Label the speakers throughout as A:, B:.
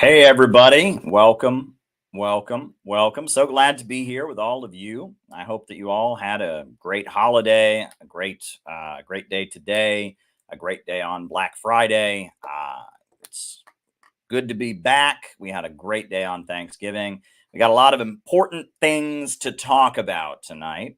A: Hey, everybody. Welcome, welcome, welcome. So glad to be here with all of you. I hope that you all had a great holiday, a great day today, a great day on Black Friday. It's good to be back. We had a great day on Thanksgiving. We got a lot of important things to talk about tonight.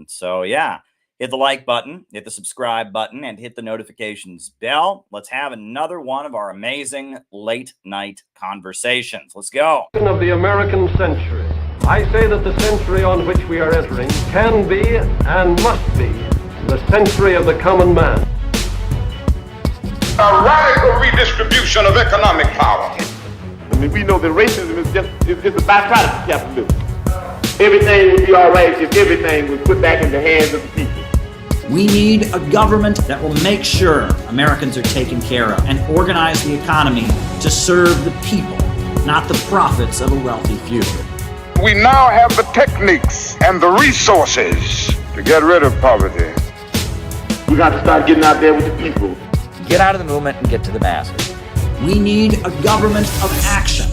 A: So yeah, hit the like button, hit the subscribe button, and hit the notifications bell. Let's have another one of our amazing late night conversations. Let's go.
B: Of the American century. I say that the century on which we are entering can be and must be the century of the common man.
C: A radical redistribution of economic power.
D: I mean, we know that racism is just a byproduct of capitalism. Everything would be all right if everything was put back in the hands of the people.
E: We need a government that will make sure Americans are taken care of and organize the economy to serve the people, not the profits of a wealthy few.
C: We now have the techniques and the resources to get rid of poverty.
D: We got to start getting out there with the people.
F: Get out of the movement and get to the masses.
E: We need a government of action.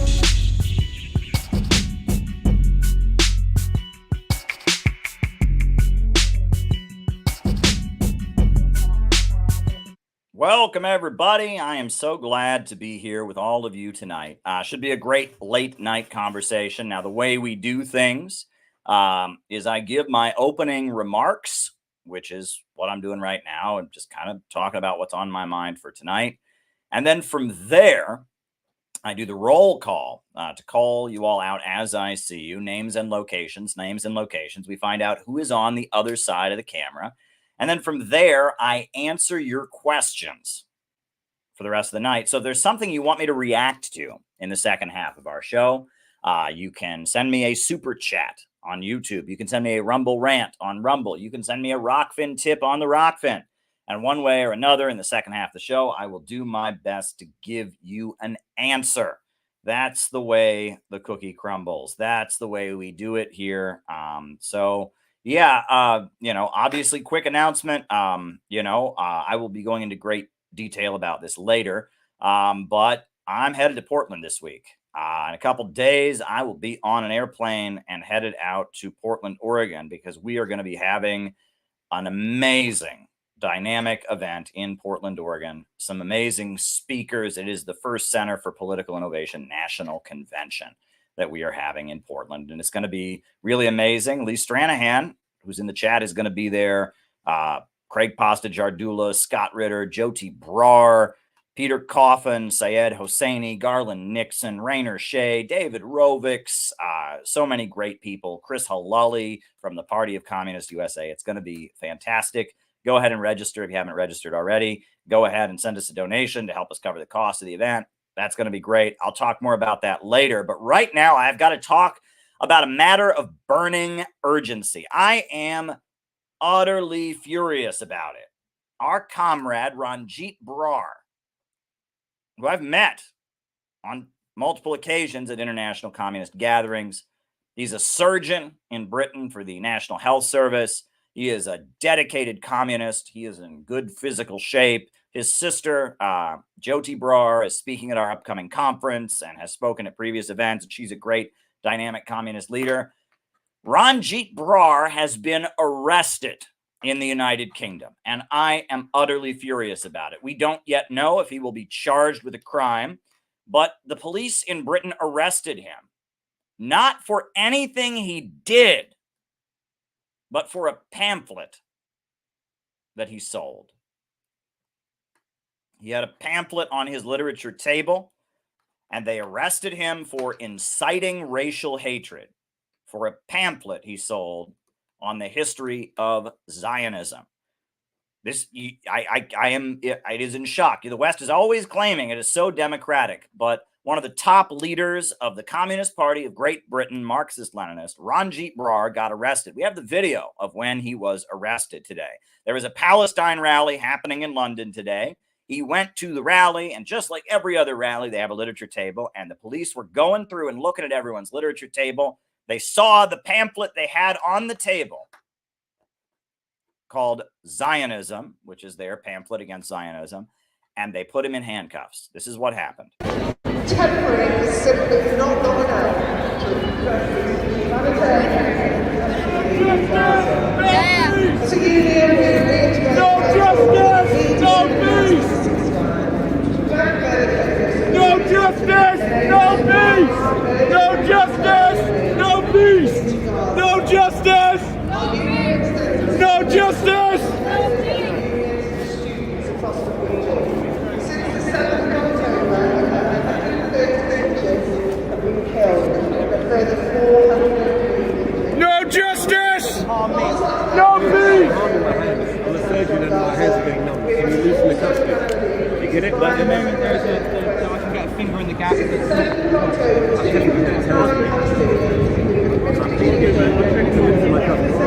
A: Welcome, everybody. I am so glad to be here with all of you tonight. Should be a great late night conversation. Now, the way we do things is I give my opening remarks, which is what I'm doing right now, and just kind of talking about what's on my mind for tonight. And then from there, I do the roll call to call you all out as I see you, names and locations. We find out who is on the other side of the camera. And then from there, I answer your questions for the rest of the night. So if there's something you want me to react to in the second half of our show, you can send me a super chat on YouTube. You can send me a Rumble rant on Rumble. You can send me a Rockfin tip on the Rockfin. And one way or another, in the second half of the show, I will do my best to give you an answer. That's the way the cookie crumbles. That's the way we do it here. Obviously, quick announcement. I will be going into great detail about this later. But I'm headed to Portland this week. In a couple days, I will be on an airplane and headed out to Portland, Oregon, because we are going to be having an amazing dynamic event in Portland, Oregon. Some amazing speakers. It is the first Center for Political Innovation National Convention that we are having in Portland. And it's going to be really amazing. Lee Stranahan, who's in the chat, is going to be there. Craig Pasta-Jardula, Scott Ritter, Jyoti Brar, Peter Coffin, Syed Hosseini, Garland Nixon, Rainer Shea, David Rovics, so many great people. Chris Halali from the Party of Communist USA. It's going to be fantastic. Go ahead and register if you haven't registered already. Go ahead and send us a donation to help us cover the cost of the event. That's going to be great. I'll talk more about that later. But right now, I've got to talk about a matter of burning urgency. I am utterly furious about it. Our comrade, Ranjeet Brar, who I've met on multiple occasions at international communist gatherings. He's a surgeon in Britain for the National Health Service. He is a dedicated communist. He is in good physical shape. His sister, Jyoti Brar, is speaking at our upcoming conference and has spoken at previous events. And she's a great dynamic communist leader. Ranjeet Brar has been arrested in the United Kingdom, and I am utterly furious about it. We don't yet know if he will be charged with a crime, but the police in Britain arrested him, not for anything he did, but for a pamphlet that he sold. He had a pamphlet on his literature table, and they arrested him for inciting racial hatred for a pamphlet he sold on the history of Zionism. It is in shock. The West is always claiming it is so democratic, but one of the top leaders of the Communist Party of Great Britain, Marxist-Leninist, Ranjeet Brar, got arrested. We have the video of when he was arrested today. There was a Palestine rally happening in London today. He went to the rally, and just like every other rally, they have a literature table, and the police were going through and looking at everyone's literature table. They saw the pamphlet they had on the table called Zionism, which is their pamphlet against Zionism, and they put him in handcuffs. This is what happened.
G: Temporary simply not long enough to as a union, we reiterate
H: no justice, no peace. No justice, no peace. No justice, no peace. No justice, no justice.
G: Since the 7th of October, 130 Christians have been killed, and a further 400.
H: No justice, no peace.
B: I'm a surgeon and my hands are getting numb. Can you loosen the custody? You get it?
I: At the moment, I can get a finger in the gap.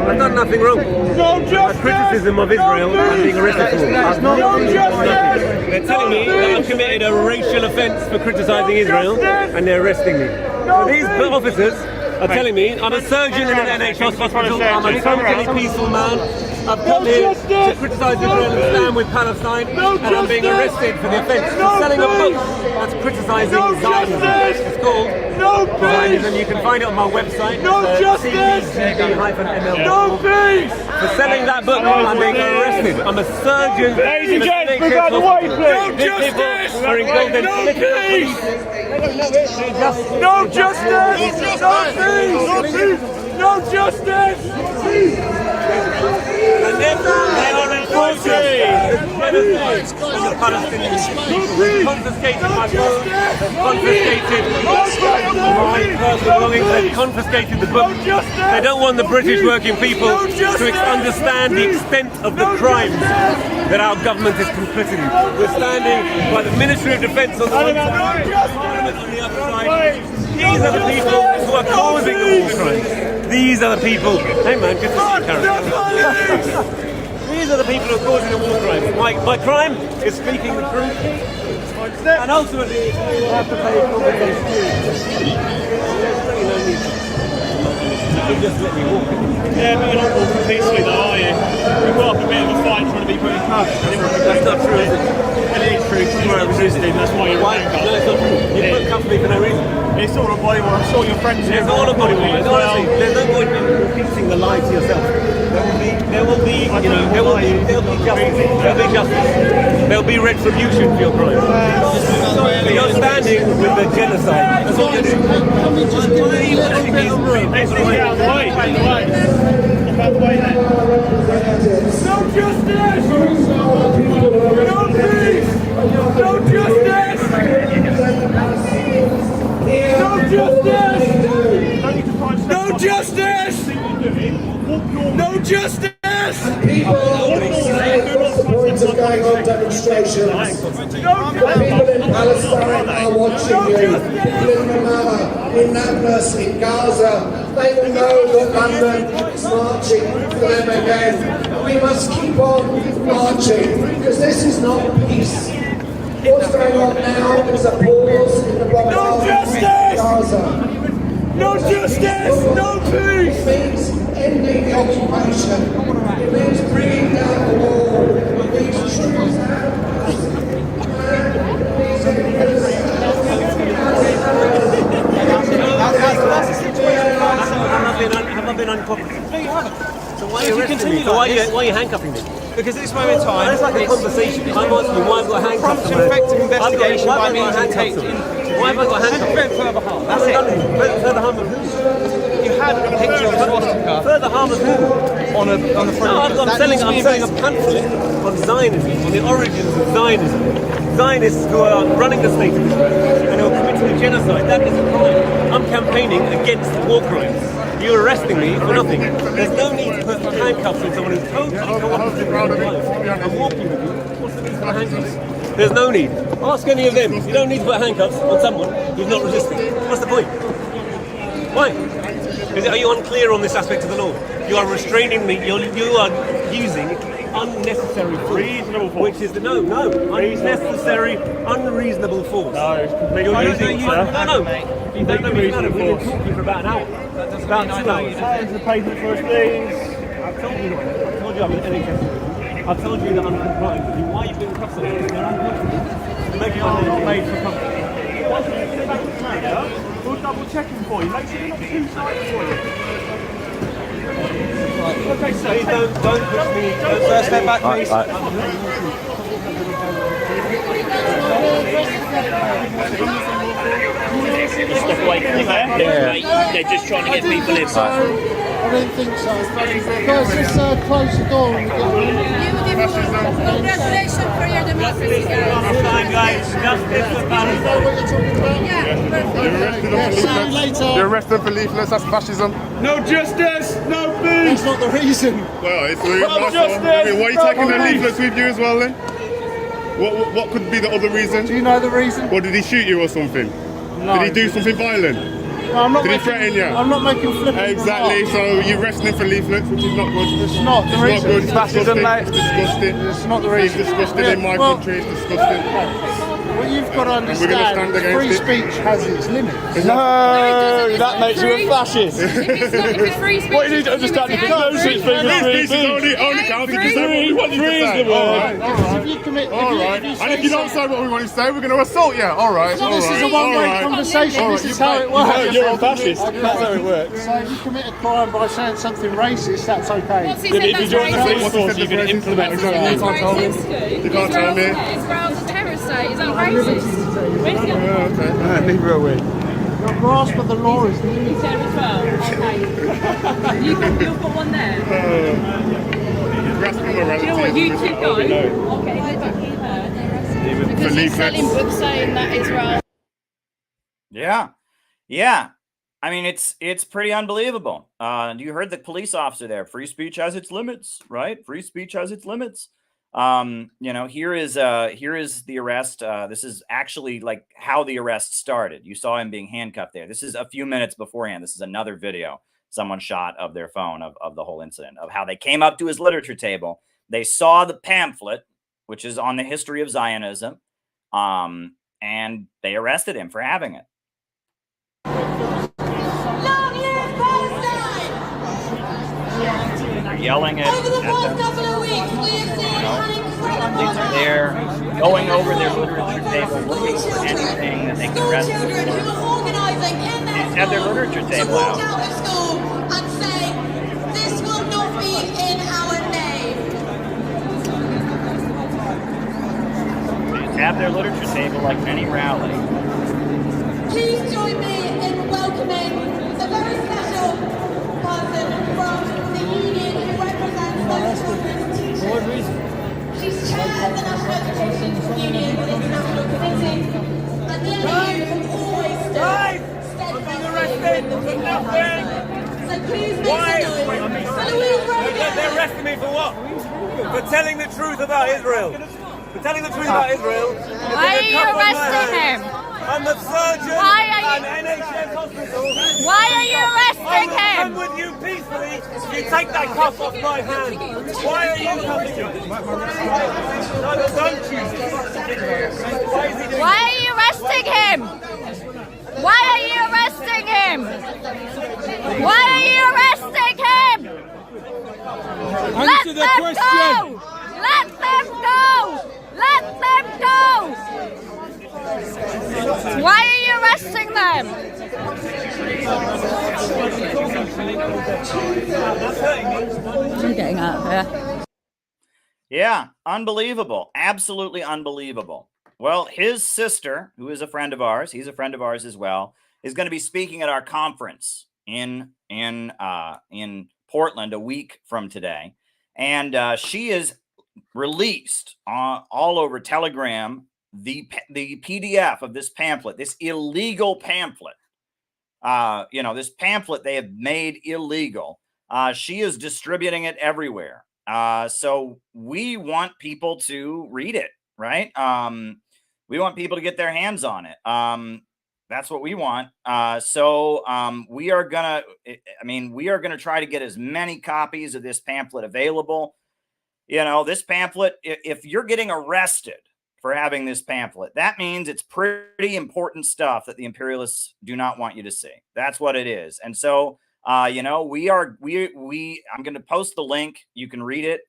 B: I've done nothing wrong.
H: No justice.
B: Criticism of Israel I'm being arrested for.
H: No justice.
B: They're telling me that I've committed a racial offence for criticising Israel, and they're arresting me. So these officers are telling me I'm a surgeon in an NHS hospital, I'm a totally peaceful man. I've come here to criticise Israel and stand with Palestine, and I'm being arrested for the offence of selling a book that's criticising Zionism. It's called Zionism. You can find it on my website. CPGB-ML.
H: No peace.
B: For selling that book, I'm being arrested. I'm a surgeon.
H: Ladies and gents, move out of the way, please.
B: These people are involved in political police.
H: No justice! No peace! No justice!
B: And therefore, they are enforcing genocide on the Palestinian people. They've confiscated my phone, they've confiscated my personal belongings, they've confiscated the book. They don't want the British working people to understand the extent of the crimes that our government is complicit in. We're standing by the Ministry of Defence on the one side, Parliament on the other side. These are the people who are causing the war crimes. These are the people. Hey man, good to see you, Karen. These are the people who are causing the war crimes. My crime is speaking the truth, and ultimately I have to pay compensation. You just let me walk.
H: Yeah, but you're not walking peacefully though, are you? We've got up a bit of a fight trying to be pretty tough.
B: That's not true, is it?
H: And it is true, because you were resisting, that's why you're
B: Why? No, it's not true. You put cuffs me for no reason.
H: It's all a body war. I'm sure your friends here.
B: It's all a body war. Honestly, there's no point in repeating the lie to yourself. There will be justice. There'll be justice. There'll be retribution for your crime. You're standing with the genocide. That's what you're doing.
H: Let's get out of the way. Get out of the way then. No justice! No peace! No justice! No justice! No justice!
G: People what's the point of going on demonstrations? People in Palestine are watching you. People in Ramallah, in Nablus, in Gaza, they will know that London is marching for them again. We must keep on marching, because this is not peace. What's going on now is a pause in the Ramallah in Gaza.
H: No justice! No peace!
G: It means ending the occupation. It means bringing down the wall. It means troops out.
B: Have I been uncooperative? No, you haven't. So why are you arresting me? So why are you handcuffing me?
I: Because at this moment in time,
B: it's like a conversation. I'm asking you why I've got handcuffs.
I: Prompt effective investigation by means of taking.
B: Why have I got handcuffs?
I: Further harm. That's it.
B: Further harm of who?
I: You had a picture of a swastika.
B: Further harm of who?
I: On the front.
B: No, I'm selling a pamphlet on Zionism, on the origins of Zionism. Zionists who are running the state of Israel and who are committing a genocide. That is a crime. I'm campaigning against war crimes. You're arresting me for nothing. There's no need to put handcuffs on someone who's totally cooperative in life. I'm walking with you. What's the need for handcuffs? There's no need. Ask any of them. You don't need to put handcuffs on someone who's not resisting. What's the point? Why? Are you unclear on this aspect of the law? You are restraining me. You are using unnecessary force, which is unnecessary, unreasonable force.
H: No, it's completely
B: We've been talking for about an hour. About 2 hours.
H: Hands the pavement for us, please.
B: I've told you I'm an NHS. I've told you that I'm compliant with you. Why are you doing cuffs on me? They're unlawful. You're making my hands made for comfort. it back to Snyder. We'll double check him for you. Make sure you're not too tight for you. Okay, sir. Don't push me.
I: First step back, please.
B: Step away from there. Yeah. They're just trying to get people in.
J: I don't think so. Guys, just close the door and get
H: Congratulations for your democracy, guys.
B: Guys. Justice for Palestine.
C: You're arrested for leaflets, that's fascism.
H: No justice, no peace.
J: That's not the reason.
C: Well, it's really nice. I mean, why are you taking the leaflets with you as well then? What could be the other reason?
J: Do you know the reason?
C: Or did he shoot you or something?
J: No.
C: Did he do something violent?
J: No, I'm not
C: Did he
J: making,
C: threaten you?
J: I'm not making flippant
C: Exactly,
J: remarks.
C: so you're arresting him for leaflets, which is not good.
J: It's not the
C: It's
J: reason.
C: not good. It's
I: Fascism,
C: disgusting.
I: mate.
C: It's disgusting.
J: It's not the reason.
C: It's disgusting in my
J: Well,
C: country. It's disgusting.
J: What you've got to
C: we're gonna stand
J: understand,
C: against
J: free
C: it.
J: speech has its limits.
I: No, that makes you a fascist.
H: If it's free speech,
I: What you need to understand is there's no such thing as free
C: Free speech
I: speech.
C: only counts if you say what we want you to say. Alright.
J: If you commit,
C: Alright. And if you don't say what we want you to say, we're going to assault you. Alright.
J: this is a one-way conversation. This is how it works.
I: No, you're a fascist. That's how it works.
J: So if you commit a crime by saying something racist, that's okay.
H: What's he
I: If
H: said
I: you
H: that's
I: join the police
H: racist?
I: force, you can implement
C: Exactly.
I: it.
C: You can't tell me. You can't tell me.
H: Israel's a terrorist state. Is that racist?
I: Neither are we.
J: Your grasp of the law is limited.
H: You'll put one there.
C: Grasping morality.
H: You know what? You two go. Okay.
C: Because he's selling
H: books saying that Israel.
A: Yeah. I mean, it's pretty unbelievable. You heard the police officer there. Free speech has its limits, right? Free speech has its limits. Here is the arrest. This is actually like how the arrest started. You saw him being handcuffed there. This is a few minutes beforehand. This is another video someone shot of their phone of the whole incident, of how they came up to his literature table. They saw the pamphlet, which is on the history of Zionism, and they arrested him for having it.
H: Long live Palestine!
A: They're yelling
H: Over the past
A: at them.
H: couple of weeks, we have seen an incredible
A: They're going over their literature table, looking for anything that they can arrest them
H: children who
A: for.
H: are organising in their
A: They have their literature
H: to
A: table
H: walk
A: out.
H: out of school and say, this will not be in our name.
A: They just have their literature table like any rally.
H: Please join me in welcoming a very special person from the union who represents those children's teachers. She's chair of the National Education Union within the National Committee, and the NEU have always stood steadfastly with the people of Palestine. So please make some noise for Louise Reagan.
B: They're arresting me for what? For telling the truth about Israel. For telling the truth about Israel.
H: Why are you arresting him?
B: I'm the surgeon
H: Why are you-
B: at NHS Hospital.
H: Why are you arresting
B: I'm
H: him?
B: with you peacefully. You take that cuff off my hand. Why are you cuffing me? No, don't you. Why is he doing
H: Why are you arresting him? Why are you arresting him? Why are you arresting him? Let them go! Let them go! Let them go! Why are you arresting them? I'm getting out of here.
A: Yeah, unbelievable. Absolutely unbelievable. Well, his sister, who is a friend of ours, he's a friend of ours as well, is going to be speaking at our conference in Portland a week from today. And she is released all over Telegram the PDF of this pamphlet, this illegal pamphlet. This pamphlet they have made illegal. She is distributing it everywhere. So we want people to read it, right? We want people to get their hands on it. That's what we want. We are gonna try to get as many copies of this pamphlet available. This pamphlet, if you're getting arrested for having this pamphlet, that means it's pretty important stuff that the imperialists do not want you to see. That's what it is. And so, I'm going to post the link. You can read it.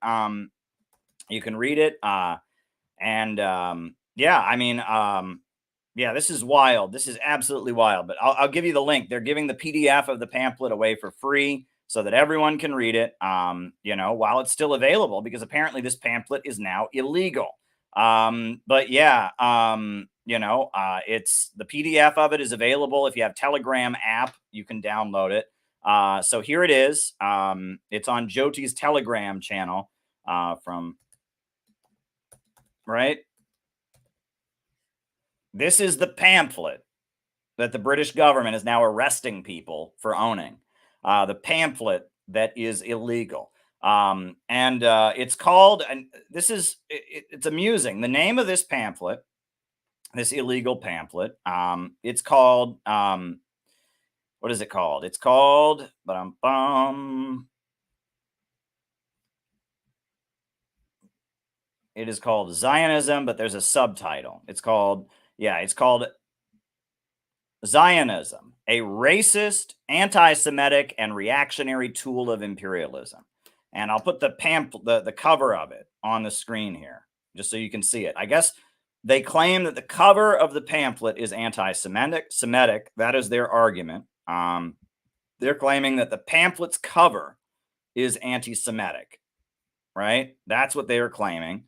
A: Yeah, this is wild. This is absolutely wild. But I'll give you the link. They're giving the PDF of the pamphlet away for free so that everyone can read it, while it's still available, because apparently this pamphlet is now illegal. But yeah, it's the PDF of it is available. If you have Telegram app, you can download it. So here it is. It's on Jyoti's Telegram channel right. This is the pamphlet that the British government is now arresting people for owning. The pamphlet that is illegal. It's called, and this is, it's amusing. The name of this pamphlet, this illegal pamphlet, it's called, what is it called? It's called, it is called Zionism, but there's a subtitle. It's called Zionism, a racist, anti-Semitic, and reactionary tool of imperialism. And I'll put the pamphlet, the cover of it on the screen here, just so you can see it. I guess they claim that the cover of the pamphlet is anti-Semitic. That is their argument. They're claiming that the pamphlet's cover is anti-Semitic, right? That's what they are claiming.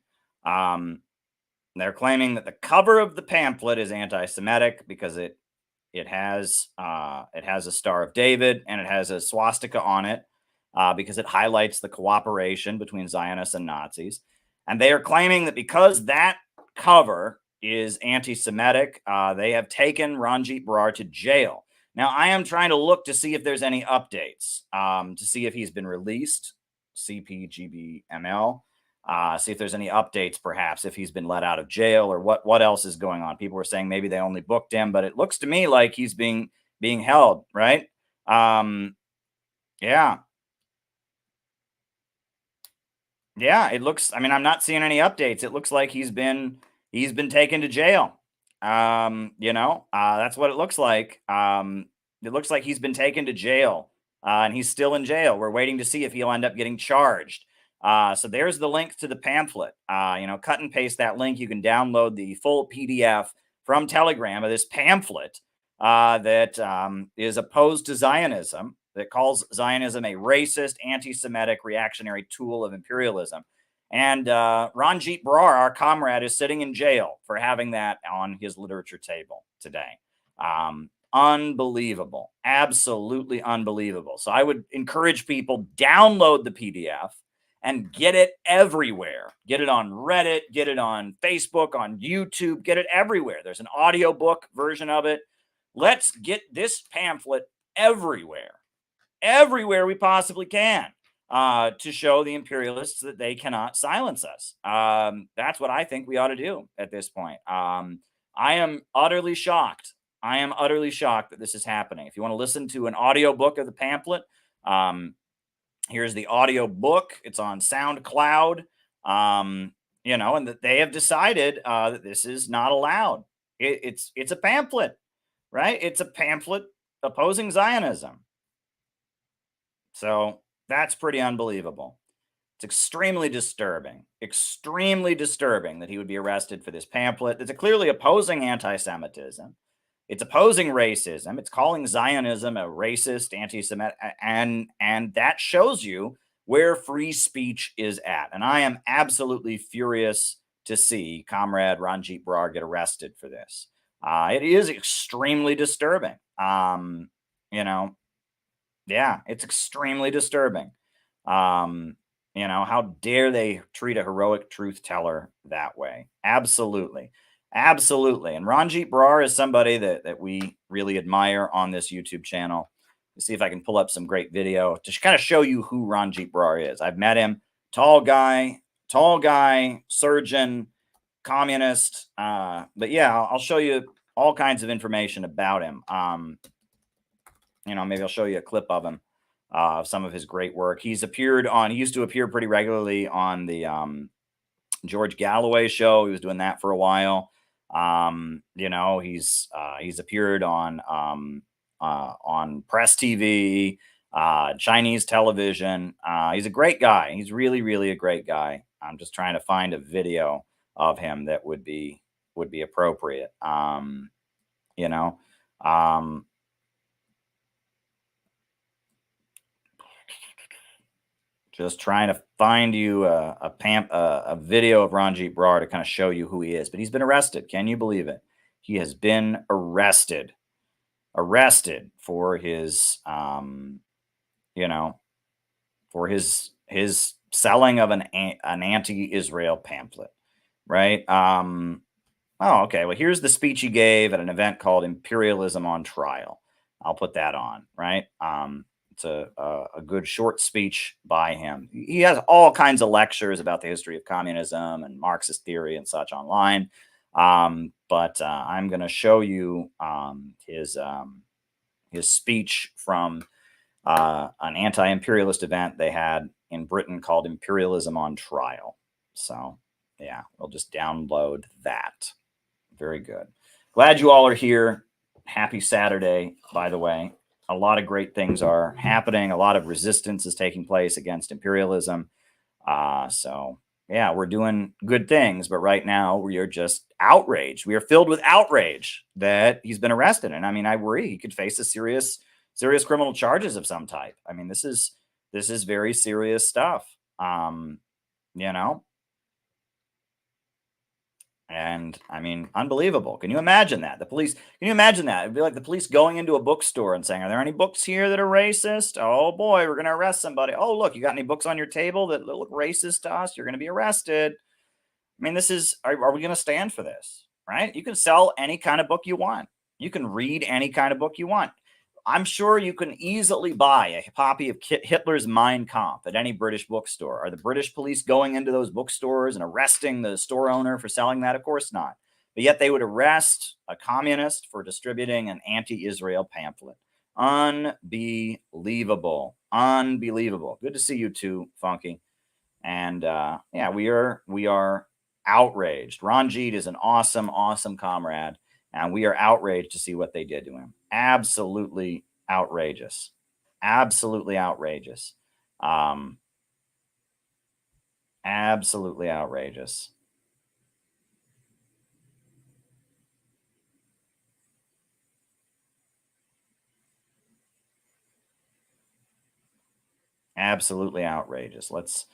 A: They're claiming that the cover of the pamphlet is anti-Semitic because it has a Star of David and it has a swastika on it because it highlights the cooperation between Zionists and Nazis. And they are claiming that because that cover is anti-Semitic, they have taken Ranjeet Brar to jail. Now, I am trying to look to see if there's any updates, to see if he's been released, CPGBML. See if there's any updates, perhaps, if he's been let out of jail or what else is going on. People were saying maybe they only booked him, but it looks to me like he's being held, right? Yeah. Yeah, it looks, I mean, I'm not seeing any updates. It looks like he's been taken to jail. That's what it looks like. It looks like he's been taken to jail, and he's still in jail. We're waiting to see if he'll end up getting charged. So there's the link to the pamphlet. Cut and paste that link. You can download the full PDF from Telegram of this pamphlet that is opposed to Zionism, that calls Zionism a racist, anti-Semitic, reactionary tool of imperialism. And Ranjeet Brar, our comrade, is sitting in jail for having that on his literature table today. Unbelievable. Absolutely unbelievable. So I would encourage people, download the PDF and get it everywhere. Get it on Reddit, get it on Facebook, on YouTube, get it everywhere. There's an audiobook version of it. Let's get this pamphlet everywhere we possibly can, to show the imperialists that they cannot silence us. That's what I think we ought to do at this point. I am utterly shocked. That this is happening. If you want to listen to an audiobook of the pamphlet, here's the audio book. It's on SoundCloud, and that they have decided that this is not allowed. It's a pamphlet, right? It's a pamphlet opposing Zionism. So that's pretty unbelievable. It's extremely disturbing that he would be arrested for this pamphlet. It's clearly opposing anti-Semitism. It's opposing racism. It's calling Zionism a racist, anti-Semitic, and that shows you where free speech is at. And I am absolutely furious to see Comrade Ranjeet Brar get arrested for this. It is extremely disturbing. Yeah, it's extremely disturbing. How dare they treat a heroic truth teller that way? Absolutely. And Ranjeet Brar is somebody that we really admire on this YouTube channel. Let's see if I can pull up some great video to kind of show you who Ranjeet Brar is. I've met him. Tall guy, surgeon, communist. But yeah, I'll show you all kinds of information about him. Maybe I'll show you a clip of him, of some of his great work. He used to appear pretty regularly on the George Galloway show. He was doing that for a while. He's appeared on press TV, Chinese television. He's a great guy. He's really, really a great guy. I'm just trying to find a video of him that would be would be appropriate. You know, just trying to find you a video of Ranjeet Brar to kind of show you who he is. But he's been arrested. Can you believe it? He has been arrested for his, you know, for his selling of an anti-Israel pamphlet, right? Oh, okay. Well, here's the speech he gave at an event called Imperialism on Trial. I'll put that on, right? It's a good short speech by him. He has all kinds of lectures about the history of communism and Marxist theory and such online. But I'm going to show you his speech from an anti-imperialist event they had in Britain called Imperialism on Trial. So yeah, we'll just download that. Very good. Glad you all are here. Happy Saturday, by the way. A lot of great things are happening. A lot of resistance is taking place against imperialism. So yeah, we're doing good things, but right now we are just outraged. We are filled with outrage that he's been arrested. And I mean, I worry he could face a serious criminal charges of some type. I mean, this is very serious stuff. You know, and I mean, unbelievable. Can you imagine that? The police, can you imagine that? It'd be like the police going into a bookstore and saying, are there any books here that are racist? Oh boy, we're going to arrest somebody. Oh, look, you got any books on your table that look racist to us? You're going to be arrested. I mean, this is, are we going to stand for this? Right? You can sell any kind of book you want. You can read any kind of book you want. I'm sure you can easily buy a copy of Hitler's Mein Kampf at any British bookstore. Are the British police going into those bookstores and arresting the store owner for selling that? Of course not. But yet they would arrest a communist for distributing an anti-Israel pamphlet. Unbelievable. Unbelievable. Good to see you too, Funky. And yeah, we are outraged. Ranjeet is an awesome, awesome comrade. And we are outraged to see what they did to him. Absolutely outrageous. Absolutely outrageous. Absolutely outrageous. Absolutely outrageous. Let's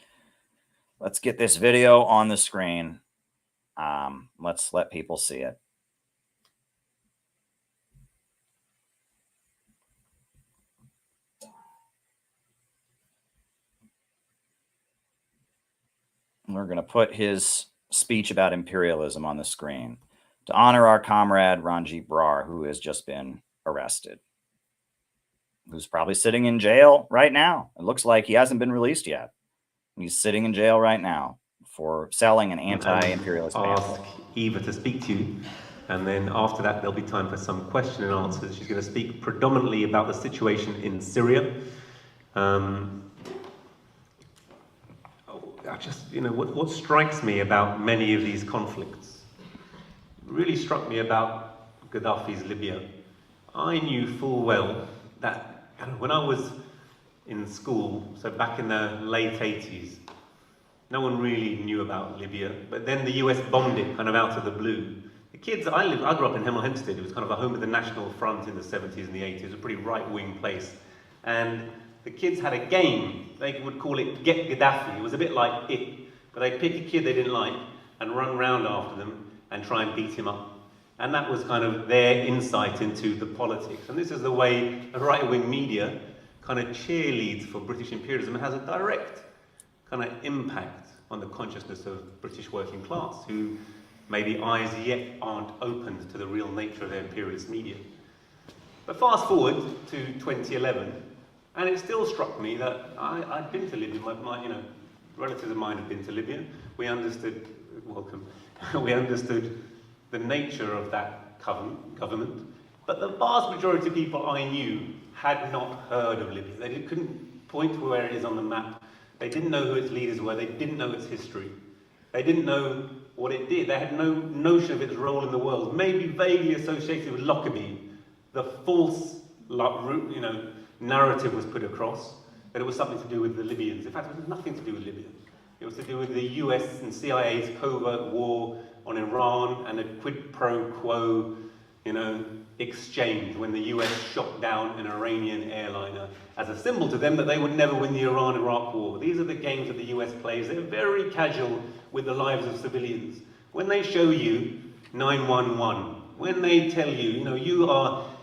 A: get this video on the screen. Let's let people see it. We're going to put his speech about imperialism on the screen to honor our comrade Ranjeet Brar, who has just been arrested, who's probably sitting in jail right now. It looks like he hasn't been released yet. He's sitting in jail right now for selling an anti-imperialist pamphlet.
K: Ask Eva to speak to you, and then after that there'll be time for some question and answers. She's going to speak predominantly about the situation in Syria. What strikes me about many of these conflicts really struck me about Gaddafi's Libya. I knew full well that when I was in school, so back in the late 80s, no one really knew about Libya, but then the US bombed it kind of out of the blue. The kids, I grew up in Hemel Hempstead. It was kind of a home of the National Front in the 70s and the 80s. It was a pretty right-wing place. And the kids had a game. They would call it Get Gaddafi. It was a bit like it. But they'd pick a kid they didn't like and run round after them and try and beat him up. And that was kind of their insight into the politics. And this is the way the right-wing media kind of cheerleads for British imperialism and has a direct kind of impact on the consciousness of British working class, who maybe eyes yet aren't opened to the real nature of their imperialist media. But fast forward to 2011, and it still struck me that I'd been to Libya. My relatives of mine had been to Libya. We understood, welcome, we understood the nature of that government, but the vast majority of people I knew had not heard of Libya. They couldn't point to where it is on the map. They didn't know who its leaders were. They didn't know its history. They didn't know what it did. They had no notion of its role in the world. Maybe vaguely associated with Lockerbie, the false, narrative was put across that it was something to do with the Libyans. In fact, it was nothing to do with Libya. It was to do with the US and CIA's covert war on Iran and a quid pro quo, exchange when the US shot down an Iranian airliner as a symbol to them that they would never win the Iran-Iraq war. These are the games that the US plays. They're very casual with the lives of civilians. When they show you 911, when they tell you,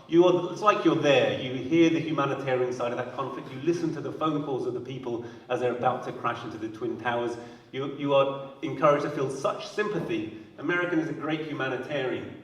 K: it's like you're there. You hear the humanitarian side of that conflict. You listen to the phone calls of the people as they're about to crash into the Twin Towers. You are encouraged to feel such sympathy. American is a great humanitarian.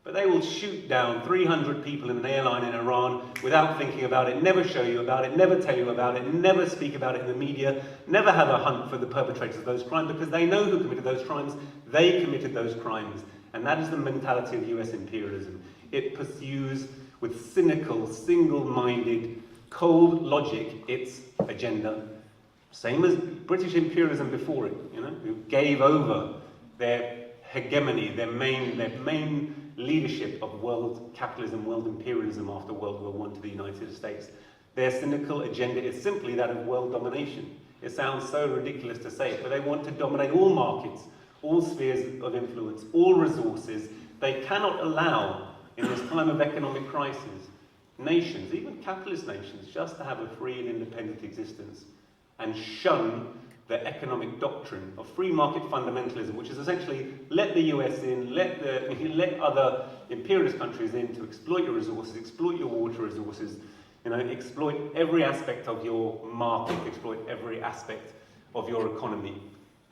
K: But they will shoot down 300 people in an airline in Iran without thinking about it, never show you about it, never tell you about it, never speak about it in the media, never have a hunt for the perpetrators of those crimes, because they know who committed those crimes. They committed those crimes. And that is the mentality of US imperialism. It pursues with cynical, single-minded, cold logic its agenda. Same as British imperialism before it, who gave over their hegemony, their main leadership of world capitalism, world imperialism after World War I to the United States. Their cynical agenda is simply that of world domination. It sounds so ridiculous to say it, but they want to dominate all markets, all spheres of influence, all resources. They cannot allow, in this time of economic crisis, nations, even capitalist nations, just to have a free and independent existence and shun the economic doctrine of free market fundamentalism, which is essentially let the US in, let other imperialist countries in to exploit your resources, exploit your water resources, exploit every aspect of your market, exploit every aspect of your economy.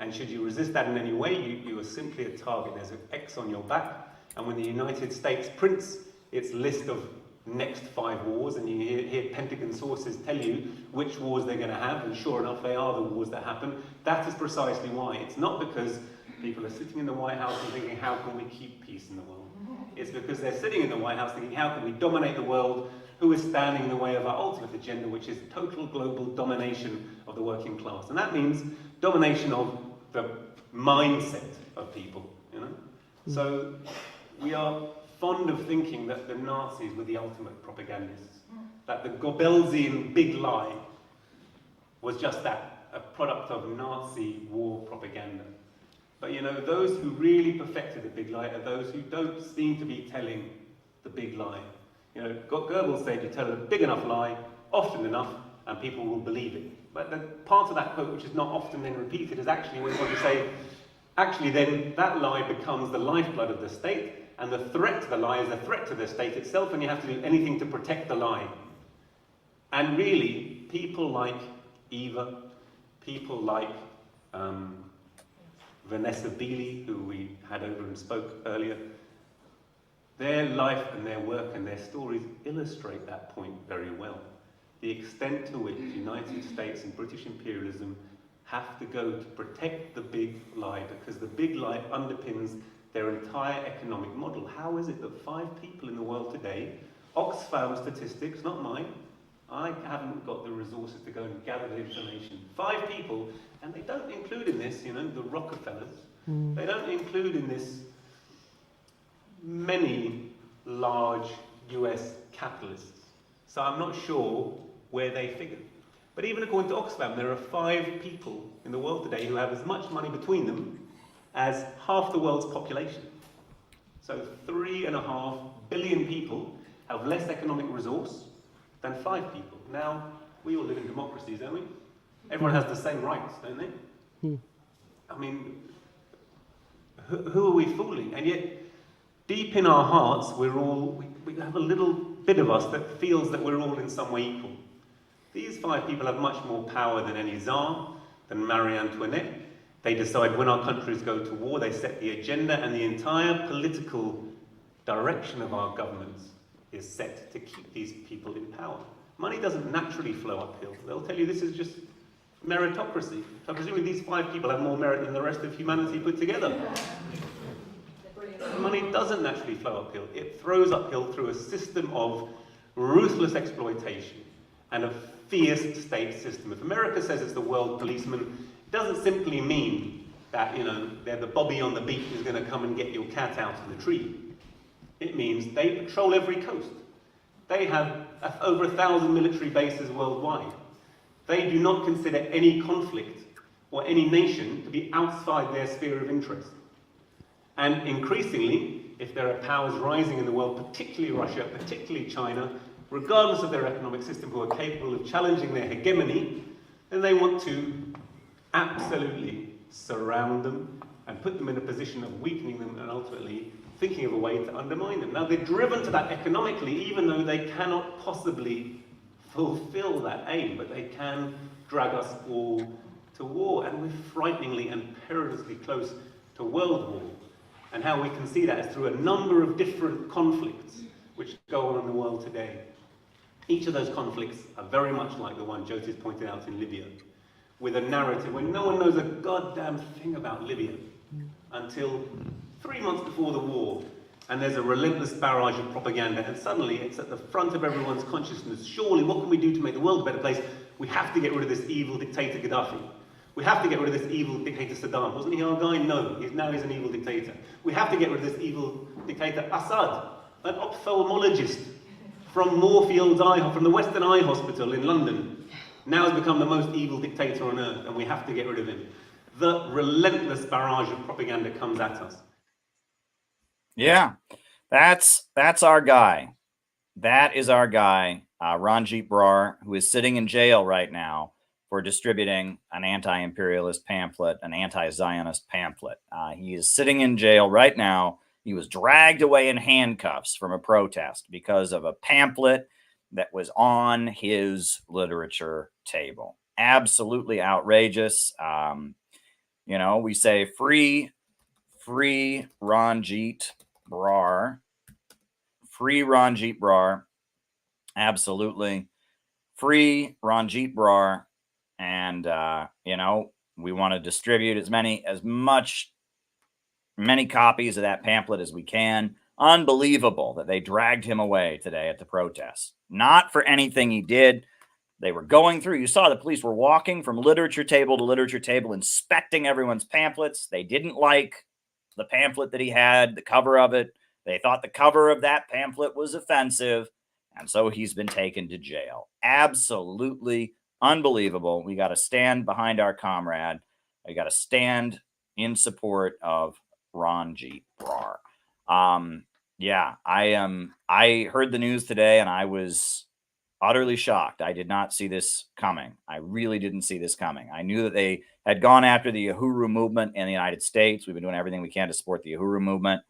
K: And should you resist that in any way, you are simply a target. There's an X on your back. And when the United States prints its list of next 5 wars, and you hear Pentagon sources tell you which wars they're going to have, and sure enough, they are the wars that happen. That is precisely why. It's not because people are sitting in the White House and thinking, how can we keep peace in the world? It's because they're sitting in the White House thinking, how can we dominate the world? Who is standing in the way of our ultimate agenda, which is total global domination of the working class? And that means domination of the mindset of people, So we are fond of thinking that the Nazis were the ultimate propagandists, that the Goebbelsian big lie was just that, a product of Nazi war propaganda. But those who really perfected the big lie are those who don't seem to be telling the big lie. Goebbels said you tell a big enough lie, often enough, and people will believe it. But the part of that quote which is not often then repeated is actually when you say, actually then that lie becomes the lifeblood of the state, and the threat to the lie is a threat to the state itself, and you have to do anything to protect the lie. And really, people like Eva, people like Vanessa Beeley, who we had over and spoke earlier, their life and their work and their stories illustrate that point very well. The extent to which the United States and British imperialism have to go to protect the big lie, because the big lie underpins their entire economic model. How is it that 5 people in the world today, Oxfam statistics, not mine, I haven't got the resources to go and gather the information, 5 people, and they don't include in this, the Rockefellers, they don't include in this many large US capitalists. So I'm not sure where they figure. But even according to Oxfam, there are 5 people in the world today who have as much money between them as half the world's population. So 3.5 billion people have less economic resource than 5 people. Now, we all live in democracies, don't we? Everyone has the same rights, don't they? I mean, who are we fooling? And yet, deep in our hearts, we have a little bit of us that feels that we're all in some way equal. These 5 people have much more power than any Tsar, than Marie Antoinette. They decide when our countries go to war, they set the agenda, and the entire political direction of our governments is set to keep these people in power. Money doesn't naturally flow uphill. They'll tell you this is just meritocracy. So presumably these 5 people have more merit than the rest of humanity put together. Money doesn't naturally flow uphill. It throws uphill through a system of ruthless exploitation and a fierce state system. If America says it's the world policeman, it doesn't simply mean that, they're the Bobby on the beach who's going to come and get your cat out of the tree. It means they patrol every coast. They have over 1,000 military bases worldwide. They do not consider any conflict or any nation to be outside their sphere of interest. And increasingly, if there are powers rising in the world, particularly Russia, particularly China, regardless of their economic system, who are capable of challenging their hegemony, then they want to absolutely surround them and put them in a position of weakening them and ultimately thinking of a way to undermine them. Now, they're driven to that economically, even though they cannot possibly fulfill that aim, but they can drag us all to war, and we're frighteningly and perilously close to world war. And how we can see that is through a number of different conflicts which go on in the world today. Each of those conflicts are very much like the one Jyoti's pointed out in Libya, with a narrative where no one knows a goddamn thing about Libya until 3 months before the war, and there's a relentless barrage of propaganda, and suddenly it's at the front of everyone's consciousness. Surely, what can we do to make the world a better place? We have to get rid of this evil dictator Gaddafi. We have to get rid of this evil dictator Saddam. Wasn't he our guy? No, now he's an evil dictator. We have to get rid of this evil dictator Assad, an ophthalmologist from Moorfields Eye, from the Western Eye Hospital in London, now has become the most evil dictator on earth, and we have to get rid of him. The relentless barrage of propaganda comes at us.
A: Yeah, that's our guy. That is our guy, Ranjeet Brar, who is sitting in jail right now for distributing an anti-imperialist pamphlet, an anti-Zionist pamphlet. He is sitting in jail right now. He was dragged away in handcuffs from a protest because of a pamphlet that was on his literature table. Absolutely outrageous. You know, we say free Ranjeet Brar. Free Ranjeet Brar. Absolutely. Free Ranjeet Brar. And, you know, we want to distribute as many copies of that pamphlet as we can. Unbelievable that they dragged him away today at the protest. Not for anything he did. They were going through, you saw the police were walking from literature table to literature table, inspecting everyone's pamphlets. They didn't like the pamphlet that he had, the cover of it. They thought the cover of that pamphlet was offensive. And so he's been taken to jail. Absolutely unbelievable. We got to stand behind our comrade. We got to stand in support of Ranjeet Brar. Yeah, I heard the news today and I was utterly shocked. I did not see this coming. I really didn't see this coming. I knew that they had gone after the Uhuru movement in the United States. We've been doing everything we can to support the Uhuru movement.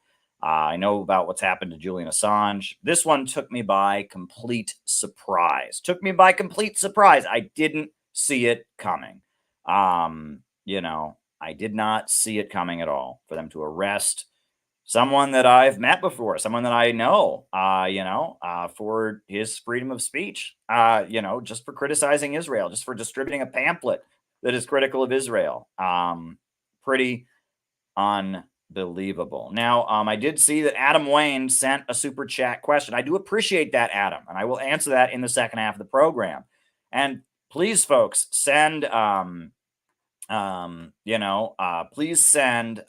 A: I know about what's happened to Julian Assange. This one took me by complete surprise. I didn't see it coming. You know, I did not see it coming at all for them to arrest someone that I've met before, someone that I know, for his freedom of speech, just for criticizing Israel, just for distributing a pamphlet that is critical of Israel. Pretty unbelievable. Now, I did see that Adam Wayne sent a super chat question. I do appreciate that, Adam, and I will answer that in the second half of the program. And please, folks, send, please send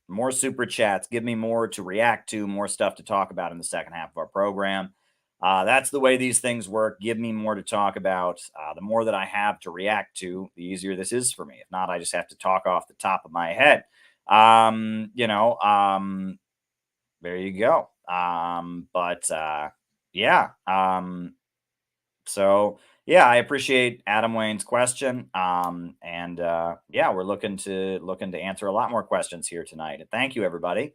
A: more super chats. Give me more to react to, more stuff to talk about in the second half of our program. That's the way these things work. Give me more to talk about. The more that I have to react to, the easier this is for me. If not, I just have to talk off the top of my head. There you go. So yeah, I appreciate Adam Wayne's question. We're looking to answer a lot more questions here tonight. And thank you, everybody.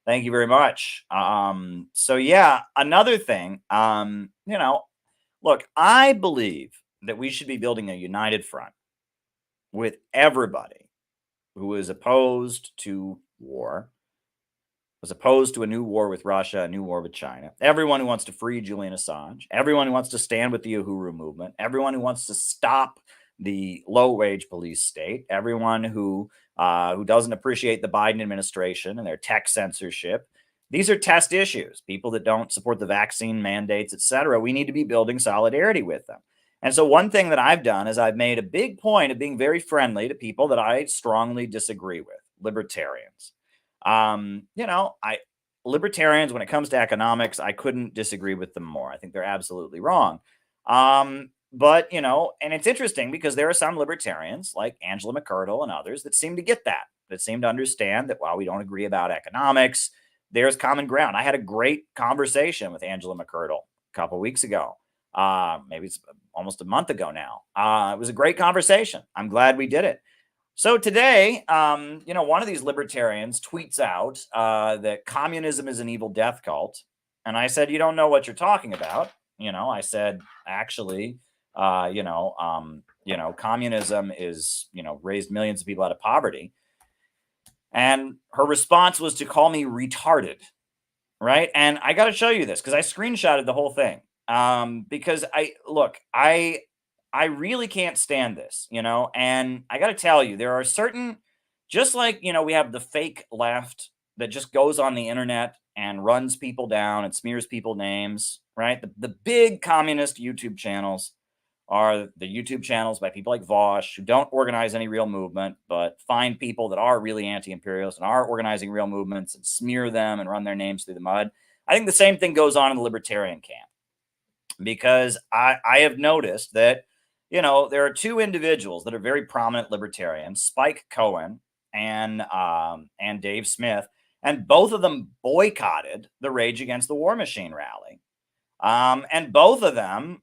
A: Thank you very much. Another thing, look, I believe that we should be building a united front with everybody who is opposed to war, was opposed to a new war with Russia, a new war with China, everyone who wants to free Julian Assange, everyone who wants to stand with the Uhuru movement, everyone who wants to stop the low-wage police state, everyone who doesn't appreciate the Biden administration and their tech censorship. These are test issues. People that don't support the vaccine mandates, etc. We need to be building solidarity with them. And so one thing that I've done is I've made a big point of being very friendly to people that I strongly disagree with, libertarians. Libertarians, when it comes to economics, I couldn't disagree with them more. I think they're absolutely wrong. And it's interesting because there are some libertarians like Angela McArdle and others that seem to get that. that seem to understand that while we don't agree about economics, there's common ground. I had a great conversation with Angela McCurdle a couple of weeks ago. Maybe it's almost a month ago now. It was a great conversation. I'm glad we did it. So today, one of these libertarians tweets out that communism is an evil death cult. And I said, you don't know what you're talking about. I said, actually, communism is, raised millions of people out of poverty. And her response was to call me retarded. Right. And I got to show you this because I screenshotted the whole thing. Because I really can't stand this, and I got to tell you, there are certain, just like, we have the fake left that just goes on the internet and runs people down and smears people names, right? The big communist YouTube channels are the YouTube channels by people like Vosh, who don't organize any real movement, but find people that are really anti-imperialist and are organizing real movements and smear them and run their names through the mud. I think the same thing goes on in the libertarian camp, because I have noticed that, there are two individuals that are very prominent libertarians, Spike Cohen and Dave Smith, and both of them boycotted the Rage Against the War Machine rally. And both of them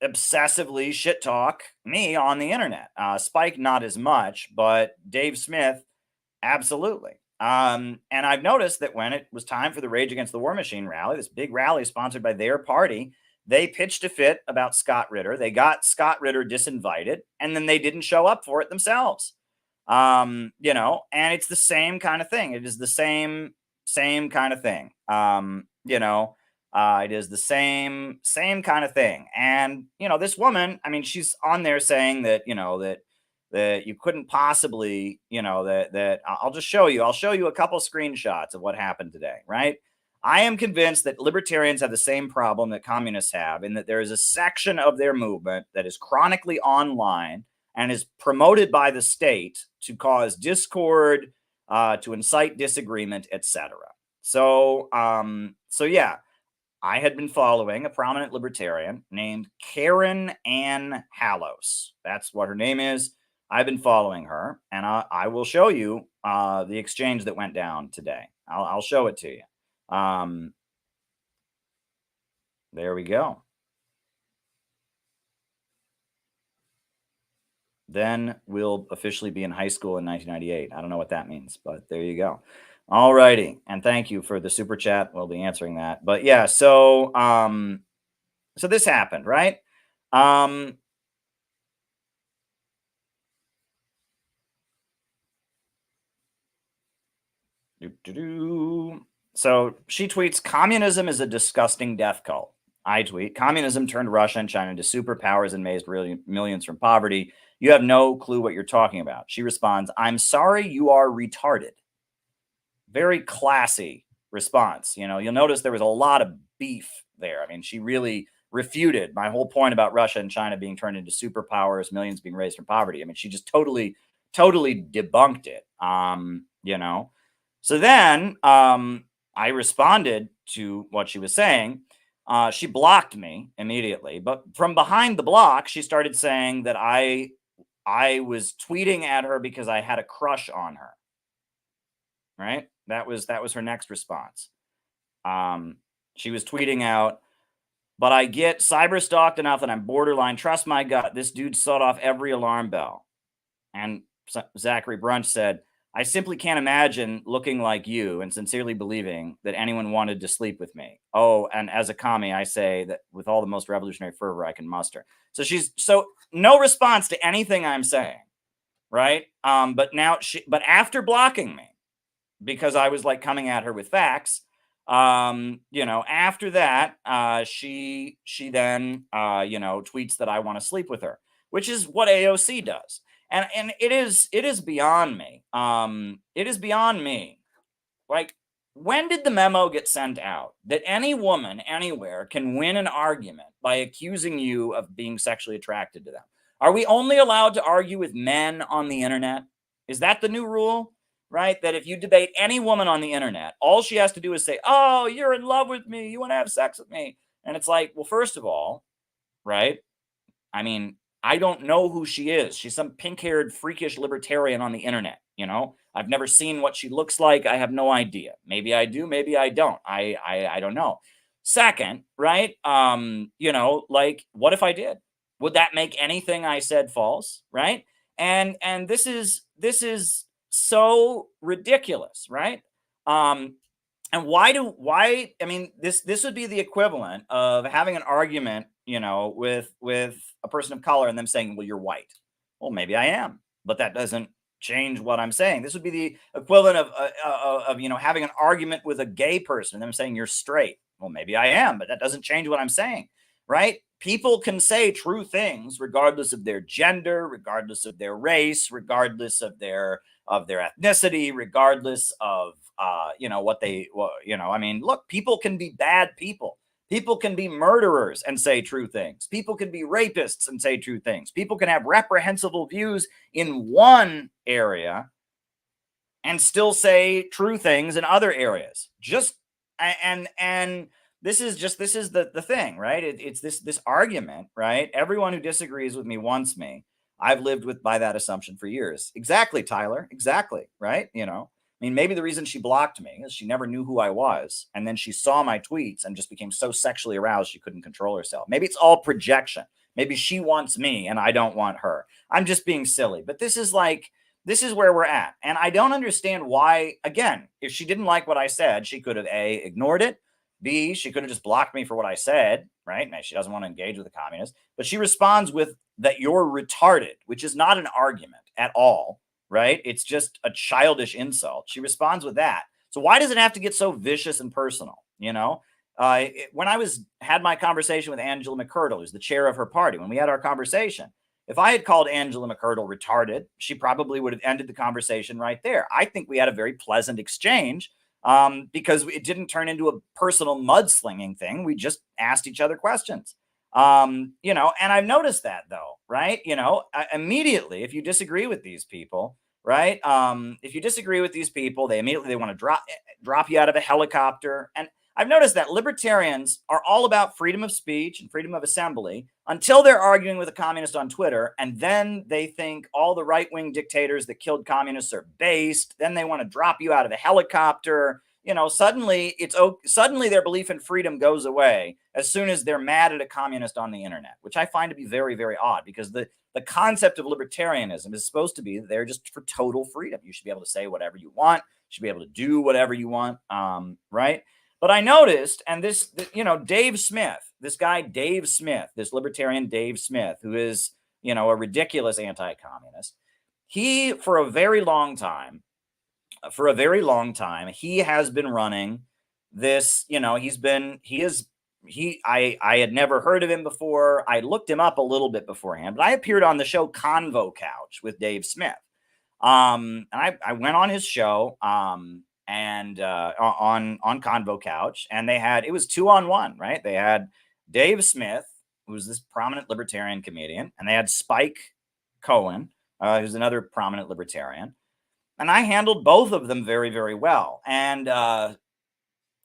A: obsessively shit talk me on the internet. Spike, not as much, but Dave Smith, absolutely. And I've noticed that when it was time for the Rage Against the War Machine rally, this big rally sponsored by their party, they pitched a fit about Scott Ritter. They got Scott Ritter disinvited, and then they didn't show up for it themselves. And it's the same kind of thing. It is the same kind of thing. It is the same kind of thing. And, this woman, I mean, she's on there saying that, that you couldn't possibly, that I'll just show you. I'll show you a couple screenshots of what happened today, right? I am convinced that libertarians have the same problem that communists have, in that there is a section of their movement that is chronically online and is promoted by the state to cause discord, to incite disagreement, etc. So yeah, I had been following a prominent libertarian named Karen Ann Hallos. That's what her name is. I've been following her, and I will show you the exchange that went down today. I'll show it to you. There we go. Then we'll officially be in high school in 1998. I don't know what that means, but there you go. All righty. And thank you for the super chat. We'll be answering that. But yeah, so this happened, right? So she tweets, communism is a disgusting death cult. I tweet, communism turned Russia and China into superpowers and raised millions from poverty. You have no clue what you're talking about. She responds, I'm sorry, you are retarded. Very classy response. You'll notice there was a lot of beef there. I mean, she really refuted my whole point about Russia and China being turned into superpowers, millions being raised from poverty. I mean, she just totally debunked it. So then I responded to what she was saying. She blocked me immediately, but from behind the block, she started saying that I was tweeting at her because I had a crush on her. Right? That was her next response. She was tweeting out, but I get cyber stalked enough that I'm borderline. Trust my gut. This dude set off every alarm bell. And Zachary Brunch said, I simply can't imagine looking like you and sincerely believing that anyone wanted to sleep with me. Oh, and as a commie, I say that with all the most revolutionary fervor I can muster. So no response to anything I'm saying, right? But after blocking me, because I was like coming at her with facts, after that, she then tweets that I want to sleep with her, which is what AOC does. And it is beyond me. It is beyond me. Like, when did the memo get sent out that any woman anywhere can win an argument by accusing you of being sexually attracted to them? Are we only allowed to argue with men on the internet? Is that the new rule? Right? That if you debate any woman on the internet, all she has to do is say, oh, you're in love with me. You want to have sex with me. And it's like, well, first of all, right? I mean, I don't know who she is. She's some pink-haired, freakish libertarian on the internet. You know, I've never seen what she looks like. I have no idea. Maybe I do, maybe I don't. I don't know. Second, right? You know, like, what if I did? Would that make anything I said false, right? And this is so ridiculous, right? And why I mean, this would be the equivalent of having an argument, you know, with a person of color and them saying, well, you're white. Well, maybe I am, but that doesn't change what I'm saying. This would be the equivalent of you know, having an argument with a gay person and them saying you're straight. Well, maybe I am, but that doesn't change what I'm saying, right? People can say true things regardless of their gender, regardless of their race, regardless of their ethnicity, regardless of you know, what they, well, you know, I mean, look, people can be bad people. People can be murderers and say true things. People can be rapists and say true things. People can have reprehensible views in one area and still say true things in other areas. Just and this is the thing, right? It's this argument, right? Everyone who disagrees with me wants me. I've lived by that assumption for years. Exactly, Tyler. Exactly, right? You know, I mean, maybe the reason she blocked me is she never knew who I was, and then she saw my tweets and just became so sexually aroused she couldn't control herself. Maybe it's all projection. Maybe she wants me and I don't want her. I'm just being silly, but this is where we're at. And I don't understand why, again, if she didn't like what I said, she could have A, ignored it. B, she could have just blocked me for what I said, right? Now, she doesn't want to engage with the communists, but she responds with that you're retarded, which is not an argument at all, right? It's just a childish insult. She responds with that. So why does it have to get so vicious and personal? You know, when I had my conversation with Angela McCurdle, who's the chair of her party, when we had our conversation, if I had called Angela McCurdle retarded, she probably would have ended the conversation right there. I think we had a very pleasant exchange because it didn't turn into a personal mudslinging thing. We just asked each other questions. You know, and I've noticed that though, right? You know, immediately, if you disagree with these people, right? If you disagree with these people, they want to drop you out of a helicopter. And I've noticed that libertarians are all about freedom of speech and freedom of assembly until they're arguing with a communist on Twitter. And then they think all the right-wing dictators that killed communists are based. Then they want to drop you out of a helicopter. You know, suddenly their belief in freedom goes away as soon as they're mad at a communist on the internet, which I find to be very, very odd, because the concept of libertarianism is supposed to be that they're just for total freedom. You should be able to say whatever you want. You should be able to do whatever you want, right? But I noticed, and this, you know, Dave Smith, this guy, Dave Smith, this libertarian Dave Smith, who is, you know, a ridiculous anti-communist, he, for a very long time, he has been running this, you know, I had never heard of him before. I looked him up a little bit beforehand, but I appeared on the show Convo Couch with Dave Smith. And I went on his show, and on Convo Couch, and it was 2-on-1, right? They had Dave Smith, who's this prominent libertarian comedian, and they had Spike Cohen, who's another prominent libertarian. And I handled both of them very, very well. And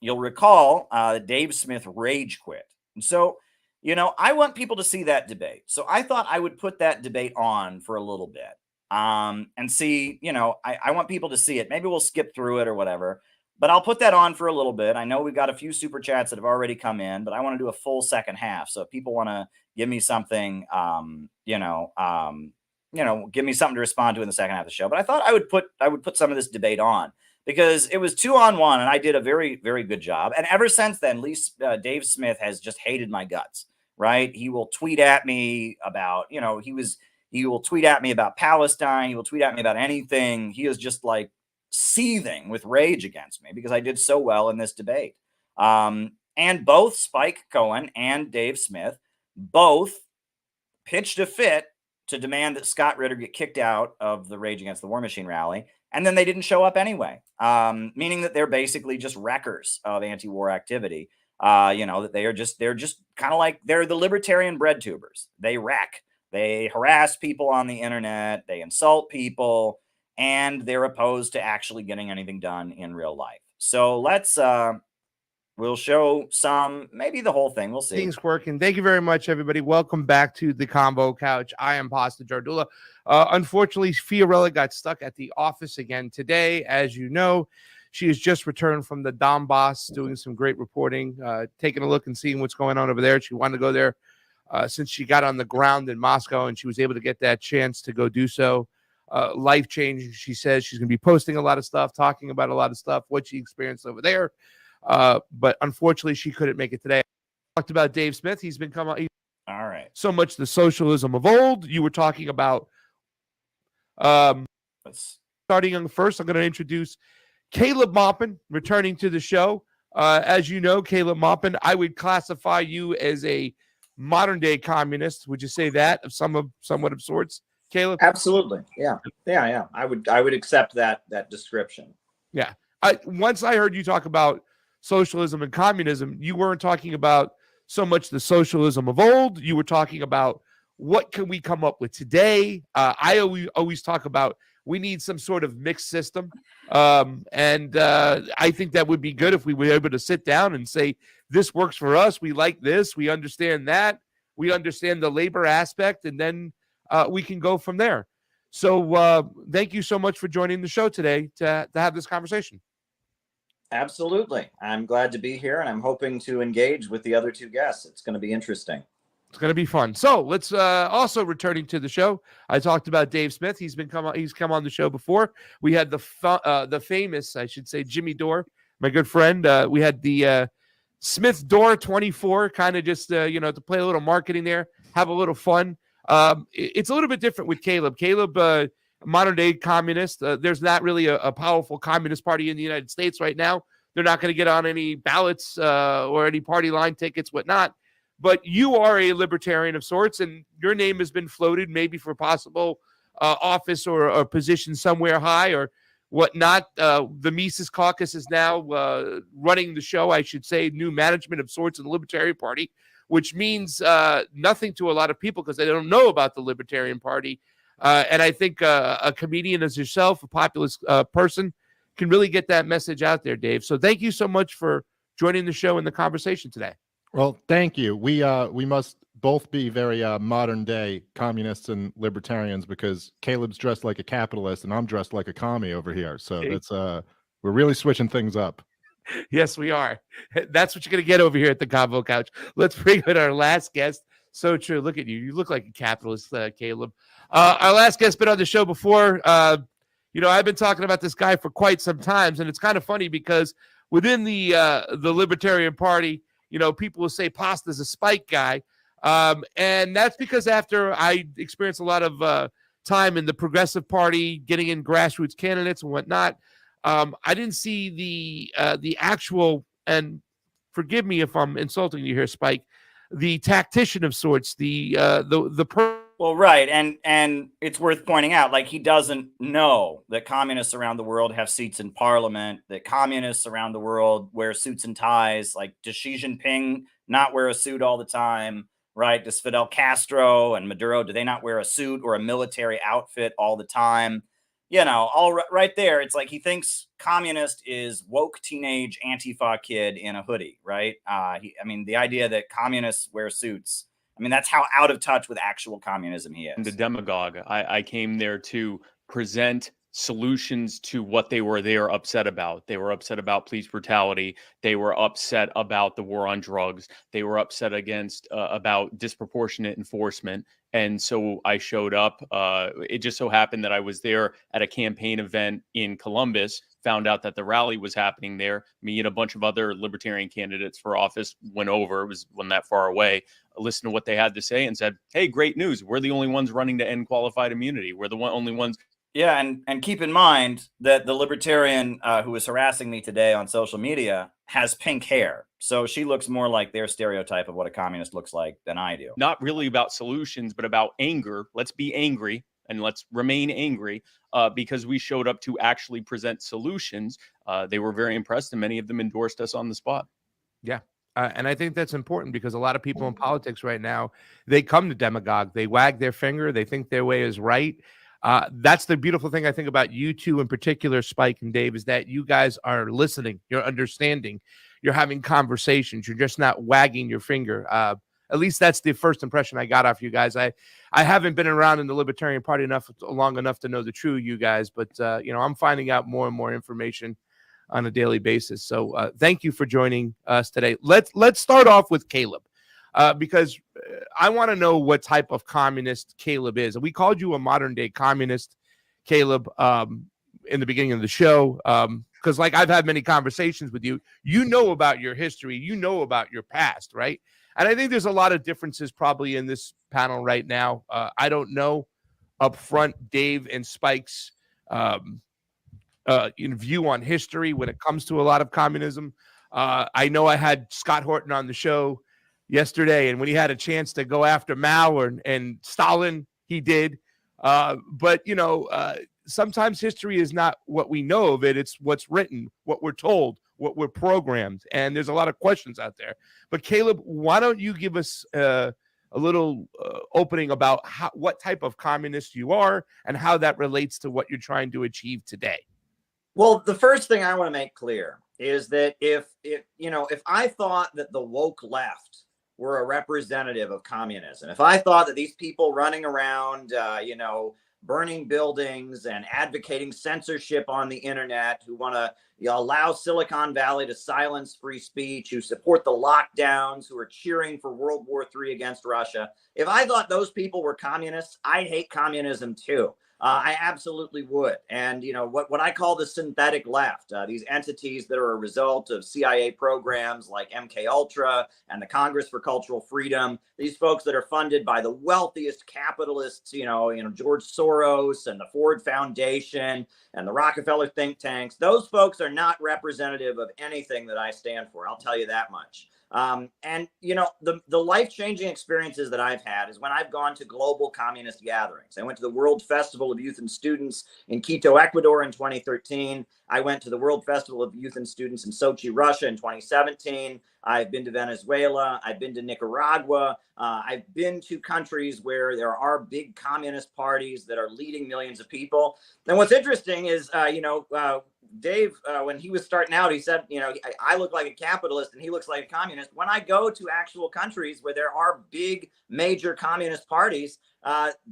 A: you'll recall Dave Smith rage quit. And so, you know, I want people to see that debate. So I thought I would put that debate on for a little bit. And see, you know, I want people to see it. Maybe we'll skip through it or whatever, but I'll put that on for a little bit. I know we've got a few super chats that have already come in, but I want to do a full second half. So if people want to give me something, give me something to respond to in the second half of the show. But I thought I would put some of this debate on because it was 2-on-1 and I did a very, very good job. And ever since then, at least Dave Smith has just hated my guts, right? He will tweet at me about, you know, he will tweet at me about Palestine. He will tweet at me about anything. He is just like seething with rage against me because I did so well in this debate. And both Spike Cohen and Dave Smith both pitched a fit to demand that Scott Ritter get kicked out of the Rage Against the War Machine rally. And then they didn't show up anyway, meaning that they're basically just wreckers of anti-war activity. You know, that they're just kind of like they're the libertarian bread tubers. They wreck. They harass people on the internet, they insult people, and they're opposed to actually getting anything done in real life. So let's we'll show some, maybe the whole thing. We'll see.
L: Things working. Thank you very much, everybody. Welcome back to the Convo Couch. I am Pasta Jardula. Unfortunately, Fiorella got stuck at the office again today. As you know, she has just returned from the Donbass, doing some great reporting, taking a look and seeing what's going on over there. She wanted to go there since she got on the ground in Moscow, and she was able to get that chance to go do so. Life changing. She says she's going to be posting a lot of stuff, talking about a lot of stuff, what she experienced over there. But unfortunately, she couldn't make it today. Talked about Dave Smith. He's been coming.
A: All right.
L: So much the socialism of old. You were talking about. Starting on the first, I'm going to introduce Caleb Maupin, returning to the show. As you know, Caleb Maupin, I would classify you as a modern day communist. Would you say that of somewhat of sorts, Caleb?
A: Absolutely. Yeah. I would accept that description.
L: Yeah. Once I heard you talk about socialism and communism, you weren't talking about so much the socialism of old. You were talking about what can we come up with today. I always talk about we need some sort of mixed system. And I think that would be good if we were able to sit down and say, this works for us. We like this. We understand that. We understand the labor aspect. And then we can go from there. So thank you so much for joining the show today to have this conversation.
A: Absolutely. I'm glad to be here, and I'm hoping to engage with the other two guests. It's going to be interesting.
L: It's going to be fun. So let's also returning to the show. I talked about Dave Smith. He's come on the show before. We had the famous, I should say, Jimmy Dore, my good friend. We had the Smith Dore 24, kind of just to play a little marketing there, have a little fun. It's a little bit different with Caleb. Caleb, modern day communist. There's not really a powerful communist party in the United States right now. They're not going to get on any ballots or any party line tickets, whatnot. But you are a libertarian of sorts, and your name has been floated maybe for possible office or position somewhere high or whatnot. The Mises Caucus is now running the show, I should say, new management of sorts in the Libertarian Party, which means nothing to a lot of people because they don't know about the Libertarian Party. And I think a comedian as yourself, a populist person, can really get that message out there, Dave. So thank you so much for joining the show and the conversation today.
M: Well, thank you. We must both be very modern day communists and libertarians because Caleb's dressed like a capitalist and I'm dressed like a commie over here. So that's we're really switching things up.
L: Yes, we are. That's what you're going to get over here at the Convo Couch. Let's bring in our last guest. So true. Look at you. You look like a capitalist, Caleb. Our last guest been on the show before. I've been talking about this guy for quite some time, and it's kind of funny because within the Libertarian Party, people will say Pasta's a spike guy. And that's because after I experienced a lot of time in the Progressive Party, getting in grassroots candidates and whatnot, I didn't see the actual, and forgive me if I'm insulting you here, Spike, the tactician of sorts,
A: well, right. And it's worth pointing out, like, he doesn't know that communists around the world have seats in parliament, that communists around the world wear suits and ties. Like, does Xi Jinping not wear a suit all the time? Right? Does Fidel Castro and Maduro, do they not wear a suit or a military outfit all the time? Right there. It's like he thinks communist is woke teenage Antifa kid in a hoodie, right? The idea that communists wear suits, that's how out of touch with actual communism he is.
N: The demagogue. I came there to present solutions to what they were upset about. They were upset about police brutality. They were upset about the war on drugs. They were upset about disproportionate enforcement. And so I showed up. It just so happened that I was there at a campaign event in Columbus, found out that the rally was happening there. Me and a bunch of other libertarian candidates for office went over. It wasn't that far away. Listened to what they had to say and said, hey, great news. We're the only ones running to end qualified immunity. We're the only ones.
A: Yeah, and keep in mind that the libertarian who was harassing me today on social media has pink hair. So she looks more like their stereotype of what a communist looks like than I do.
N: Not really about solutions, but about anger. Let's be angry and let's remain angry because we showed up to actually present solutions. They were very impressed and many of them endorsed us on the spot.
L: Yeah. And I think that's important because a lot of people in politics right now, they come to demagogue. They wag their finger. They think their way is right. That's the beautiful thing I think about you two in particular, Spike and Dave, is that you guys are listening, you're understanding, you're having conversations, you're just not wagging your finger. At least that's the first impression I got off you guys. I haven't been around in the Libertarian Party long enough to know the true you guys, but I'm finding out more and more information on a daily basis. So thank you for joining us today. Let's start off with Caleb, because I want to know what type of communist Caleb is. We called you a modern day communist, Caleb, in the beginning of the show, because like I've had many conversations with you. You know about your history, you know about your past, right? And I think there's a lot of differences probably in this panel right now. I don't know up front Dave and Spike's view on history when it comes to a lot of communism. I know I had Scott Horton on the show yesterday, and when he had a chance to go after Mao and Stalin, he did. But sometimes history is not what we know of it. It's what's written, what we're told, what we're programmed. And there's a lot of questions out there. But Caleb, why don't you give us a little opening about what type of communist you are and how that relates to what you're trying to achieve today?
A: Well, the first thing I want to make clear is that if I thought that the woke left were a representative of communism, if I thought that these people running around, burning buildings and advocating censorship on the internet, who want to allow Silicon Valley to silence free speech, who support the lockdowns, who are cheering for World War III against Russia, if I thought those people were communists, I'd hate communism too. I absolutely would. And, what I call the synthetic left, these entities that are a result of CIA programs like MK Ultra and the Congress for Cultural Freedom, these folks that are funded by the wealthiest capitalists, George Soros and the Ford Foundation and the Rockefeller think tanks, those folks are not representative of anything that I stand for. I'll tell you that much. The life-changing experiences that I've had is when I've gone to global communist gatherings. I went to the World Festival of Youth and Students in Quito, Ecuador in 2013. I went to the World Festival of Youth and Students in Sochi, Russia in 2017. I've been to Venezuela. I've been to Nicaragua. I've been to countries where there are big communist parties that are leading millions of people. And what's interesting is, Dave, when he was starting out, he said, I look like a capitalist and he looks like a communist. When I go to actual countries where there are big, major communist parties,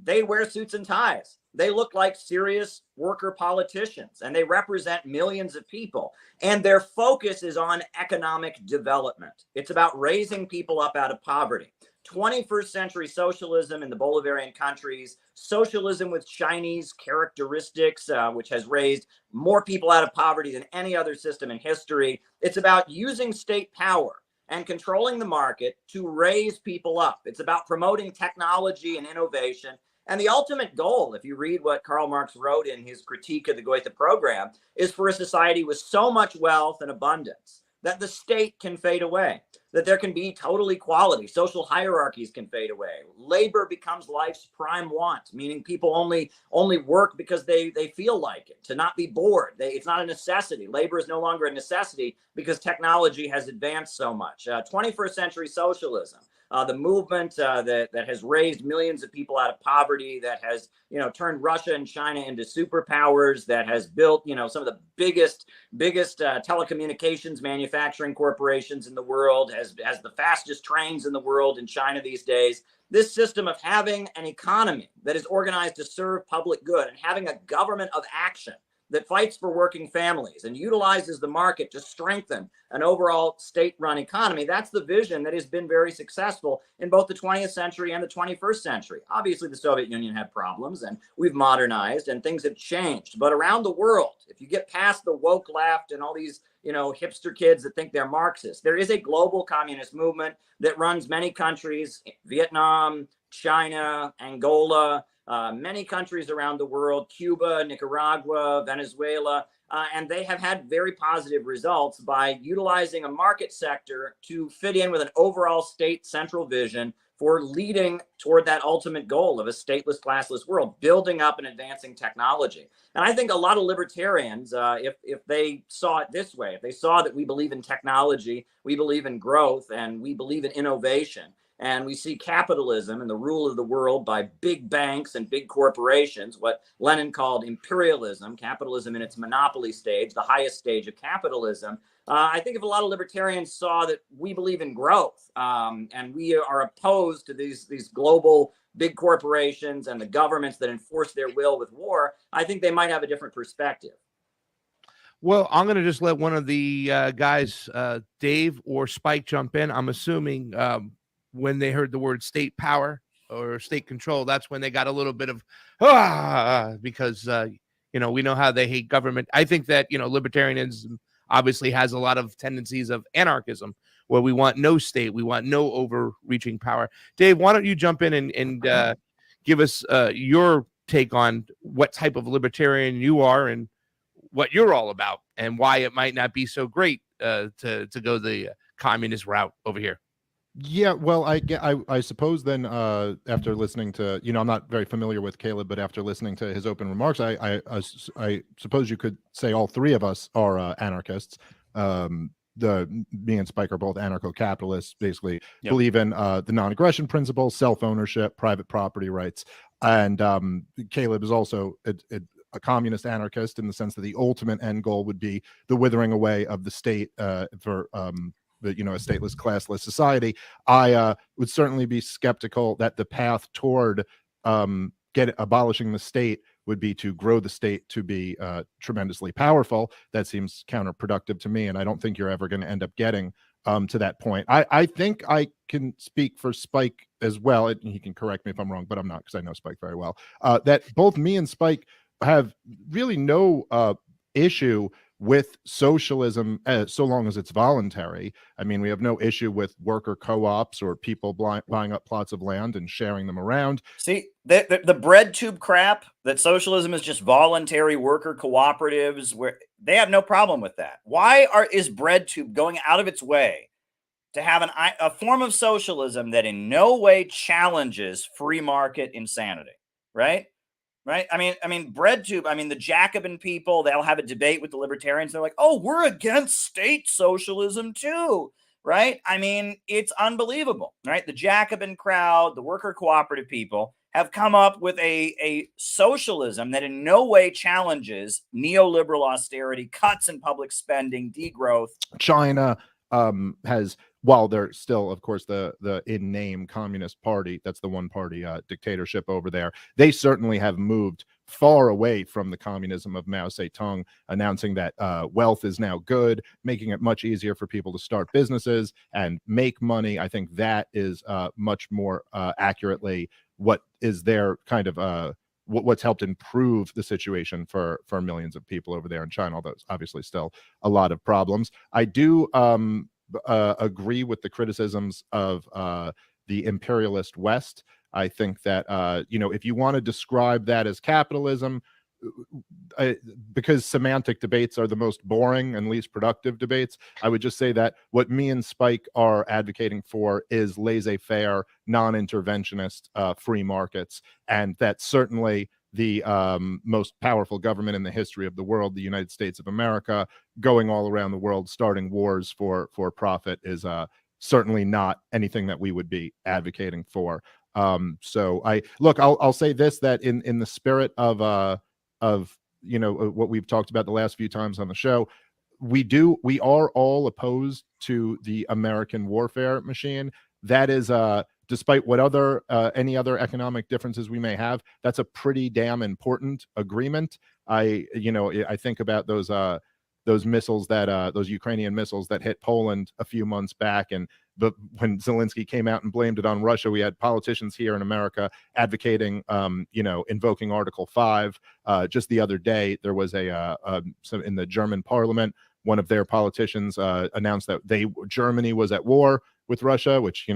A: they wear suits and ties. They look like serious worker politicians, and they represent millions of people. And their focus is on economic development. It's about raising people up out of poverty. 21st century socialism in the Bolivarian countries, socialism with Chinese characteristics, which has raised more people out of poverty than any other system in history. It's about using state power and controlling the market to raise people up. It's about promoting technology and innovation. And the ultimate goal, if you read what Karl Marx wrote in his critique of the Goethe program, is for a society with so much wealth and abundance that the state can fade away, that there can be total equality, social hierarchies can fade away. Labor becomes life's prime want, meaning people only work because they feel like it, to not be bored. It's not a necessity. Labor is no longer a necessity because technology has advanced so much. 21st century socialism. The movement that has raised millions of people out of poverty, that has turned Russia and China into superpowers, that has built some of the biggest telecommunications manufacturing corporations in the world, has the fastest trains in the world in China these days. This system of having an economy that is organized to serve public good and having a government of action that fights for working families and utilizes the market to strengthen an overall state-run economy. That's the vision that has been very successful in both the 20th century and the 21st century. Obviously, the Soviet Union had problems, and we've modernized, and things have changed. But around the world, if you get past the woke left and all these hipster kids that think they're Marxists, there is a global communist movement that runs many countries: Vietnam, China, Angola, many countries around the world, Cuba, Nicaragua, Venezuela, and they have had very positive results by utilizing a market sector to fit in with an overall state central vision for leading toward that ultimate goal of a stateless, classless world, building up and advancing technology. And I think a lot of libertarians, if they saw it this way, if they saw that we believe in technology, we believe in growth, and we believe in innovation, and we see capitalism and the rule of the world by big banks and big corporations, what Lenin called imperialism, capitalism in its monopoly stage, the highest stage of capitalism. I think if a lot of libertarians saw that we believe in growth, and we are opposed to these global big corporations and the governments that enforce their will with war, I think they might have a different perspective.
L: Well, I'm going to just let one of the guys, Dave or Spike, jump in. I'm assuming when they heard the word state power or state control, that's when they got a little bit of, because, you know, we know how they hate government. I think that, you know, libertarianism obviously has a lot of tendencies of anarchism, where we want no state, we want no overreaching power. Dave, why don't you jump in and give us your take on what type of libertarian you are and what you're all about, and why it might not be so great to go the communist route over here.
M: Yeah, well, I suppose then after listening to, you know, I'm not very familiar with Caleb, but after listening to his open remarks, I suppose you could say all three of us are anarchists. Me and Spike are both anarcho-capitalists, basically believe in the non-aggression principle, self-ownership, private property rights. And Caleb is also a communist anarchist in the sense that the ultimate end goal would be the withering away of the state for you know, a stateless, classless society. I would certainly be skeptical that the path toward abolishing the state would be to grow the state to be tremendously powerful. That seems counterproductive to me, and I don't think you're ever going to end up getting to that point. I think I can speak for Spike as well, and he can correct me if I'm wrong, but I'm not, because I know Spike very well, that both me and Spike have really no issue with socialism so long as it's voluntary. I mean, we have no issue with worker co-ops or people buying up plots of land and sharing them around.
A: See, the bread tube crap that socialism is just voluntary worker cooperatives, where they have no problem with that. Why is bread tube going out of its way to have a form of socialism that in no way challenges free market insanity, right? Right. I mean, BreadTube, I mean, the Jacobin people, they'll have a debate with the libertarians. They're like, oh, we're against state socialism too. Right. I mean, it's unbelievable. Right. The Jacobin crowd, the worker cooperative people have come up with a socialism that in no way challenges neoliberal austerity, cuts in public spending, degrowth.
M: China has, while they're still, of course, the in name Communist Party, that's the one party dictatorship over there, they certainly have moved far away from the communism of Mao Zedong, announcing that wealth is now good, making it much easier for people to start businesses and make money. I think that is much more accurately what is their kind of what's helped improve the situation for millions of people over there in China, although it's obviously still a lot of problems. I do agree with the criticisms of the imperialist West. I think that, you know, if you want to describe that as capitalism, because semantic debates are the most boring and least productive debates, I would just say that what me and Spike are advocating for is laissez-faire, non-interventionist free markets, and that certainly the most powerful government in the history of the world, the United States of America, going all around the world, starting wars for profit, is certainly not anything that we would be advocating for. So I'll say this, that in the spirit of you know, what we've talked about the last few times on the show, we are all opposed to the American warfare machine. That is despite what any other economic differences we may have, that's a pretty damn important agreement. I think about those missiles that those Ukrainian missiles that hit Poland a few months back, and when Zelensky came out and blamed it on Russia, we had politicians here in America advocating, invoking Article 5. Just the other day, there was so in the German parliament, one of their politicians announced that Germany was at war with Russia, which,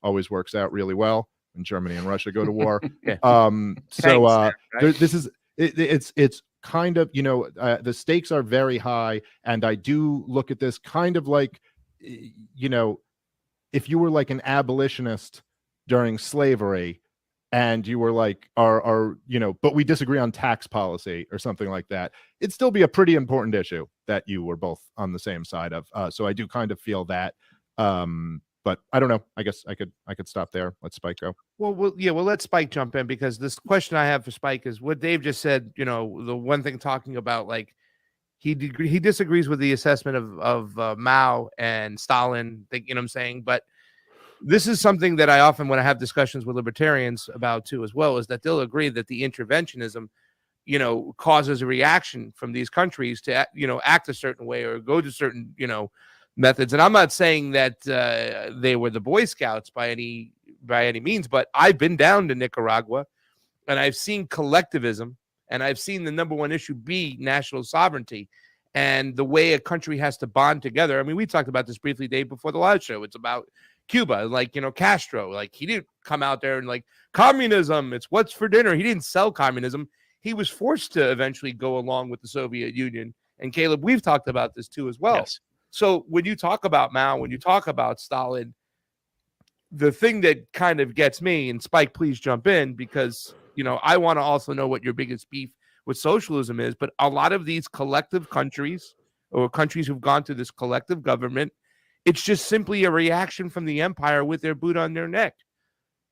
M: always works out really well when Germany and Russia go to war. It's kind of, the stakes are very high. And I do look at this kind of like, if you were like an abolitionist during slavery and you were like, but we disagree on tax policy or something like that, it'd still be a pretty important issue that you were both on the same side of. So I do kind of feel that, But I don't know. I guess I could stop there. Let Spike go.
L: Well, we'll let Spike jump in, because this question I have for Spike is what Dave just said. You know, the one thing talking about, like, he disagrees with the assessment of Mao and Stalin. You know what I'm saying? But this is something that I often, when I have discussions with libertarians about too, as well, is that they'll agree that the interventionism, you know, causes a reaction from these countries to, you know, act a certain way or go to certain, you know, methods. And I'm not saying that they were the Boy Scouts by any means, but I've been down to Nicaragua and I've seen collectivism, and I've seen the number one issue be national sovereignty and the way a country has to bond together. I mean, we talked about this briefly, Dave, before the live show. It's about Cuba, like, you know, Castro, like, he didn't come out there and like, communism, it's what's for dinner. He didn't sell communism. He was forced to eventually go along with the Soviet Union. And Caleb, we've talked about this too as well.
N: Yes.
L: So when you talk about Mao, when you talk about Stalin, the thing that kind of gets me, and Spike, please jump in, because, you know, I want to also know what your biggest beef with socialism is. But a lot of these collective countries, or countries who've gone through this collective government, it's just simply a reaction from the empire with their boot on their neck.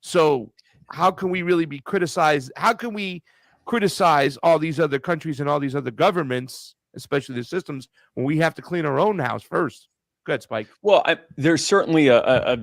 L: So how can we really be criticized? How can we criticize all these other countries and all these other governments, especially the systems, when we have to clean our own house first? Go ahead, Spike.
N: Well, there's certainly a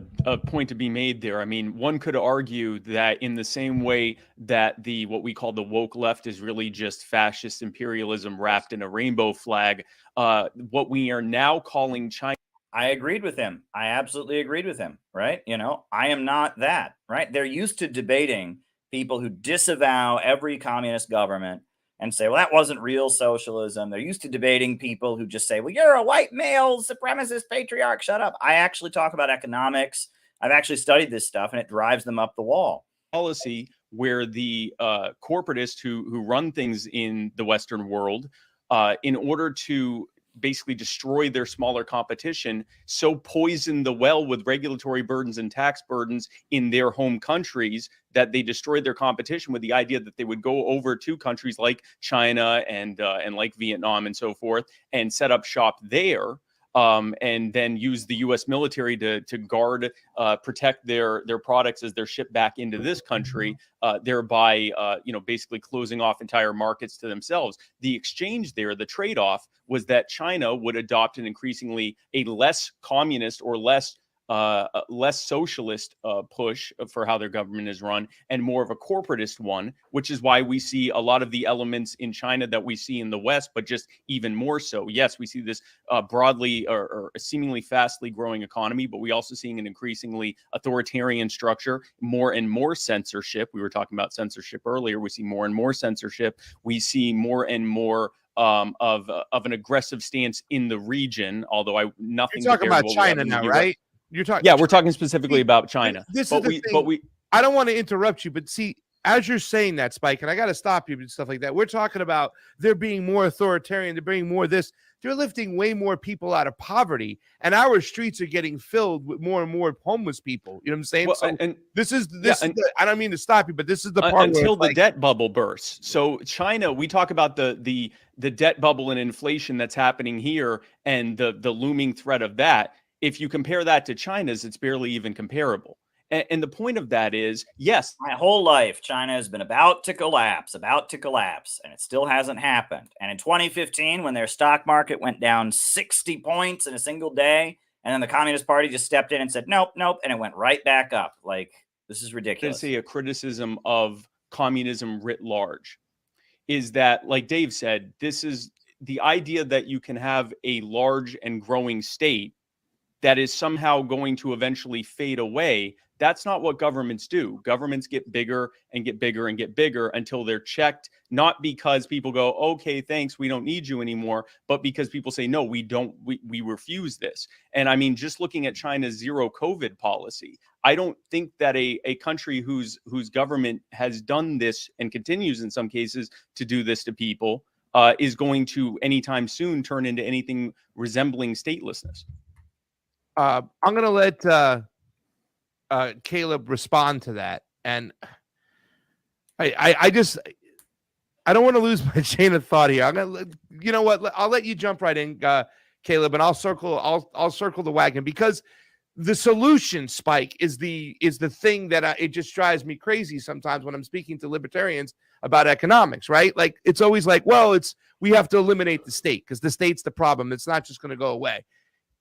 N: point to be made there. I mean, one could argue that in the same way that what we call the woke left is really just fascist imperialism wrapped in a rainbow flag, what we are now calling China.
A: I agreed with him. I absolutely agreed with him, right? You know, I am not that, right? They're used to debating people who disavow every communist government and say, well, that wasn't real socialism. They're used to debating people who just say, well, you're a white male supremacist patriarch, shut up. I actually talk about economics. I've actually studied this stuff, and it drives them up the wall.
N: Policy where the corporatists who run things in the Western world, in order to basically destroy their smaller competition, so poison the well with regulatory burdens and tax burdens in their home countries that they destroyed their competition, with the idea that they would go over to countries like China and like Vietnam and so forth and set up shop there, and then use the U.S. military to guard, protect their products as they're shipped back into this country, thereby basically closing off entire markets to themselves. The exchange there, the trade-off, was that China would adopt an increasingly a less communist or less socialist push for how their government is run, and more of a corporatist one, which is why we see a lot of the elements in China that we see in the West, but just even more so. Yes, we see this broadly or seemingly fastly growing economy, but we also seeing an increasingly authoritarian structure, more and more censorship. We were talking about censorship earlier. We see more and more censorship. We see more and more of an aggressive stance in the region. Although nothing.
L: You're talking about China now, right? You're talking.
N: Yeah, we're talking specifically about China.
L: This is the thing. I don't want to interrupt you, but see, as you're saying that, Spike, and I got to stop you and stuff like that. We're talking about there being more authoritarian, they're being more this. They're lifting way more people out of poverty, and our streets are getting filled with more and more homeless people. You know what I'm saying?
N: Well,
L: so
N: and
L: this is I don't mean to stop you, but this is the part
N: until the debt bubble bursts. So China, we talk about the debt bubble and inflation that's happening here, and the looming threat of that. If you compare that to China's, it's barely even comparable. And the point of that is, yes.
A: My whole life, China has been about to collapse, and it still hasn't happened. And in 2015, when their stock market went down 60 points in a single day, and then the Communist Party just stepped in and said, nope, and it went right back up. Like, this is ridiculous.
N: I say a criticism of communism writ large is that, like Dave said, this is the idea that you can have a large and growing state that is somehow going to eventually fade away. That's not what governments do. Governments get bigger and get bigger and get bigger until they're checked, not because people go, okay, thanks, we don't need you anymore, but because people say, no, we don't, we refuse this. And I mean, just looking at China's zero COVID policy, I don't think that a country whose government has done this and continues in some cases to do this to people is going to anytime soon turn into anything resembling statelessness.
L: I'm going to let Caleb respond to that, and I don't want to lose my chain of thought here. I'm gonna, you know what? I'll let you jump right in, Caleb, and I'll circle the wagon, because the solution, Spike, is the thing that it just drives me crazy sometimes when I'm speaking to libertarians about economics, right? Like, it's always like, well, we have to eliminate the state because the state's the problem. It's not just going to go away.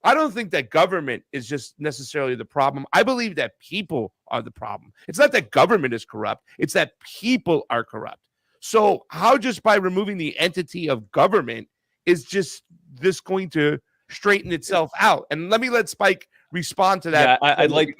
L: I don't think that government is just necessarily the problem. I believe that people are the problem. It's not that government is corrupt. It's that people are corrupt. So how just by removing the entity of government is just this going to straighten itself out? And let Spike respond to that.
N: Yeah, I'd like,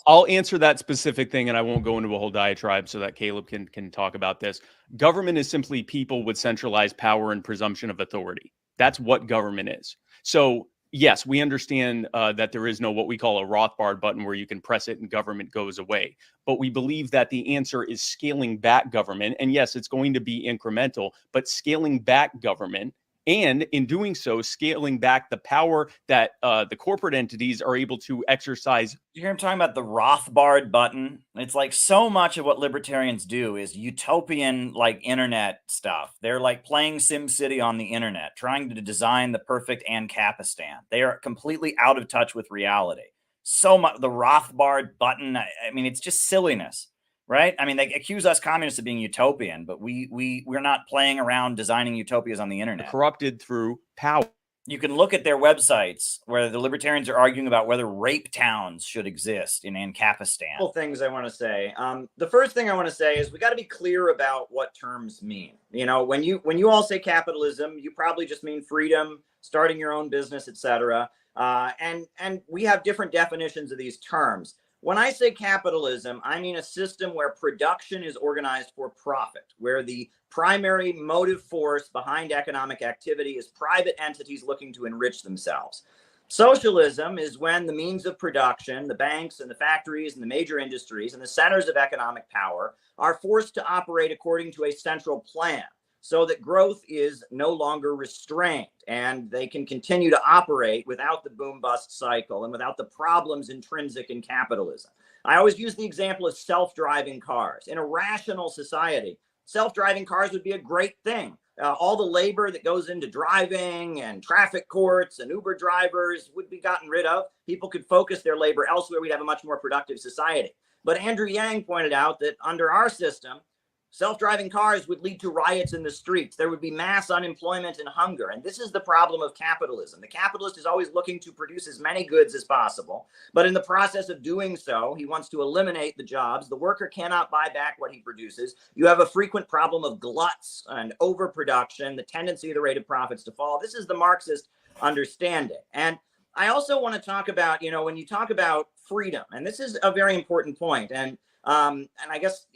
N: I'll answer that specific thing, and I won't go into a whole diatribe so that Caleb can talk about this. Government is simply people with centralized power and presumption of authority. That's what government is. So yes, we understand that there is no what we call a Rothbard button where you can press it and government goes away. But we believe that the answer is scaling back government. And yes, it's going to be incremental, but scaling back government, and in doing so, scaling back the power that the corporate entities are able to exercise.
A: You hear him talking about the Rothbard button? It's like so much of what libertarians do is utopian, like, internet stuff. They're like playing SimCity on the internet, trying to design the perfect Ancapistan. They are completely out of touch with reality. So much, the Rothbard button, I mean, it's just silliness. Right? I mean, they accuse us communists of being utopian, but we're not playing around designing utopias on the internet.
N: Corrupted through power.
A: You can look at their websites where the libertarians are arguing about whether rape towns should exist in Ancapistan.
O: Couple things I want to say. The first thing I want to say is we got to be clear about what terms mean. You know, when you all say capitalism, you probably just mean freedom, starting your own business, etc. And we have different definitions of these terms. When I say capitalism, I mean a system where production is organized for profit, where the primary motive force behind economic activity is private entities looking to enrich themselves. Socialism is when the means of production, the banks and the factories and the major industries and the centers of economic power are forced to operate according to a central plan, so that growth is no longer restrained and they can continue to operate without the boom-bust cycle and without the problems intrinsic in capitalism. I always use the example of self-driving cars. In a rational society, self-driving cars would be a great thing. All the labor that goes into driving and traffic courts and Uber drivers would be gotten rid of. People could focus their labor elsewhere. We'd have a much more productive society. But Andrew Yang pointed out that under our system, self-driving cars would lead to riots in the streets. There would be mass unemployment and hunger. And this is the problem of capitalism. The capitalist is always looking to produce as many goods as possible. But in the process of doing so, he wants to eliminate the jobs. The worker cannot buy back what he produces. You have a frequent problem of gluts and overproduction, the tendency of the rate of profits to fall. This is the Marxist understanding. And I also want to talk about, you know, when you talk about freedom, and this is a very important point. And I guess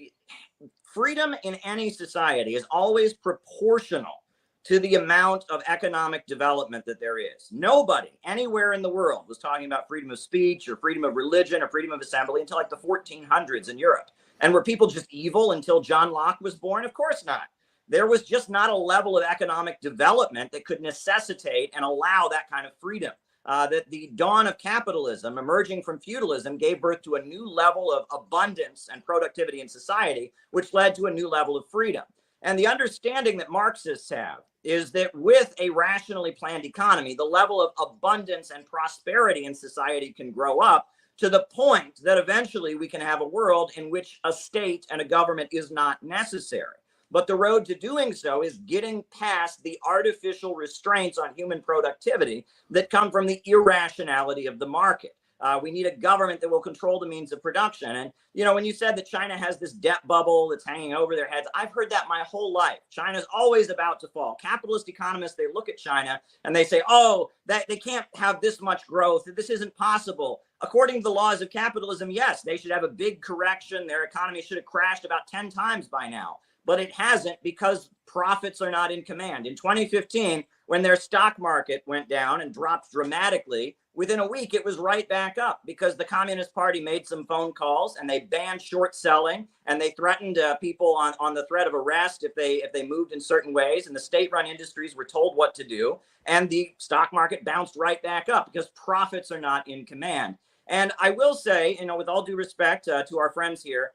O: freedom in any society is always proportional to the amount of economic development that there is. Nobody anywhere in the world was talking about freedom of speech or freedom of religion or freedom of assembly until like the 1400s in Europe. And were people just evil until John Locke was born? Of course not. There was just not a level of economic development that could necessitate and allow that kind of freedom. That the dawn of capitalism emerging from feudalism gave birth to a new level of abundance and productivity in society, which led to a new level of freedom. And the understanding that Marxists have is that with a rationally planned economy, the level of abundance and prosperity in society can grow up to the point that eventually we can have a world in which a state and a government is not necessary. But the road to doing so is getting past the artificial restraints on human productivity that come from the irrationality of the market. We need a government that will control the means of production. And, you know, when you said that China has this debt bubble that's hanging over their heads, I've heard that my whole life. China's always about to fall. Capitalist economists, they look at China and they say, oh, that they can't have this much growth. This isn't possible. According to the laws of capitalism, yes, they should have a big correction. Their economy should have crashed about 10 times by now. But it hasn't because profits are not in command. In 2015, when their stock market went down and dropped dramatically, within a week, it was right back up because the Communist Party made some phone calls and they banned short selling and they threatened people on the threat of arrest if they moved in certain ways. And the state-run industries were told what to do. And the stock market bounced right back up because profits are not in command. And I will say, you know, with all due respect to our friends here,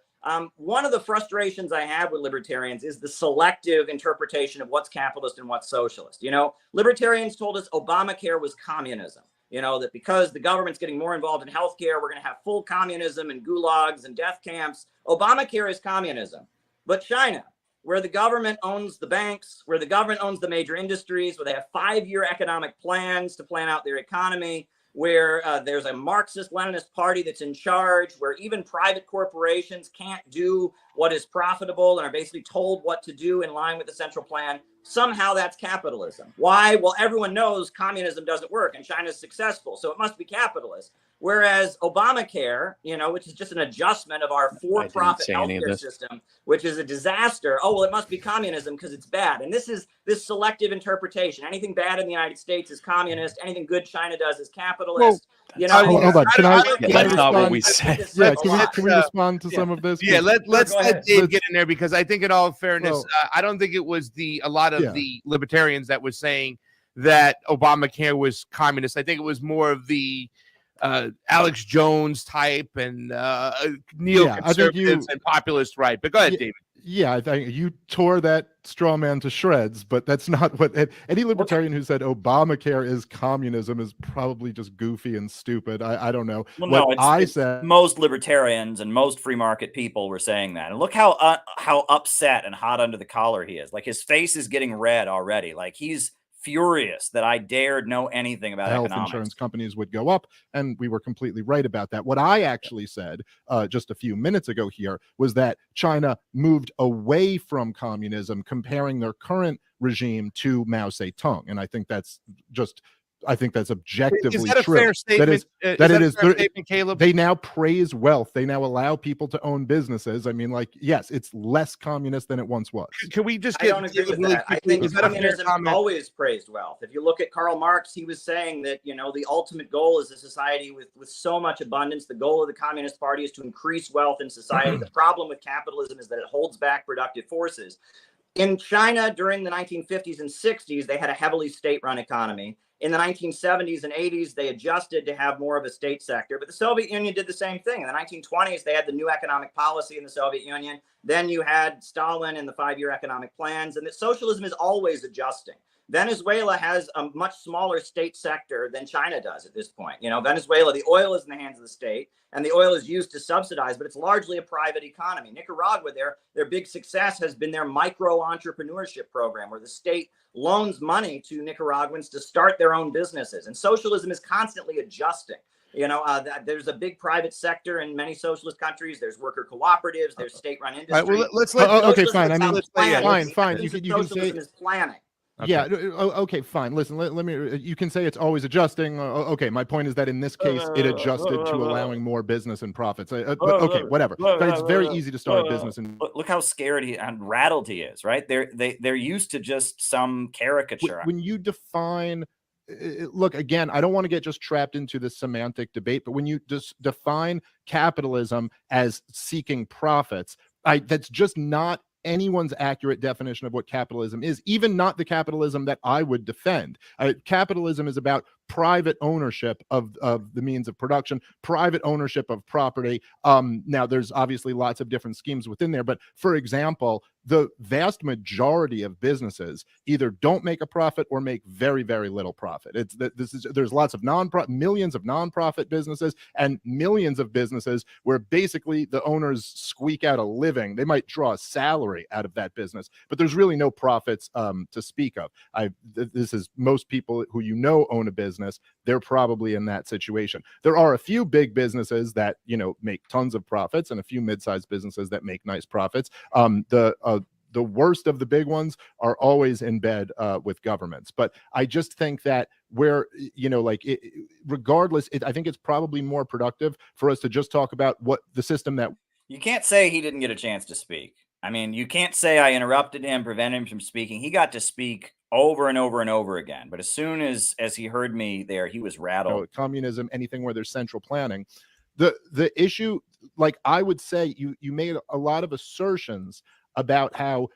O: one of the frustrations I have with libertarians is the selective interpretation of what's capitalist and what's socialist. You know, libertarians told us Obamacare was communism. You know, that because the government's getting more involved in healthcare, we're going to have full communism and gulags and death camps. Obamacare is communism. But China, where the government owns the banks, where the government owns the major industries, where they have 5-year economic plans to plan out their economy, where there's a Marxist-Leninist party that's in charge, where even private corporations can't do what is profitable and are basically told what to do in line with the central plan. Somehow that's capitalism. Why? Well, everyone knows communism doesn't work and China's successful, so it must be capitalist. Whereas Obamacare, you know, which is just an adjustment of our for-profit healthcare system, which is a disaster. Oh, well, it must be communism because it's bad. And this is this selective interpretation. Anything bad in the United States is communist. Anything good China does is capitalist.
M: Well, you know, hold on.
N: That's not what we said.
M: Yeah, can we respond to some of this?
L: Yeah, let's let Dave get in there, because I think, in all fairness, I don't think it was a lot of the libertarians that was saying that Obamacare was communist. I think it was more of the Alex Jones type and neoconservatives and populist right. But go ahead, David.
M: Yeah, I think you tore that straw man to shreds, but that's not what any libertarian who said Obamacare is communism is probably just goofy and stupid. I don't know.
A: Well,
M: what I said,
A: most libertarians and most free market people were saying that. And look how upset and hot under the collar he is. Like, his face is getting red already. Like, he's furious that I dared know anything about
M: health
A: economics.
M: Insurance companies would go up, and we were completely right about that. What I actually said just a few minutes ago here was that China moved away from communism, comparing their current regime to Mao Zedong, and I think that's objectively
L: is that a
M: true.
L: fair statement? Caleb?
M: They now praise wealth. They now allow people to own businesses. I mean, like, yes, it's less communist than it once was.
L: Can we just
O: I don't agree with that. I think communism always praised wealth. If you look at Karl Marx, he was saying that, you know, the ultimate goal is a society with so much abundance. The goal of the Communist Party is to increase wealth in society. The problem with capitalism is that it holds back productive forces. In China, during the 1950s and 60s, they had a heavily state-run economy. In the 1970s and 80s, they adjusted to have more of a state sector. But the Soviet Union did the same thing. In the 1920s, they had the new economic policy in the Soviet Union. Then you had Stalin and the 5-year economic plans. And that socialism is always adjusting. Venezuela has a much smaller state sector than China does at this point. You know, Venezuela, the oil is in the hands of the state, and the oil is used to subsidize, but it's largely a private economy. Nicaragua, their big success has been their micro entrepreneurship program, where the state loans money to Nicaraguans to start their own businesses. And socialism is constantly adjusting. You know, there's a big private sector in many socialist countries. There's worker cooperatives. There's state-run industry.
M: Right, well, let's let. Okay, fine. I mean, fine. You can say
O: socialism is planning.
M: Okay. Yeah. Okay. Fine. Listen. Let me. You can say it's always adjusting. Okay. My point is that in this case, it adjusted to allowing more business and profits. But okay. Whatever. But it's very easy to start a business. And
A: look how scared and rattled he is. Right. They're used to just some caricature.
M: When you define. Look, again, I don't want to get just trapped into this semantic debate, but when you just define capitalism as seeking profits, that's just not anyone's accurate definition of what capitalism is, even not the capitalism that I would defend. Capitalism is about private ownership of the means of production, private ownership of property. Now, there's obviously lots of different schemes within there, but for example, the vast majority of businesses either don't make a profit or make very, very little profit. There's lots of millions of nonprofit businesses and millions of businesses where basically the owners squeak out a living. They might draw a salary out of that business, but there's really no profits to speak of. This is most people who own a business. They're probably in that situation. There are a few big businesses that make tons of profits and a few mid-sized businesses that make nice profits. The worst of the big ones are always in bed with governments. But I just think that regardless, I think it's probably more productive for us to just talk about what the system that.
A: You can't say he didn't get a chance to speak. I mean, you can't say I interrupted him, prevented him from speaking. He got to speak over and over and over again. But as soon as he heard me there, he was rattled.
M: Communism, anything where there's central planning. The issue, like I would say, you made a lot of assertions about how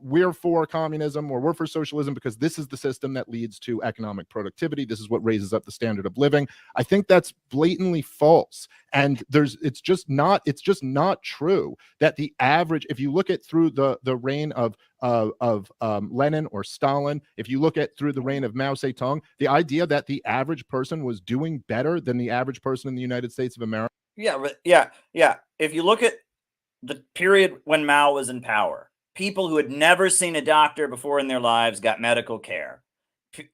M: we're for communism or we're for socialism because this is the system that leads to economic productivity. This is what raises up the standard of living. I think that's blatantly false. And it's just not true that the average, if you look at through the reign of Lenin or Stalin, if you look at through the reign of Mao Zedong, the idea that the average person was doing better than the average person in the United States of America.
A: Yeah. If you look at the period when Mao was in power, people who had never seen a doctor before in their lives got medical care.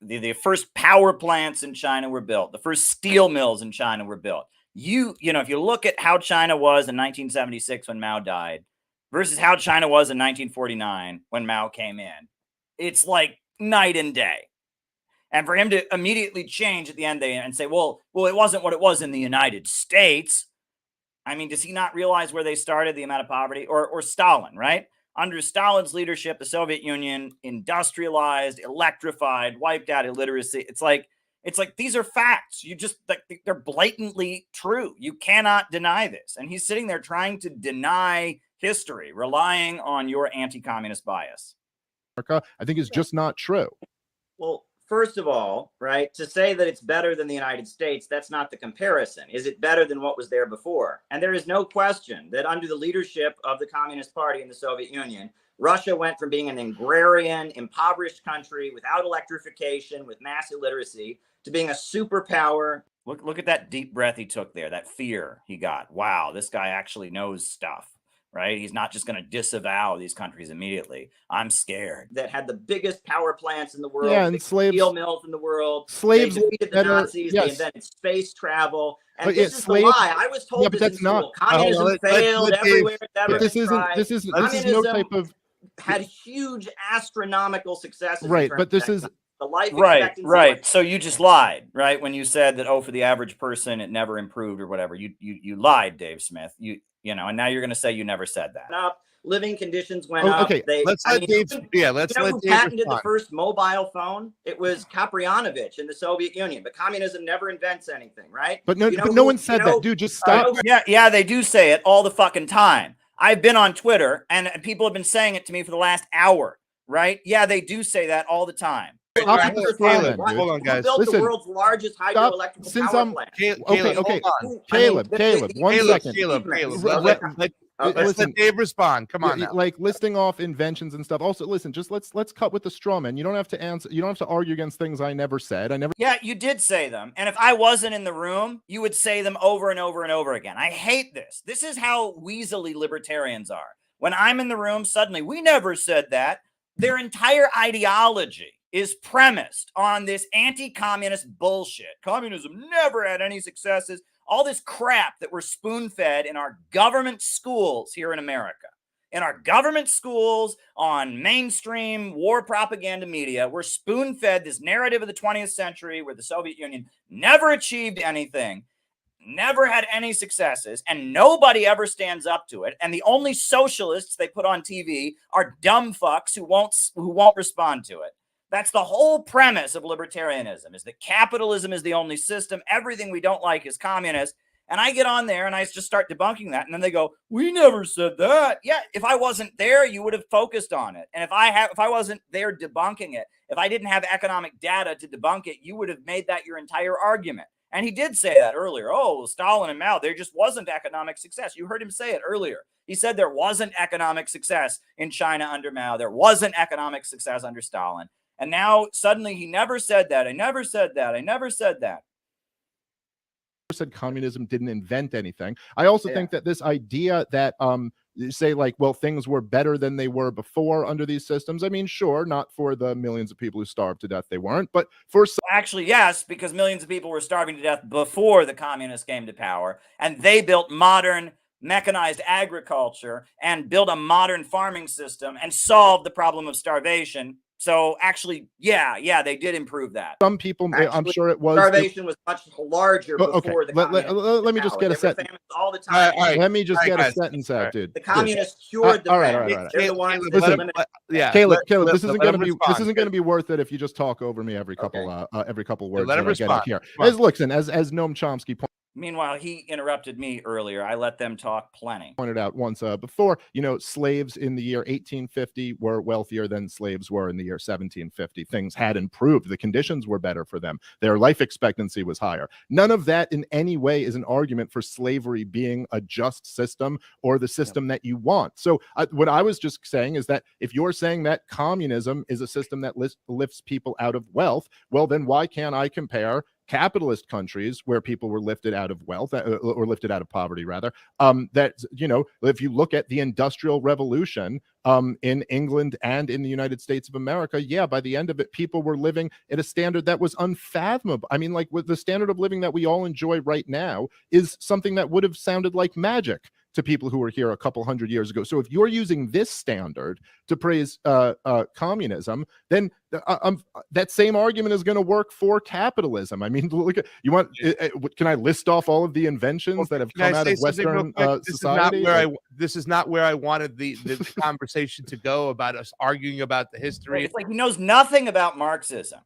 A: The first power plants in China were built. The first steel mills in China were built. You know, if you look at how China was in 1976 when Mao died versus how China was in 1949 when Mao came in, it's like night and day. And for him to immediately change at the end and say, well, it wasn't what it was in the United States. I mean, does he not realize where they started, the amount of poverty? Or Stalin, right? Under Stalin's leadership, the Soviet Union industrialized, electrified, wiped out illiteracy. It's like these are facts. You just, they're blatantly true. You cannot deny this. And he's sitting there trying to deny history, relying on your anti-communist bias.
M: I think is just not true.
O: Well, first of all, right, to say that it's better than the United States, that's not the comparison. Is it better than what was there before? And there is no question that under the leadership of the Communist Party in the Soviet Union, Russia went from being an agrarian, impoverished country without electrification, with mass illiteracy, to being a superpower.
A: Look at that deep breath he took there, that fear he got. Wow, this guy actually knows stuff. Right? He's not just going to disavow these countries immediately. I'm scared.
O: That had the biggest power plants in the world,
M: yeah, and
O: steel mills in the world.
M: Slaves
O: they defeated the Nazis. Yes. They invented space travel. And
M: but
O: this is the lie. I was told
M: but
O: this
M: that's not.
O: Communism failed everywhere.
M: This is no type of.
O: Had huge astronomical successes.
M: Right, but this is.
O: The life
A: right. So you just lied, right? When you said that, for the average person, it never improved or whatever. You lied, Dave Smith. You know, and now you're going to say you never said that.
O: Up, living conditions went up.
M: Okay,
L: let's let Dave. Let's let
O: Dave patented the first mobile phone. It was Kaprianovich in the Soviet Union. But communism never invents anything, right?
M: But no one said that, dude. Just stop.
A: Yeah, they do say it all the fucking time. I've been on Twitter, and people have been saying it to me for the last hour. Right? Yeah, they do say that all the time.
L: Hold on, guys.
O: Built the world's largest hydroelectric power plant.
M: Caleb, 1 second.
L: Let's let Dave respond. Come on now.
M: Like listing off inventions and stuff. Also, listen, just let's cut with the straw man. You don't have to answer. You don't have to argue against things I never said.
A: Yeah, you did say them. And if I wasn't in the room, you would say them over and over and over again. I hate this. This is how weaselly libertarians are. When I'm in the room, suddenly, we never said that. Their entire ideology is premised on this anti-communist bullshit. Communism never had any successes. All this crap that we're spoon-fed in our government schools here in America. In our government schools, on mainstream war propaganda media, we're spoon-fed this narrative of the 20th century where the Soviet Union never achieved anything, never had any successes, and nobody ever stands up to it. And the only socialists they put on TV are dumb fucks who won't respond to it. That's the whole premise of libertarianism, is that capitalism is the only system. Everything we don't like is communist. And I get on there and I just start debunking that. And then they go, we never said that. Yeah, if I wasn't there, you would have focused on it. And if I wasn't there debunking it, if I didn't have economic data to debunk it, you would have made that your entire argument. And he did say that earlier. Oh, Stalin and Mao, there just wasn't economic success. You heard him say it earlier. He said there wasn't economic success in China under Mao. There wasn't economic success under Stalin. And now suddenly he never said that. I never said that. I never said that.
M: Said communism didn't invent anything. I also think that this idea that say like, well, things were better than they were before under these systems. I mean, sure, not for the millions of people who starved to death, they weren't, but for some...
A: Actually, yes, because millions of people were starving to death before the communists came to power, and they built modern mechanized agriculture and built a modern farming system and solved the problem of starvation. So actually, yeah, they did improve that.
M: Some people, I'm sure it was.
O: Starvation was much larger before the communists.
M: Let me just get a sentence.
O: All the time.
M: All right, let me just get a sentence out, dude.
O: The communists cured the famine. They're the ones that eliminated.
M: Caleb, this isn't going to be worth it if you just talk over me every couple words.
L: Let him respond.
M: Here. As Noam Chomsky pointed
A: Meanwhile, he interrupted me earlier. I let them talk plenty.
M: Pointed out once before, slaves in the year 1850 were wealthier than slaves were in the year 1750. Things had improved. The conditions were better for them. Their life expectancy was higher. None of that in any way is an argument for slavery being a just system or the system that you want. So what I was just saying is that if you're saying that communism is a system that lifts people out of wealth, well, then why can't I compare capitalist countries where people were lifted out of wealth or lifted out of poverty, rather, that, if you look at the Industrial Revolution in England and in the United States of America, yeah, by the end of it, people were living at a standard that was unfathomable. I mean, like, with the standard of living that we all enjoy right now is something that would have sounded like magic to people who were here a couple hundred years ago. So if you're using this standard to praise communism, then that same argument is going to work for capitalism. I mean, look at can I list off all of the inventions that have come out of Western society?
L: This is not where I wanted the conversation to go about us arguing about the history.
A: It's like he knows nothing about Marxism.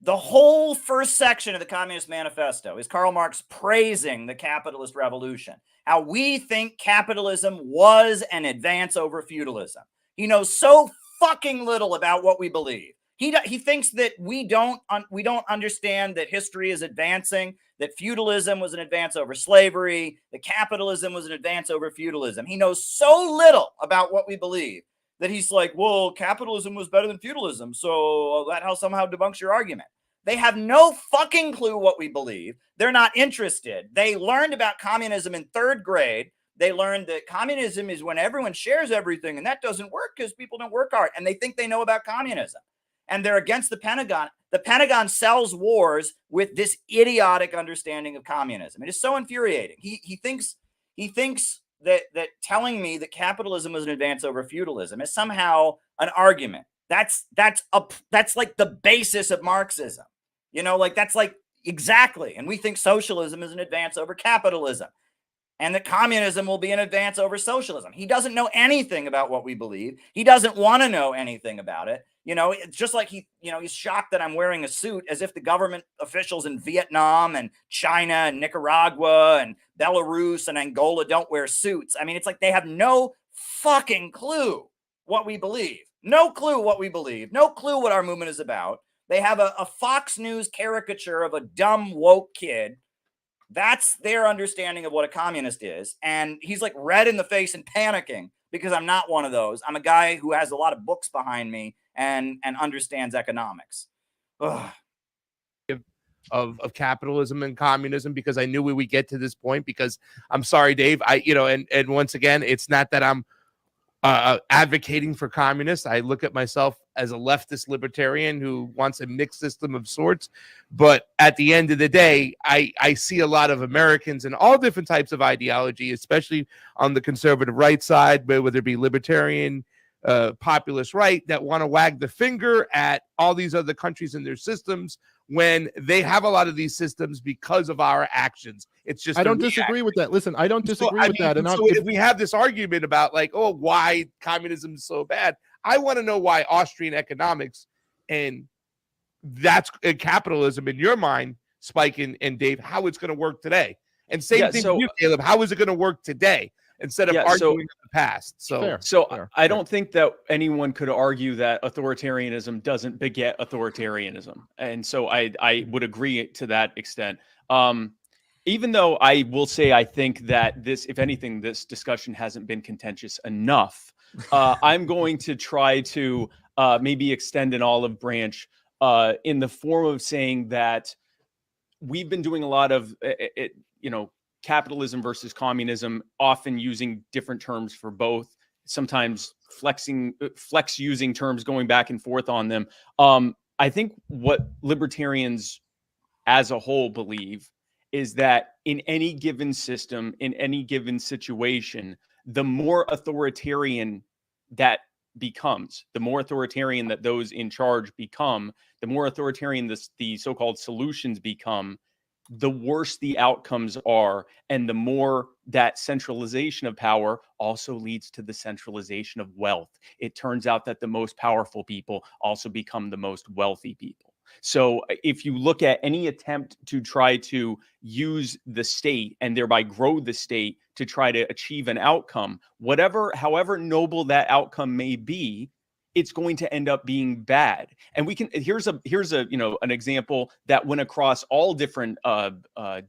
A: The whole first section of the Communist Manifesto is Karl Marx praising the capitalist revolution, how we think capitalism was an advance over feudalism. He knows so fucking little about what we believe. He thinks that we don't understand that history is advancing, that feudalism was an advance over slavery, that capitalism was an advance over feudalism. He knows so little about what we believe that he's like, well, capitalism was better than feudalism, so that somehow debunks your argument. They have no fucking clue what we believe. They're not interested. They learned about communism in 3rd grade. They learned that communism is when everyone shares everything, and that doesn't work because people don't work hard, and they think they know about communism. And they're against the Pentagon. The Pentagon sells wars with this idiotic understanding of communism. It is so infuriating. He thinks that telling me that capitalism was an advance over feudalism is somehow an argument. That's like the basis of Marxism. That's like exactly. And we think socialism is an advance over capitalism, and that communism will be an advance over socialism. He doesn't know anything about what we believe. He doesn't want to know anything about it. It's just like he's shocked that I'm wearing a suit, as if the government officials in Vietnam and China and Nicaragua and Belarus and Angola don't wear suits. I mean, it's like they have no fucking clue what we believe. No clue what we believe. No clue what our movement is about. They have a Fox News caricature of a dumb woke kid. That's their understanding of what a communist is. And he's like red in the face and panicking because I'm not one of those. I'm a guy who has a lot of books behind me and understands economics. Ugh.
L: Of capitalism and communism, because I knew we would get to this point. Because I'm sorry, Dave, and once again, it's not that I'm advocating for communists. I look at myself as a leftist libertarian who wants a mixed system of sorts. But at the end of the day, I see a lot of Americans in all different types of ideology, especially on the conservative right side, whether it be libertarian, populist right, that want to wag the finger at all these other countries and their systems when they have a lot of these systems because of our actions. It's just
M: I don't disagree with that. Listen, I don't disagree with that. And
L: so if we have this argument about like, oh, why communism is so bad, I want to know why Austrian economics and that's capitalism in your mind, Spike and Dave, how it's going to work today. And same thing with you, Caleb. How is it going to work today instead of arguing in the past? So,
N: I don't think that anyone could argue that authoritarianism doesn't beget authoritarianism. And so I would agree to that extent. Even though I will say, I think that this, if anything, this discussion hasn't been contentious enough, I'm going to try to maybe extend an olive branch in the form of saying that we've been doing a lot of, capitalism versus communism, often using different terms for both, sometimes flex using terms, going back and forth on them. I think what libertarians as a whole believe is that in any given system, in any given situation, the more authoritarian that becomes, the more authoritarian that those in charge become, the more authoritarian the so-called solutions become, the worse the outcomes are, and the more that centralization of power also leads to the centralization of wealth. It turns out that the most powerful people also become the most wealthy people. So if you look at any attempt to try to use the state and thereby grow the state to try to achieve an outcome, however noble that outcome may be, it's going to end up being bad. And here's a an example that went across all different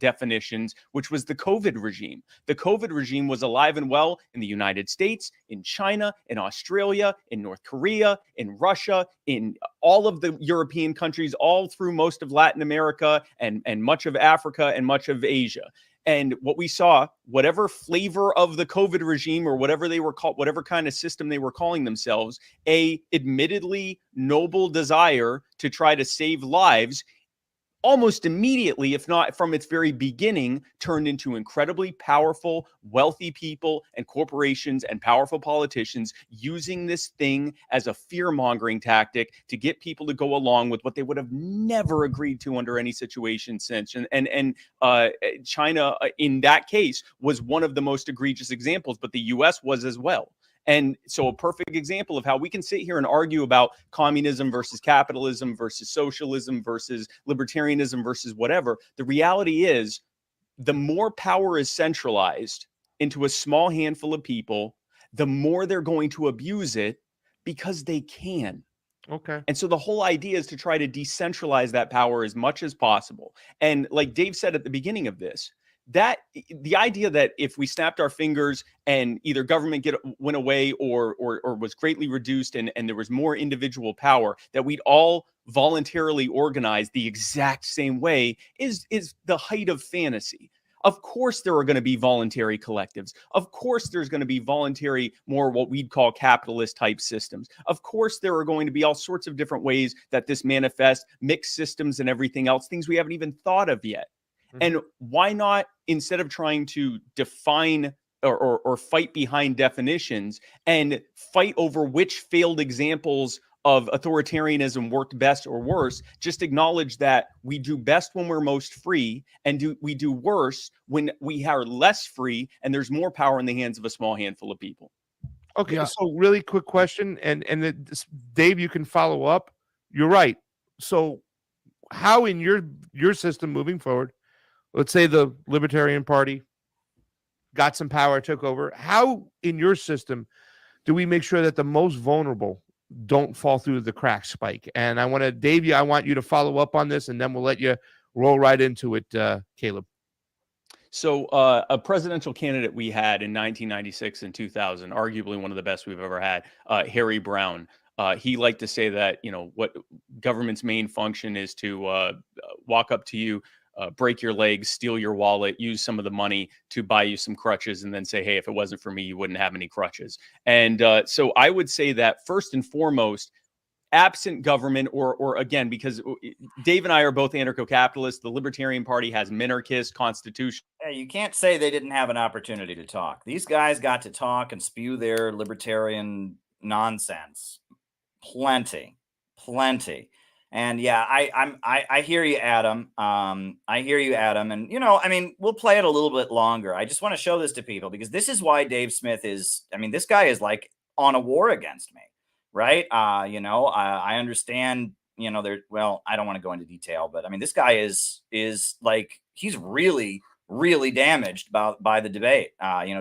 N: definitions, which was the COVID regime. The COVID regime was alive and well in the United States, in China, in Australia, in North Korea, in Russia, in all of the European countries, all through most of Latin America and much of Africa and much of Asia. And what we saw, whatever flavor of the COVID regime or whatever they were called, whatever kind of system they were calling themselves, a admittedly noble desire to try to save lives, almost immediately, if not from its very beginning, turned into incredibly powerful, wealthy people and corporations and powerful politicians using this thing as a fear-mongering tactic to get people to go along with what they would have never agreed to under any situation since. And China, in that case, was one of the most egregious examples, but the U.S. was as well. And so a perfect example of how we can sit here and argue about communism versus capitalism versus socialism versus libertarianism versus whatever. The reality is the more power is centralized into a small handful of people, the more they're going to abuse it because they can.
L: Okay.
N: And so the whole idea is to try to decentralize that power as much as possible. And like Dave said at the beginning of this, that the idea that if we snapped our fingers and either government went away or was greatly reduced and there was more individual power, that we'd all voluntarily organize the exact same way is the height of fantasy. Of course, there are going to be voluntary collectives. Of course, there's going to be voluntary, more what we'd call capitalist type systems. Of course, there are going to be all sorts of different ways that this manifests, mixed systems and everything else, things we haven't even thought of yet. And why not, instead of trying to define or fight behind definitions and fight over which failed examples of authoritarianism worked best or worse, just acknowledge that we do best when we're most free and we do worse when we are less free and there's more power in the hands of a small handful of people.
L: Okay, so really quick question, and Dave, you can follow up. You're right. So how in your system moving forward, let's say the Libertarian Party got some power, took over. How, in your system, do we make sure that the most vulnerable don't fall through the crack, Spike? And I want to, Dave, I want you to follow up on this, and then we'll let you roll right into it, Caleb.
N: So a presidential candidate we had in 1996 and 2000, arguably one of the best we've ever had, Harry Brown. He liked to say that, what government's main function is to walk up to you, break your legs, steal your wallet, use some of the money to buy you some crutches, and then say, hey, if it wasn't for me, you wouldn't have any crutches. And so I would say that first and foremost, absent government or again, because Dave and I are both anarcho-capitalists, the Libertarian Party has minarchist constitution.
A: Yeah, you can't say they didn't have an opportunity to talk. These guys got to talk and spew their libertarian nonsense. Plenty. And yeah, I hear you, Adam. I hear you, Adam. And, we'll play it a little bit longer. I just want to show this to people because this is why Dave Smith this guy is like on a war against me, right? I understand, I don't want to go into detail, but this guy is like, he's really, really damaged by the debate.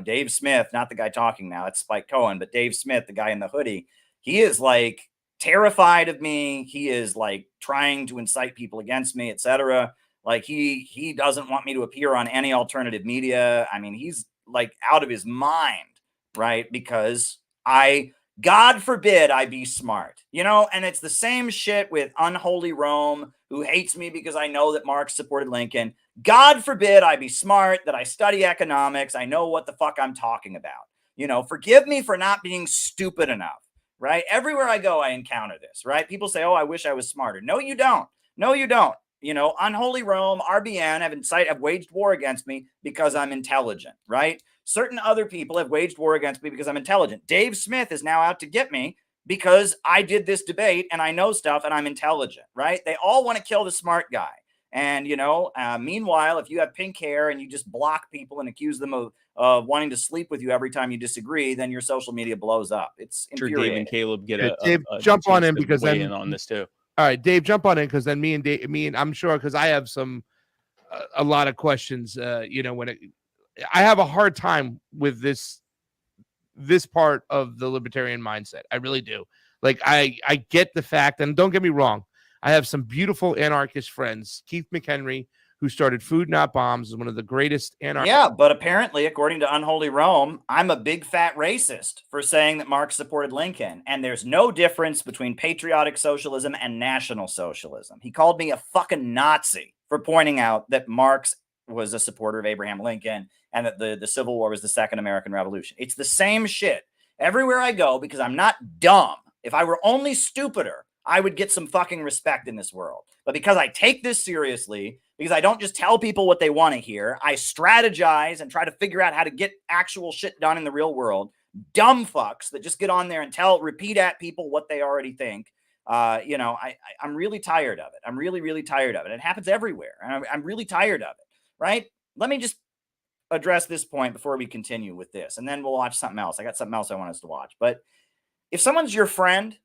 A: Dave Smith, not the guy talking now, it's Spike Cohen, but Dave Smith, the guy in the hoodie, he is like terrified of me. He is like trying to incite people against me, etc. Like he doesn't want me to appear on any alternative media. He's like out of his mind, right? Because God forbid I be smart, and it's the same shit with Unholy Rome, who hates me because I know that Marx supported Lincoln. God forbid I be smart, that I study economics. I know what the fuck I'm talking about. Forgive me for not being stupid enough. Right? Everywhere I go, I encounter this, right? People say, oh, I wish I was smarter. No, you don't. Unholy Rome, RBN have waged war against me because I'm intelligent, right? Certain other people have waged war against me because I'm intelligent. Dave Smith is now out to get me because I did this debate and I know stuff and I'm intelligent, right? They all want to kill the smart guy. And, meanwhile, if you have pink hair and you just block people and accuse them of wanting to sleep with you every time you disagree, then your social media blows up. It's infuriating.
N: Dave and Caleb get
L: Dave, jump on in because
N: then in on this too.
L: All right, Dave, jump on in, because then me and I'm sure, because I have a lot of questions. I have a hard time with this part of the libertarian mindset. I really do. Like, I get the fact, and don't get me wrong, I have some beautiful anarchist friends. Keith McHenry, who started Food Not Bombs, is one of the greatest anarchists.
A: Yeah, but apparently, according to Unholy Rome, I'm a big fat racist for saying that Marx supported Lincoln. And there's no difference between patriotic socialism and national socialism. He called me a fucking Nazi for pointing out that Marx was a supporter of Abraham Lincoln and that the Civil War was the Second American Revolution. It's the same shit everywhere I go, because I'm not dumb. If I were only stupider, I would get some fucking respect in this world. But because I take this seriously, because I don't just tell people what they want to hear, I strategize and try to figure out how to get actual shit done in the real world. Dumb fucks that just get on there and repeat at people what they already think. I'm really tired of it. I'm really, really tired of it. It happens everywhere. And I'm really tired of it, right? Let me just address this point before we continue with this, and then we'll watch something else. I got something else I want us to watch. But if someone's your friend,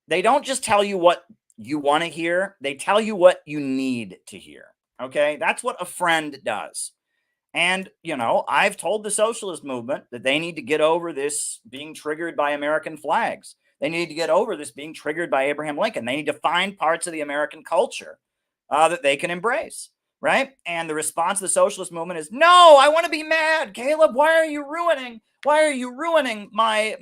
A: they don't just tell you what you want to hear. They tell you what you need to hear. Okay. That's what a friend does. And, I've told the socialist movement that they need to get over this being triggered by American flags. They need to get over this being triggered by Abraham Lincoln. They need to find parts of the American culture that they can embrace. Right. And the response of the socialist movement is, no, I want to be mad. Caleb, why are you ruining my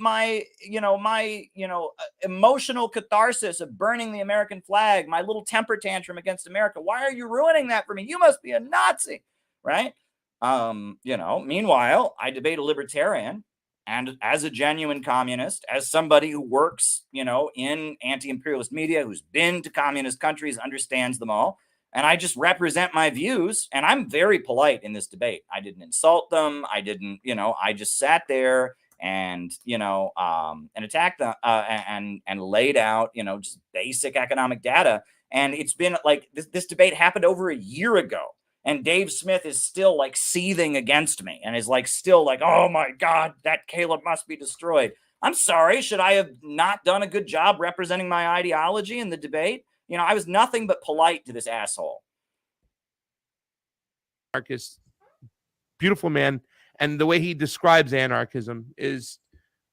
A: emotional catharsis of burning the American flag, my little temper tantrum against America? Why are you ruining that for me? You must be a Nazi. Right. Meanwhile, I debate a libertarian, and as a genuine communist, as somebody who works, in anti-imperialist media, who's been to communist countries, understands them all. And I just represent my views, and I'm very polite in this debate. I didn't insult them. I didn't, I just sat there and, and attacked them and laid out, just basic economic data. And it's been like this debate happened over a year ago, and Dave Smith is still like seething against me and is like still like, oh my God, that Caleb must be destroyed. I'm sorry. Should I have not done a good job representing my ideology in the debate? I was nothing but polite to this asshole.
L: Anarchist, beautiful man. And the way he describes anarchism is,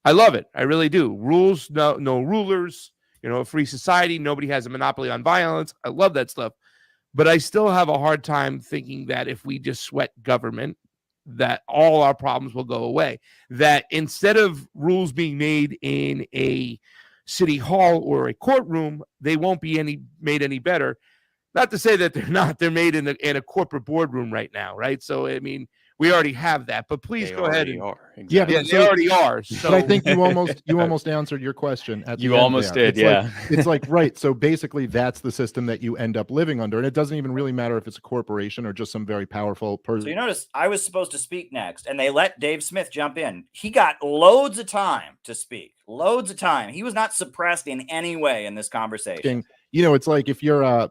L: I love it. I really do. Rules, no rulers, a free society. Nobody has a monopoly on violence. I love that stuff. But I still have a hard time thinking that if we just sweat government, that all our problems will go away. That instead of rules being made in a city hall or a courtroom, they won't be made any better. Not to say that they're not. They're made in a corporate boardroom right now, right? So, I mean, we already have that. But please go ahead.
N: Exactly.
L: Yeah, they already are. So.
M: But I think you almost answered your question at the
N: You
M: end
N: almost
M: there.
N: did, yeah.
M: It's like, right. So basically, that's the system that you end up living under, and it doesn't even really matter if it's a corporation or just some very powerful person.
A: So you notice I was supposed to speak next, and they let Dave Smith jump in. He got loads of time to speak. Loads of time. He was not suppressed in any way in this conversation.
M: It's like if you're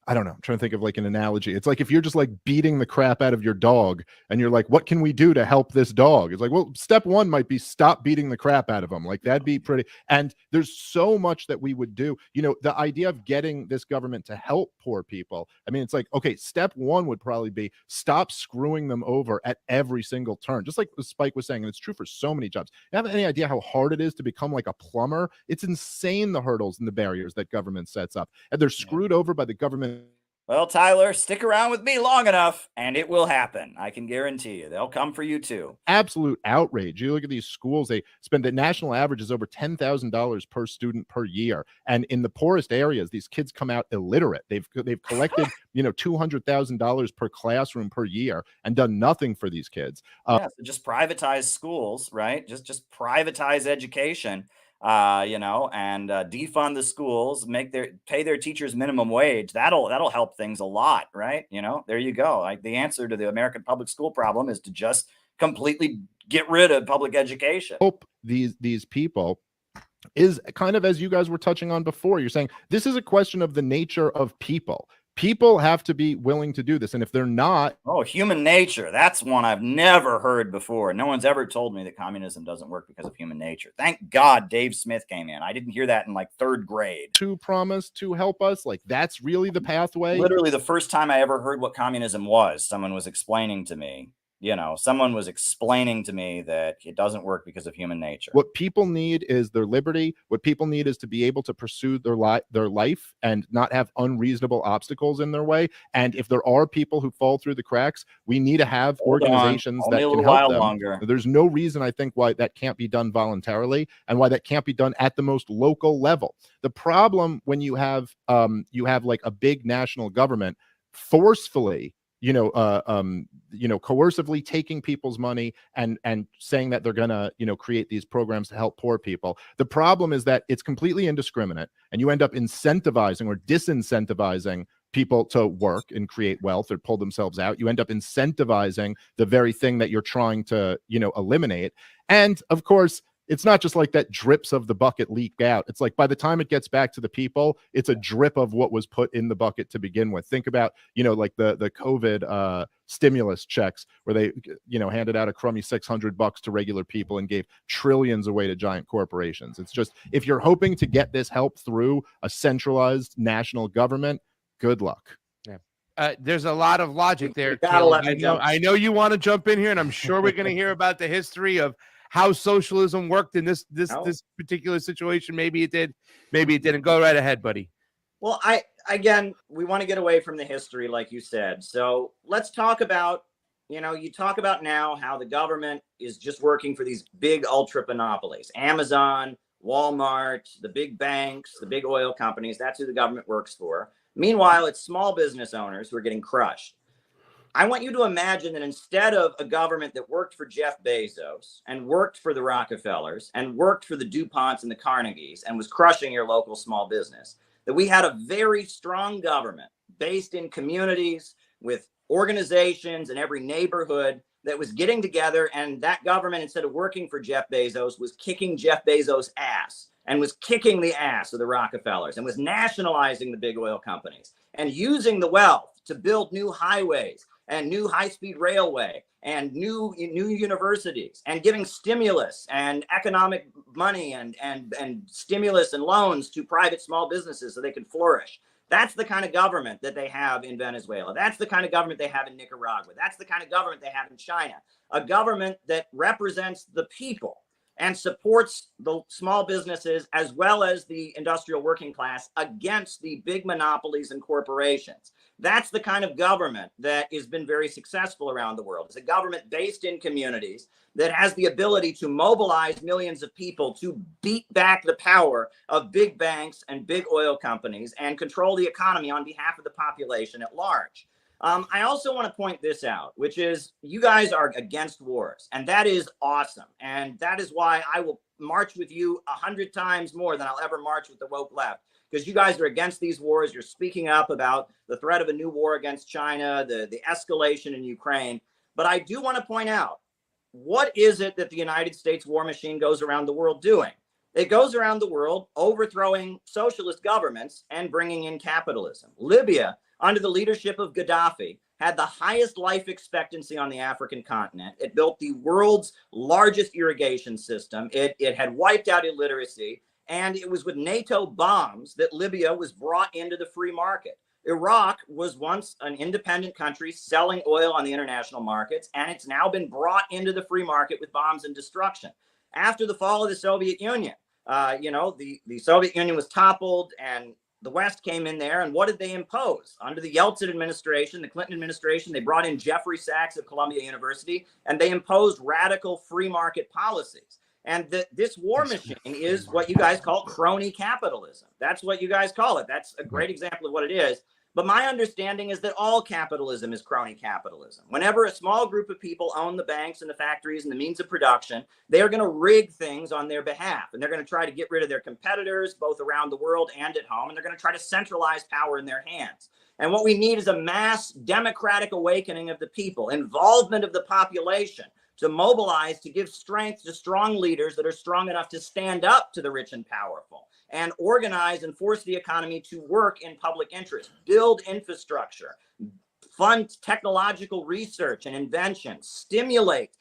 M: I don't know. I'm trying to think of like an analogy. It's like if you're just like beating the crap out of your dog and you're like, what can we do to help this dog? It's like, well, step one might be stop beating the crap out of him. Like that'd be pretty. And there's so much that we would do. The idea of getting this government to help poor people. I mean, it's like, okay, step one would probably be stop screwing them over at every single turn. Just like Spike was saying, and it's true for so many jobs. You have any idea how hard it is to become like a plumber? It's insane, the hurdles and the barriers that government sets up. And they're screwed over by the government.
A: Well, Tyler, stick around with me long enough and it will happen. I can guarantee you. They'll come for you too.
M: Absolute outrage. You look at these schools, they spend, the national average is over $10,000 per student per year. And in the poorest areas, these kids come out illiterate. They've collected, $200,000 per classroom per year and done nothing for these kids.
A: So just privatize schools, right? Just privatize education. And defund the schools, pay their teachers minimum wage. That'll help things a lot, right? There you go. Like the answer to the American public school problem is to just completely get rid of public education.
M: Hope these people is kind of, as you guys were touching on before, you're saying this is a question of the nature of people. People have to be willing to do this. And if they're not.
A: Oh, human nature. That's one I've never heard before. No one's ever told me that communism doesn't work because of human nature. Thank God Dave Smith came in. I didn't hear that in like 3rd grade.
M: To promise to help us. Like, that's really the pathway.
A: Literally the first time I ever heard what communism was, someone was explaining to me. Someone was explaining to me that it doesn't work because of human nature.
M: What people need is their liberty. What people need is to be able to pursue their life and not have unreasonable obstacles in their way. And if there are people who fall through the cracks, we need to have organizations that can help them.
A: Longer.
M: There's no reason, I think, why that can't be done voluntarily and why that can't be done at the most local level. The problem when you have like a big national government forcefully, coercively taking people's money and saying that they're gonna, create these programs to help poor people. The problem is that it's completely indiscriminate, and you end up incentivizing or disincentivizing people to work and create wealth or pull themselves out. You end up incentivizing the very thing that you're trying to, eliminate. And of course, it's not just like that drips of the bucket leak out. It's like by the time it gets back to the people, it's a drip of what was put in the bucket to begin with. Think about, like the COVID stimulus checks where they, handed out a crummy $600 to regular people and gave trillions away to giant corporations. It's just, if you're hoping to get this help through a centralized national government, good luck.
L: There's a lot of logic there. I know you want to jump in here, and I'm sure we're going to hear about the history of how socialism worked in this particular situation. Maybe it did, maybe it didn't. Go right ahead, buddy.
O: Well, we want to get away from the history, like you said. So let's talk about, you talk about now how the government is just working for these big ultra monopolies, Amazon, Walmart, the big banks, the big oil companies. That's who the government works for. Meanwhile, it's small business owners who are getting crushed. I want you to imagine that instead of a government that worked for Jeff Bezos and worked for the Rockefellers and worked for the DuPonts and the Carnegies and was crushing your local small business, that we had a very strong government based in communities with organizations in every neighborhood that was getting together, and that government, instead of working for Jeff Bezos, was kicking Jeff Bezos' ass and was kicking the ass of the Rockefellers and was nationalizing the big oil companies and using the wealth to build new highways and new high-speed railway and new universities and giving stimulus and economic money and stimulus and loans to private small businesses so they can flourish. That's the kind of government that they have in Venezuela. That's the kind of government they have in Nicaragua. That's the kind of government they have in China. A government that represents the people and supports the small businesses as well as the industrial working class against the big monopolies and corporations. That's the kind of government that has been very successful around the world. It's a government based in communities that has the ability to mobilize millions of people to beat back the power of big banks and big oil companies and control the economy on behalf of the population at large. I also want to point this out, which is you guys are against wars, and that is awesome. And that is why I will march with you 100 times more than I'll ever march with the woke left, because you guys are against these wars. You're speaking up about the threat of a new war against China, the escalation in Ukraine. But I do want to point out, what is it that the United States war machine goes around the world doing? It goes around the world overthrowing socialist governments and bringing in capitalism. Libya, under the leadership of Gaddafi, had the highest life expectancy on the African continent. It built the world's largest irrigation system. It had wiped out illiteracy. And it was with NATO bombs that Libya was brought into the free market. Iraq was once an independent country selling oil on the international markets, and it's now been brought into the free market with bombs and destruction. After the fall of the Soviet Union, the Soviet Union was toppled and the West came in there, and what did they impose? Under the Yeltsin administration, the Clinton administration, they brought in Jeffrey Sachs of Columbia University, and they imposed radical free market policies. And this war machine is what you guys call crony capitalism. That's what you guys call it. That's a great example of what it is. But my understanding is that all capitalism is crony capitalism. Whenever a small group of people own the banks and the factories and the means of production, they are going to rig things on their behalf. And they're going to try to get rid of their competitors, both around the world and at home. And they're going to try to centralize power in their hands. And what we need is a mass democratic awakening of the people, involvement of the population, to mobilize, to give strength to strong leaders that are strong enough to stand up to the rich and powerful and organize and force the economy to work in public interest, build infrastructure, fund technological research and invention, stimulate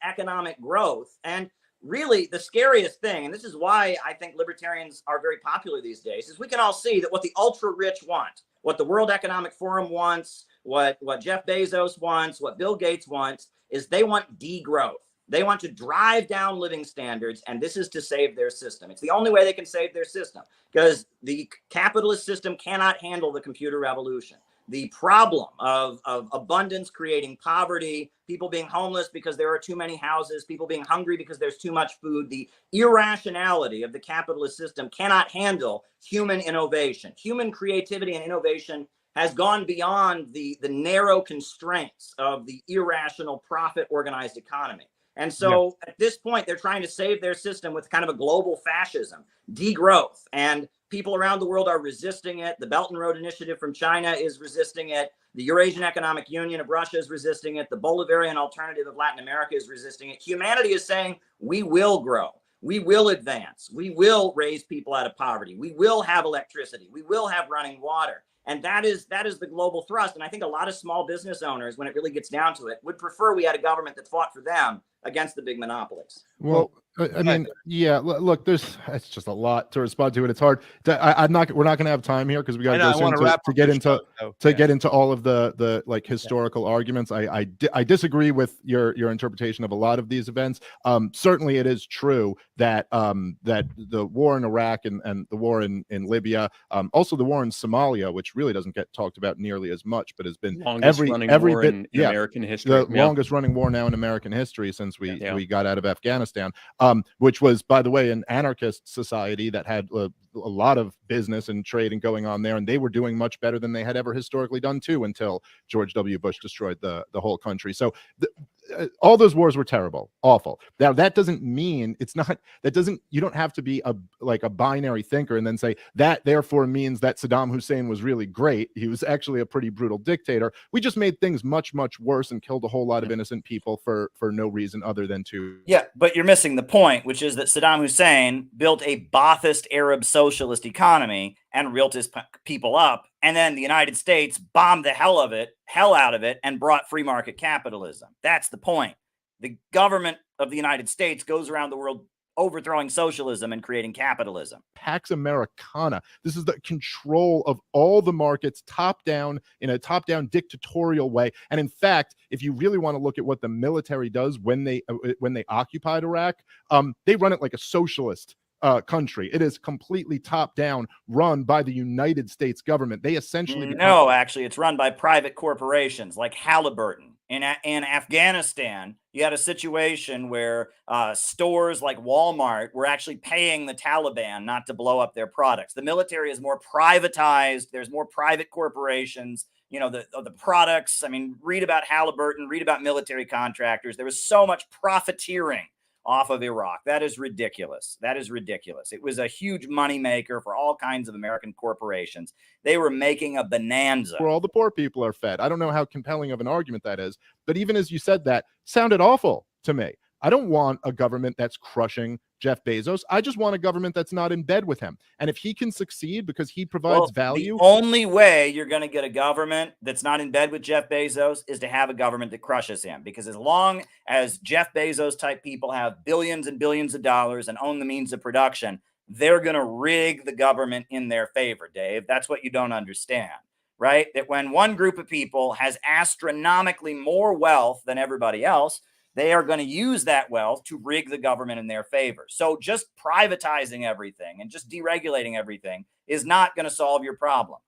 O: economic growth. And really the scariest thing, and this is why I think libertarians are very popular these days, is we can all see that what the ultra rich want, what the World Economic Forum wants, what Jeff Bezos wants, what Bill Gates wants, is they want degrowth. They want to drive down living standards, and this is to save their system. It's the only way they can save their system, because the capitalist system cannot handle the computer revolution. The problem of abundance creating poverty, people being homeless because there are too many houses, people being hungry because there's too much food, the irrationality of the capitalist system cannot handle human innovation. Human creativity and innovation has gone beyond the narrow constraints of the irrational profit organized economy. And so at this point, they're trying to save their system with kind of a global fascism, degrowth, and people around the world are resisting it. The Belt and Road Initiative from China is resisting it. The Eurasian Economic Union of Russia is resisting it. The Bolivarian Alternative of Latin America is resisting it. Humanity is saying, we will grow. We will advance. We will raise people out of poverty. We will have electricity. We will have running water. And that is the global thrust. And I think a lot of small business owners, when it really gets down to it, would prefer we had a government that fought for them against the big monopolies.
M: Well, I mean, yeah. Look, it's just a lot to respond to, and it's hard. We're not going to have time here because we got to go soon to get into all of the like historical arguments. I disagree with your interpretation of a lot of these events. Certainly, it is true that that the war in Iraq and the war in Libya, also the war in Somalia, which really doesn't get talked about nearly as much, but has been every bit in
N: American history.
M: The longest running war now in American history since we got out of Afghanistan. Which was, by the way, an anarchist society that had a lot of business and trading going on there, and they were doing much better than they had ever historically done too, until George W. Bush destroyed the whole country. So all those wars were terrible, awful. Now that doesn't mean you don't have to be a binary thinker and then say that therefore means that Saddam Hussein was really great. He was actually a pretty brutal dictator. We just made things much worse and killed a whole lot of innocent people for no reason other than to.
A: Yeah, but you're missing the point, which is that Saddam Hussein built a Ba'athist Arab socialist economy and reeled his people up, and then the United States bombed the hell out of it and brought free market capitalism. That's the point. The government of the United States goes around the world overthrowing socialism and creating capitalism.
M: Pax Americana. This is the control of all the markets, top down, in a top-down dictatorial way. And in fact, if you really want to look at what the military does when they occupied Iraq, they run it like a socialist country. It is completely top down, run by the United States government. They essentially
A: actually, it's run by private corporations like Halliburton. In Afghanistan, you had a situation where stores like Walmart were actually paying the Taliban not to blow up their products. The military is more privatized. There's more private corporations. You know, the products. I mean, read about Halliburton, read about military contractors. There was so much profiteering off of Iraq. That is ridiculous. That is ridiculous. It was a huge moneymaker for all kinds of American corporations. They were making a bonanza.
M: Where all the poor people are fed. I don't know how compelling of an argument that is, but even as you said that, sounded awful to me. I don't want a government that's crushing Jeff Bezos. I just want a government that's not in bed with him. And if he can succeed because he provides value.
A: The only way you're going to get a government that's not in bed with Jeff Bezos is to have a government that crushes him. Because as long as Jeff Bezos type people have billions and billions of dollars and own the means of production, they're going to rig the government in their favor, Dave. That's what you don't understand, right? That when one group of people has astronomically more wealth than everybody else, they are going to use that wealth to rig the government in their favor. So just privatizing everything and just deregulating everything is not going to solve your problem.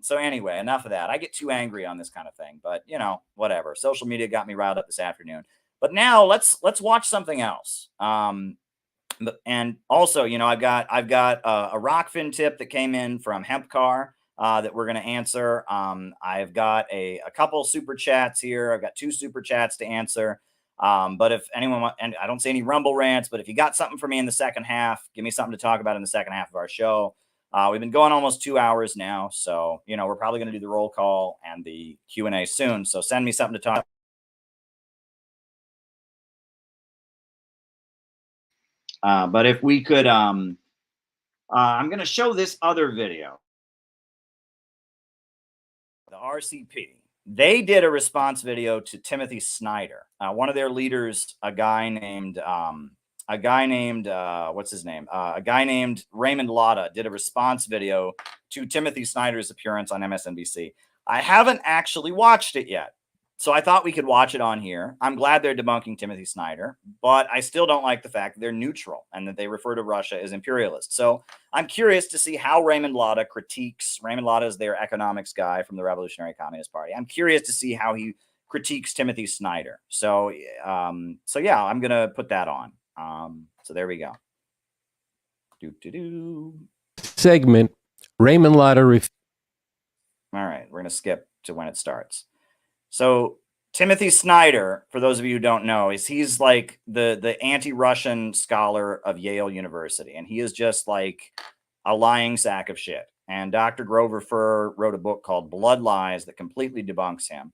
A: So anyway, enough of that. I get too angry on this kind of thing, but you know, whatever. Social media got me riled up this afternoon. But now let's watch something else. And also, you know, I've got a Rockfin tip that came in from Hempcar that we're going to answer. I've got a couple super chats here. I've got 2 super chats to answer. But if anyone, and I don't see any Rumble rants, but if you got something for me in the second half, give me something to talk about in the second half of our show. We've been going almost 2 hours now. So, you know, we're probably going to do the roll call and the Q&A soon. So send me something to talk But if we could, I'm going to show this other video. The RCP. They did a response video to Timothy Snyder, one of their leaders, a guy named what's his name? A guy named Raymond Lotta did a response video to Timothy Snyder's appearance on MSNBC. I haven't actually watched it yet, so I thought we could watch it on here. I'm glad they're debunking Timothy Snyder, but I still don't like the fact that they're neutral and that they refer to Russia as imperialist. So I'm curious to see how Raymond Lotta critiques. Raymond Lotta is their economics guy from the Revolutionary Communist Party. I'm curious to see how he critiques Timothy Snyder. So, yeah, I'm gonna put that on. So there we go.
P: Segment. Raymond Lotta.
A: All right, we're gonna skip to when it starts. So Timothy Snyder, for those of you who don't know, he's like the anti-Russian scholar of Yale University, and he is just like a lying sack of shit. And Dr. Grover Furr wrote a book called Blood Lies that completely debunks him.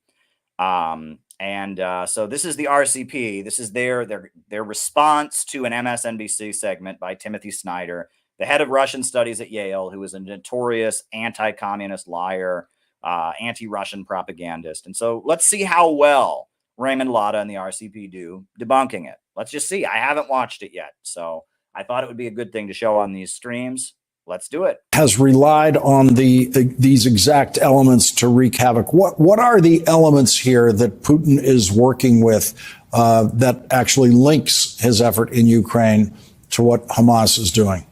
A: So this is the RCP. This is their response to an MSNBC segment by Timothy Snyder, the head of Russian studies at Yale, who is a notorious anti-communist liar, anti-Russian propagandist. And so let's see how well Raymond Lotta and the RCP do debunking it. Let's just see. I haven't watched it yet, so I thought it would be a good thing to show on these streams. Let's do it.
Q: Has relied on these exact elements to wreak havoc. What are the elements here that Putin is working with that actually links his effort in Ukraine to what Hamas is doing?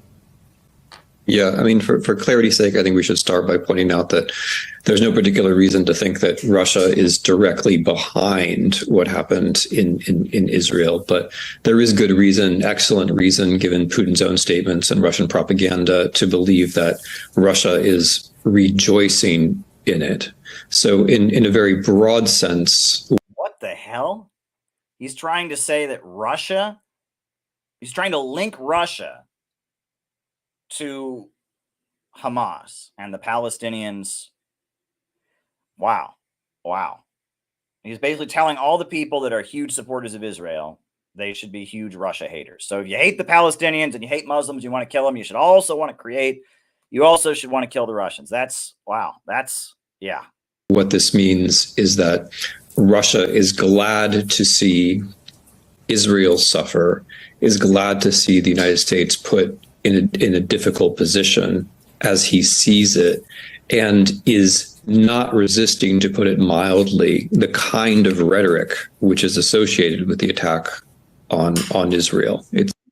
R: Yeah, I mean, for clarity's sake, I think we should start by pointing out that there's no particular reason to think that Russia is directly behind what happened in Israel. But there is good reason, excellent reason, given Putin's own statements and Russian propaganda, to believe that Russia is rejoicing in it. So in a very broad sense.
A: What the hell? He's trying to say that he's trying to link Russia to Hamas and the Palestinians. Wow. He's basically telling all the people that are huge supporters of Israel, they should be huge Russia haters. So if you hate the Palestinians and you hate Muslims, you want to kill them, you should also want to kill the Russians. Yeah.
R: What this means is that Russia is glad to see Israel suffer, is glad to see the United States put in a difficult position as he sees it, and is not resisting, to put it mildly, the kind of rhetoric which is associated with the attack on Israel.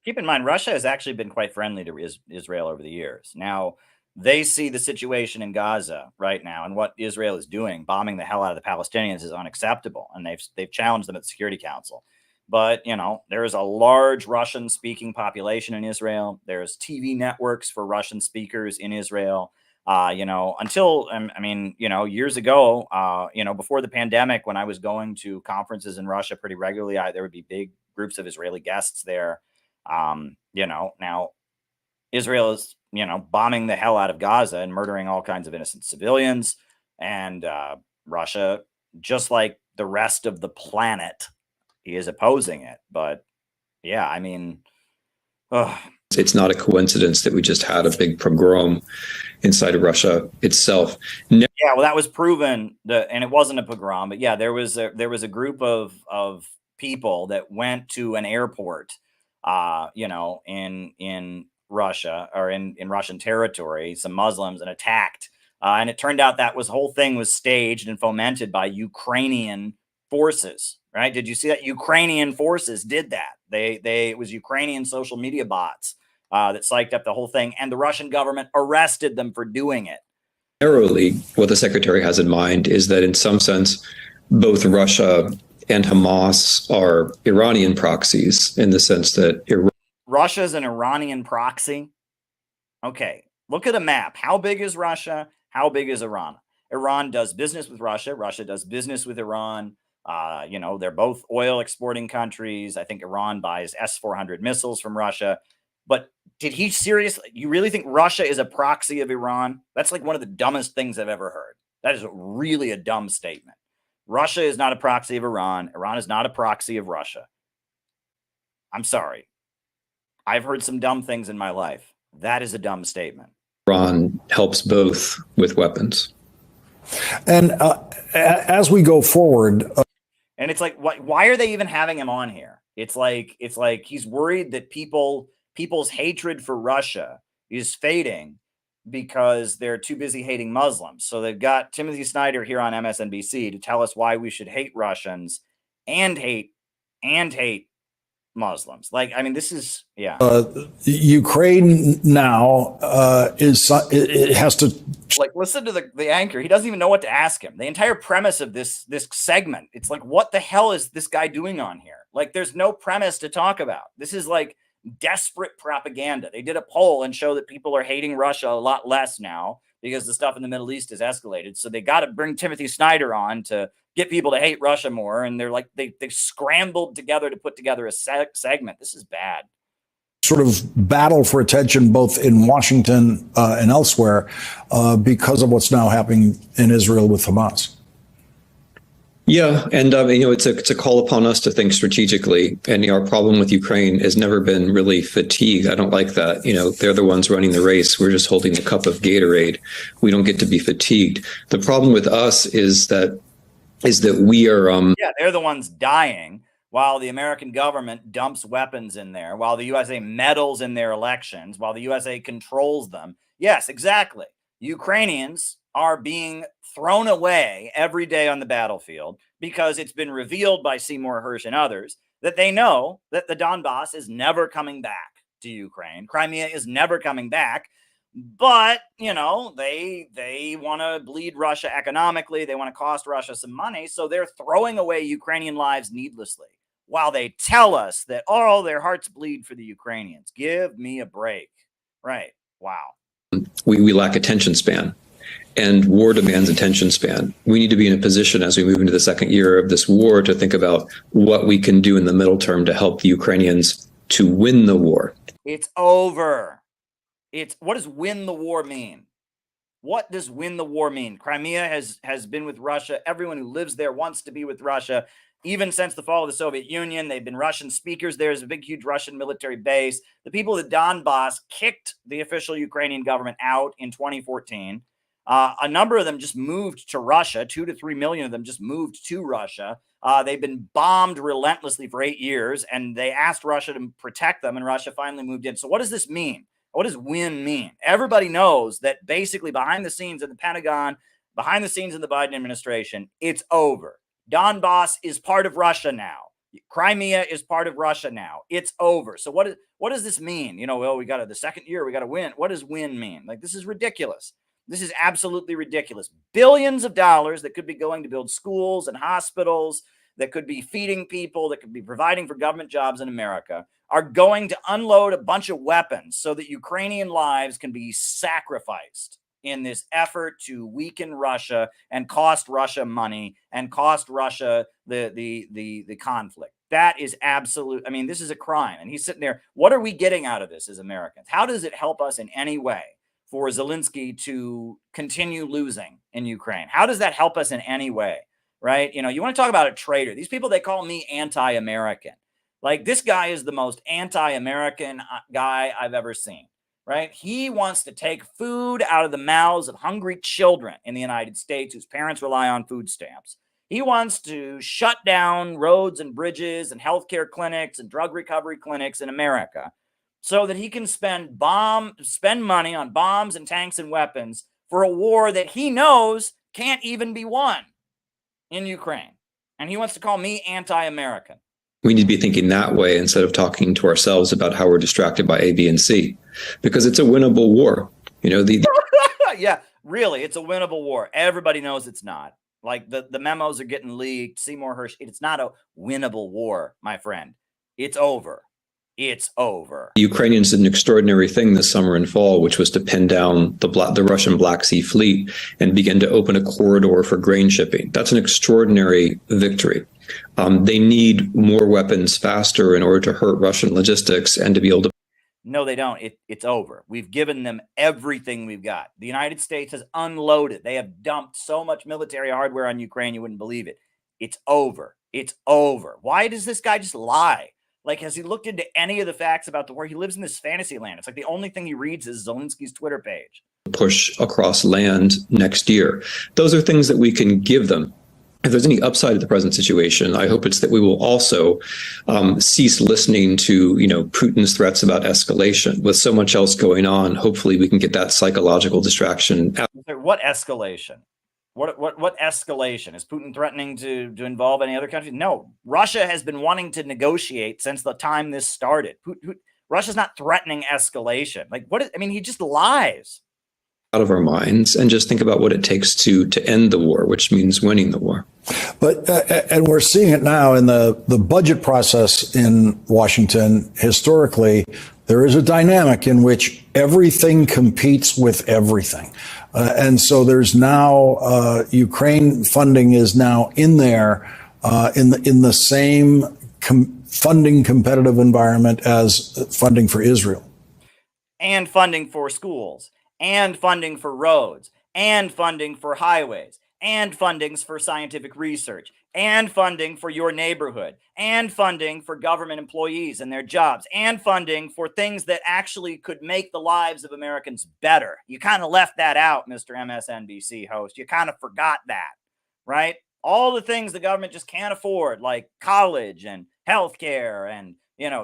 A: Keep in mind, Russia has actually been quite friendly to Israel over the years. Now, they see the situation in Gaza right now, and what Israel is doing, bombing the hell out of the Palestinians, is unacceptable, and they've challenged them at the Security Council. But, there is a large Russian-speaking population in Israel. There's TV networks for Russian speakers in Israel. Until, years ago, before the pandemic, when I was going to conferences in Russia pretty regularly, there would be big groups of Israeli guests there. Now Israel is, bombing the hell out of Gaza and murdering all kinds of innocent civilians. And Russia, just like the rest of the planet, he is opposing it. But yeah,
R: it's not a coincidence that we just had a big pogrom inside of Russia itself.
A: Yeah, well, that was proven, and it wasn't a pogrom, but yeah, there was a group of people that went to an airport, in Russia, or in Russian territory, some Muslims, and attacked. And it turned out that whole thing was staged and fomented by Ukrainian forces. Right? Did you see that? Ukrainian forces did that. It was Ukrainian social media bots that psyched up the whole thing, and the Russian government arrested them for doing it.
R: Narrowly, what the secretary has in mind is that in some sense, both Russia and Hamas are Iranian proxies, in the sense that
A: Russia's an Iranian proxy. Okay, look at a map. How big is Russia? How big is Iran? Iran does business with Russia. Russia does business with Iran. They're both oil exporting countries. I think Iran buys S-400 missiles from Russia. But did he seriously, you really think Russia is a proxy of Iran? That's like one of the dumbest things I've ever heard. That is really a dumb statement. Russia is not a proxy of Iran. Iran is not a proxy of Russia. I'm sorry. I've heard some dumb things in my life. That is a dumb statement.
R: Iran helps both with weapons.
Q: And as we go forward,
A: and it's like, why are they even having him on here? It's like he's worried that people's hatred for Russia is fading because they're too busy hating Muslims. So they've got Timothy Snyder here on MSNBC to tell us why we should hate Russians and hate Muslims. Like, I mean, this is, yeah.
Q: Ukraine now it has to,
A: like, listen to the anchor. He doesn't even know what to ask him. The entire premise of this segment, it's like, what the hell is this guy doing on here? Like, there's no premise to talk about. This is like desperate propaganda. They did a poll and show that people are hating Russia a lot less now because the stuff in the Middle East has escalated. So they got to bring Timothy Snyder on to get people to hate Russia more. And they're like, they scrambled together to put together a segment. This is bad.
Q: Sort of battle for attention both in Washington and elsewhere because of what's now happening in Israel with Hamas.
R: Yeah, and it's a call upon us to think strategically. And our problem with Ukraine has never been really fatigue. I don't like that. They're the ones running the race. We're just holding the cup of Gatorade. We don't get to be fatigued. The problem with us is that we are.
A: Yeah, they're the ones dying while the American government dumps weapons in there, while the USA meddles in their elections, while the USA controls them. Yes, exactly. Ukrainians are being thrown away every day on the battlefield because it's been revealed by Seymour Hersh and others that they know that the Donbass is never coming back to Ukraine. Crimea is never coming back. But, they want to bleed Russia economically. They want to cost Russia some money. So they're throwing away Ukrainian lives needlessly while they tell us that, their hearts bleed for the Ukrainians. Give me a break. Right. Wow.
R: We lack attention span. And war demands attention span. We need to be in a position as we move into the second year of this war to think about what we can do in the middle term to help the Ukrainians to win the war.
A: It's over. What does win the war mean? What does win the war mean? Crimea has been with Russia. Everyone who lives there wants to be with Russia. Even since the fall of the Soviet Union, they've been Russian speakers. There's a big, huge Russian military base. The people of the Donbass kicked the official Ukrainian government out in 2014. A number of them just moved to Russia. 2 to 3 million of them just moved to Russia. They've been bombed relentlessly for 8 years, and they asked Russia to protect them, and Russia finally moved in. So what does this mean? What does win mean? Everybody knows that basically behind the scenes in the Pentagon, behind the scenes in the Biden administration, it's over. Donbass is part of Russia now. Crimea is part of Russia now. It's over. So what does this mean? We got the second year, we got to win. What does win mean? Like, this is ridiculous. This is absolutely ridiculous. Billions of dollars that could be going to build schools and hospitals, that could be feeding people, that could be providing for government jobs in America, are going to unload a bunch of weapons so that Ukrainian lives can be sacrificed in this effort to weaken Russia and cost Russia money and cost Russia the conflict. That is absolute. I mean, this is a crime. And he's sitting there. What are we getting out of this as Americans? How does it help us in any way for Zelensky to continue losing in Ukraine? How does that help us in any way? Right? You want to talk about a traitor. These people, they call me anti-American. Like, this guy is the most anti-American guy I've ever seen. Right? He wants to take food out of the mouths of hungry children in the United States whose parents rely on food stamps. He wants to shut down roads and bridges and healthcare clinics and drug recovery clinics in America so that he can spend money on bombs and tanks and weapons for a war that he knows can't even be won in Ukraine. And he wants to call me anti-American.
R: We need to be thinking that way instead of talking to ourselves about how we're distracted by A, B, and C, because it's a winnable war.
A: Yeah, really, it's a winnable war. Everybody knows it's not. Like, the memos are getting leaked. Seymour Hersh, it's not a winnable war, my friend. It's over. It's over.
R: The Ukrainians did an extraordinary thing this summer and fall, which was to pin down the Russian Black Sea Fleet and begin to open a corridor for grain shipping. That's an extraordinary victory. They need more weapons faster in order to hurt Russian logistics and to be able to.
A: No, they don't. It's over. We've given them everything we've got. The United States has unloaded. They have dumped so much military hardware on Ukraine, you wouldn't believe it. It's over. It's over. Why does this guy just lie? Like, has he looked into any of the facts about the war? He lives in this fantasy land. It's like the only thing he reads is Zelensky's Twitter page.
R: Push across land next year. Those are things that we can give them. If there's any upside to the present situation, I hope it's that we will also cease listening to, Putin's threats about escalation. With so much else going on, hopefully we can get that psychological distraction out.
A: What escalation? What escalation? Is Putin threatening to involve any other country? No. Russia has been wanting to negotiate since the time this started. Russia's not threatening escalation. Like, he just lies.
R: Out of our minds and just think about what it takes to end the war, which means winning the war.
Q: But and we're seeing it now in the budget process in Washington. Historically, there is a dynamic in which everything competes with everything. And so there's now Ukraine funding is now in there in the same funding competitive environment as funding for Israel.
A: And funding for schools, and funding for roads, and funding for highways, and fundings for scientific research, and funding for your neighborhood, and funding for government employees and their jobs, and funding for things that actually could make the lives of Americans better. You kind of left that out, Mr. MSNBC host. You kind of forgot that, right? All the things the government just can't afford, like college and healthcare and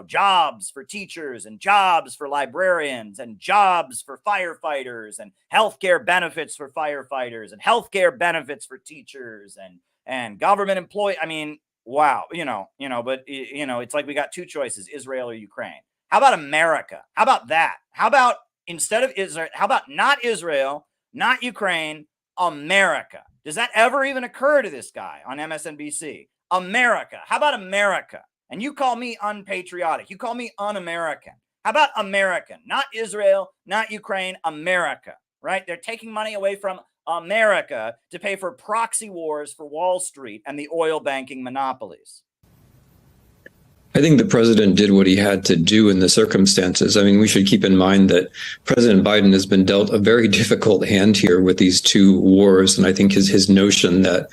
A: jobs for teachers and jobs for librarians and jobs for firefighters and healthcare benefits for firefighters and healthcare benefits for teachers and government employees. Wow. But it's like we got two choices, Israel or Ukraine. How about America? How about that? How about instead of Israel, how about not Israel, not Ukraine, America? Does that ever even occur to this guy on MSNBC? America. How about America? And you call me unpatriotic. You call me un-American. How about American? Not Israel, not Ukraine, America, right? They're taking money away from America to pay for proxy wars for Wall Street and the oil banking monopolies.
R: I think the president did what he had to do in the circumstances. We should keep in mind that President Biden has been dealt a very difficult hand here with these two wars. And I think his notion that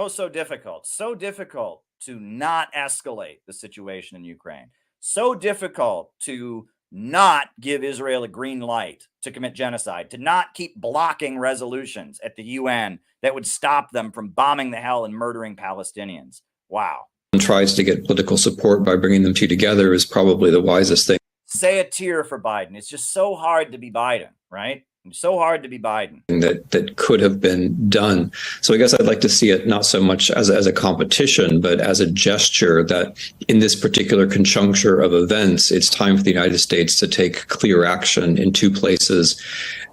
A: so difficult to not escalate the situation in Ukraine. So difficult to not give Israel a green light to commit genocide, to not keep blocking resolutions at the UN that would stop them from bombing the hell and murdering Palestinians. Wow.
R: Tries to get political support by bringing them two together is probably the wisest thing.
A: Say a tear for Biden. It's just so hard to be Biden, right? So hard to be Biden.
R: That could have been done. So I guess I'd like to see it not so much as a competition, but as a gesture that in this particular conjuncture of events, it's time for the United States to take clear action in two places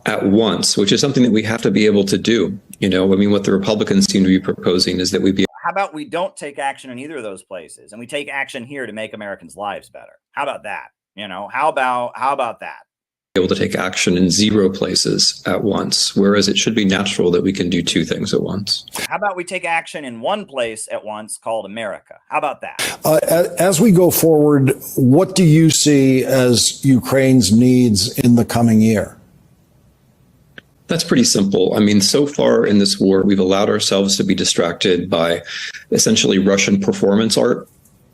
R: at once, which is something that we have to be able to do. What the Republicans seem to be proposing is that we be.
A: How about we don't take action in either of those places and we take action here to make Americans' lives better? How about that? How about that?
R: Able to take action in 0 places at once, whereas it should be natural that we can do 2 things at once.
A: How about we take action in 1 place at once called America? How about that?
Q: As we go forward, what do you see as Ukraine's needs in the coming year?
R: That's pretty simple. So far in this war, we've allowed ourselves to be distracted by essentially Russian performance art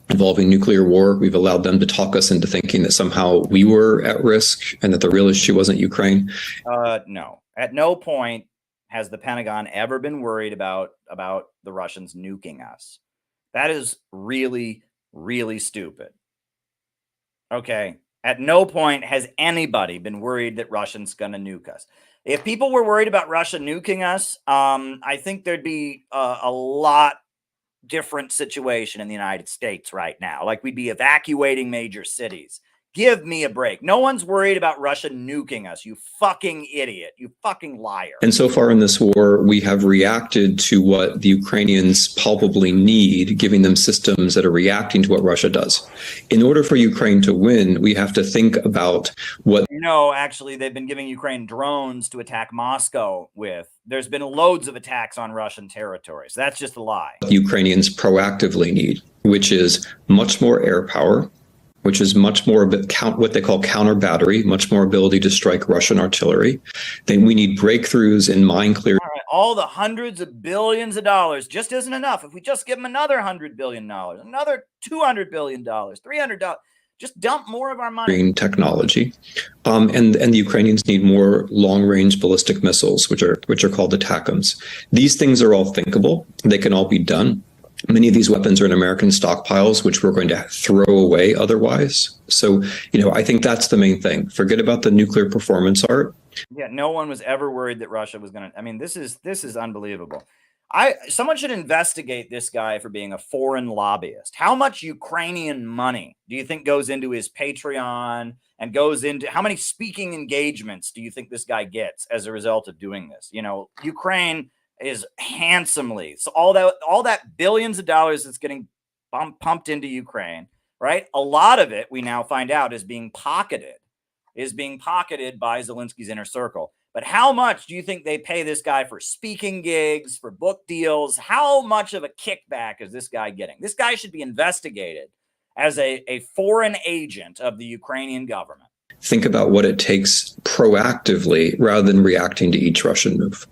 R: involving nuclear war. We've allowed them to talk us into thinking that somehow we were at risk and that the real issue wasn't Ukraine.
A: No. At no point has the Pentagon ever been worried about the Russians nuking us. That is really, really stupid. Okay. At no point has anybody been worried that Russians going to nuke us. If people were worried about Russia nuking us, I think there'd be a lot different situation in the United States right now. Like we'd be evacuating major cities. Give me a break. No one's worried about Russia nuking us. You fucking idiot. You fucking liar.
R: And so far in this war, we have reacted to what the Ukrainians palpably need, giving them systems that are reacting to what Russia does. In order for Ukraine to win, we have to think about what...
A: No, actually, they've been giving Ukraine drones to attack Moscow with. There's been loads of attacks on Russian territory. So that's just a lie.
R: The Ukrainians proactively need, which is much more air power, which is much more what they call counter battery, much more ability to strike Russian artillery. Then we need breakthroughs in mine clear.
A: all the hundreds of billions of dollars just isn't enough. If we just give them another $100 billion, another $200 billion, $300, just dump more of our money.
R: Green technology, and the Ukrainians need more long-range ballistic missiles, which are called ATACMS. These things are all thinkable; they can all be done. Many of these weapons are in American stockpiles, which we're going to throw away otherwise. So, I think that's the main thing. Forget about the nuclear performance art.
A: Yeah, no one was ever worried that Russia was going to. I mean, this is unbelievable. Someone should investigate this guy for being a foreign lobbyist. How much Ukrainian money do you think goes into his Patreon and goes into how many speaking engagements do you think this guy gets as a result of doing this? Ukraine is handsomely, so all that billions of dollars that's getting pumped into Ukraine, right? A lot of it we now find out is being pocketed by Zelensky's inner circle. But how much do you think they pay this guy for speaking gigs, for book deals? How much of a kickback is this guy getting? This guy should be investigated as a foreign agent of the Ukrainian government.
R: Think about what it takes proactively rather than reacting to each Russian move.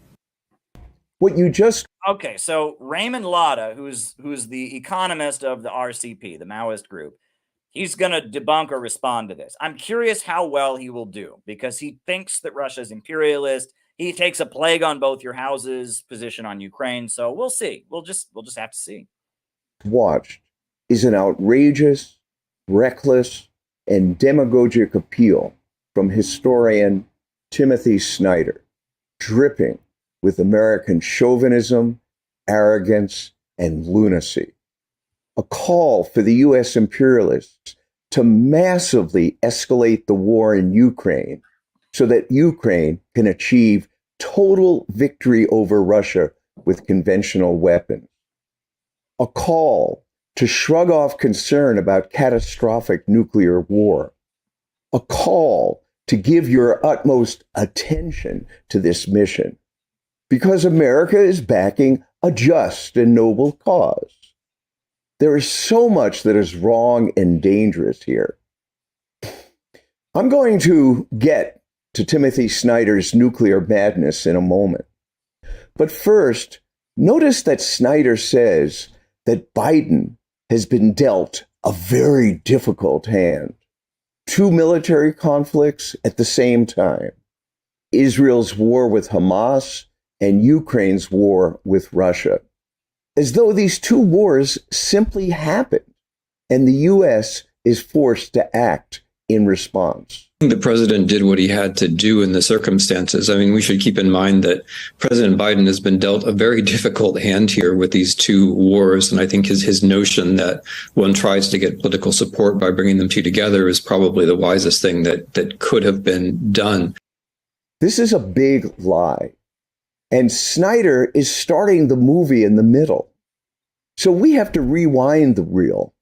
S: What you just
A: Okay, so Raymond Latta, who's the economist of the RCP, the Maoist group, he's going to debunk or respond to this. I'm curious how well he will do because he thinks that Russia is imperialist. He takes a plague on both your houses position on Ukraine. So we'll see. We'll just have to see.
S: Watched is an outrageous, reckless, and demagogic appeal from historian Timothy Snyder, dripping with American chauvinism, arrogance, and lunacy. A call for the U.S. imperialists to massively escalate the war in Ukraine so that Ukraine can achieve total victory over Russia with conventional weapons. A call to shrug off concern about catastrophic nuclear war. A call to give your utmost attention to this mission because America is backing a just and noble cause. There is so much that is wrong and dangerous here. I'm going to get to Timothy Snyder's nuclear madness in a moment. But first, notice that Snyder says that Biden has been dealt a very difficult hand. 2 military conflicts at the same time. Israel's war with Hamas and Ukraine's war with Russia. As though these two wars simply happened and the U.S. is forced to act in response.
R: The president did what he had to do in the circumstances. I mean, we should keep in mind that President Biden has been dealt a very difficult hand here with these two wars. And I think his notion that one tries to get political support by bringing them two together is probably the wisest thing that could have been done.
S: This is a big lie. And Snyder is starting the movie in the middle. So we have to rewind the reel.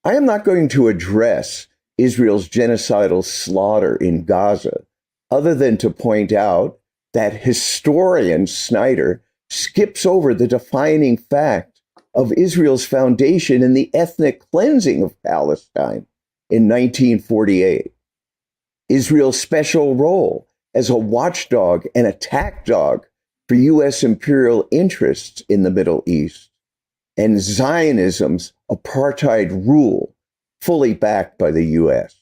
S: I am not going to address Israel's genocidal slaughter in Gaza, other than to point out that historian Snyder skips over the defining fact of Israel's foundation in the ethnic cleansing of Palestine in 1948. Israel's special role as a watchdog and attack dog for U.S. imperial interests in the Middle East, and Zionism's apartheid rule, fully backed by the U.S.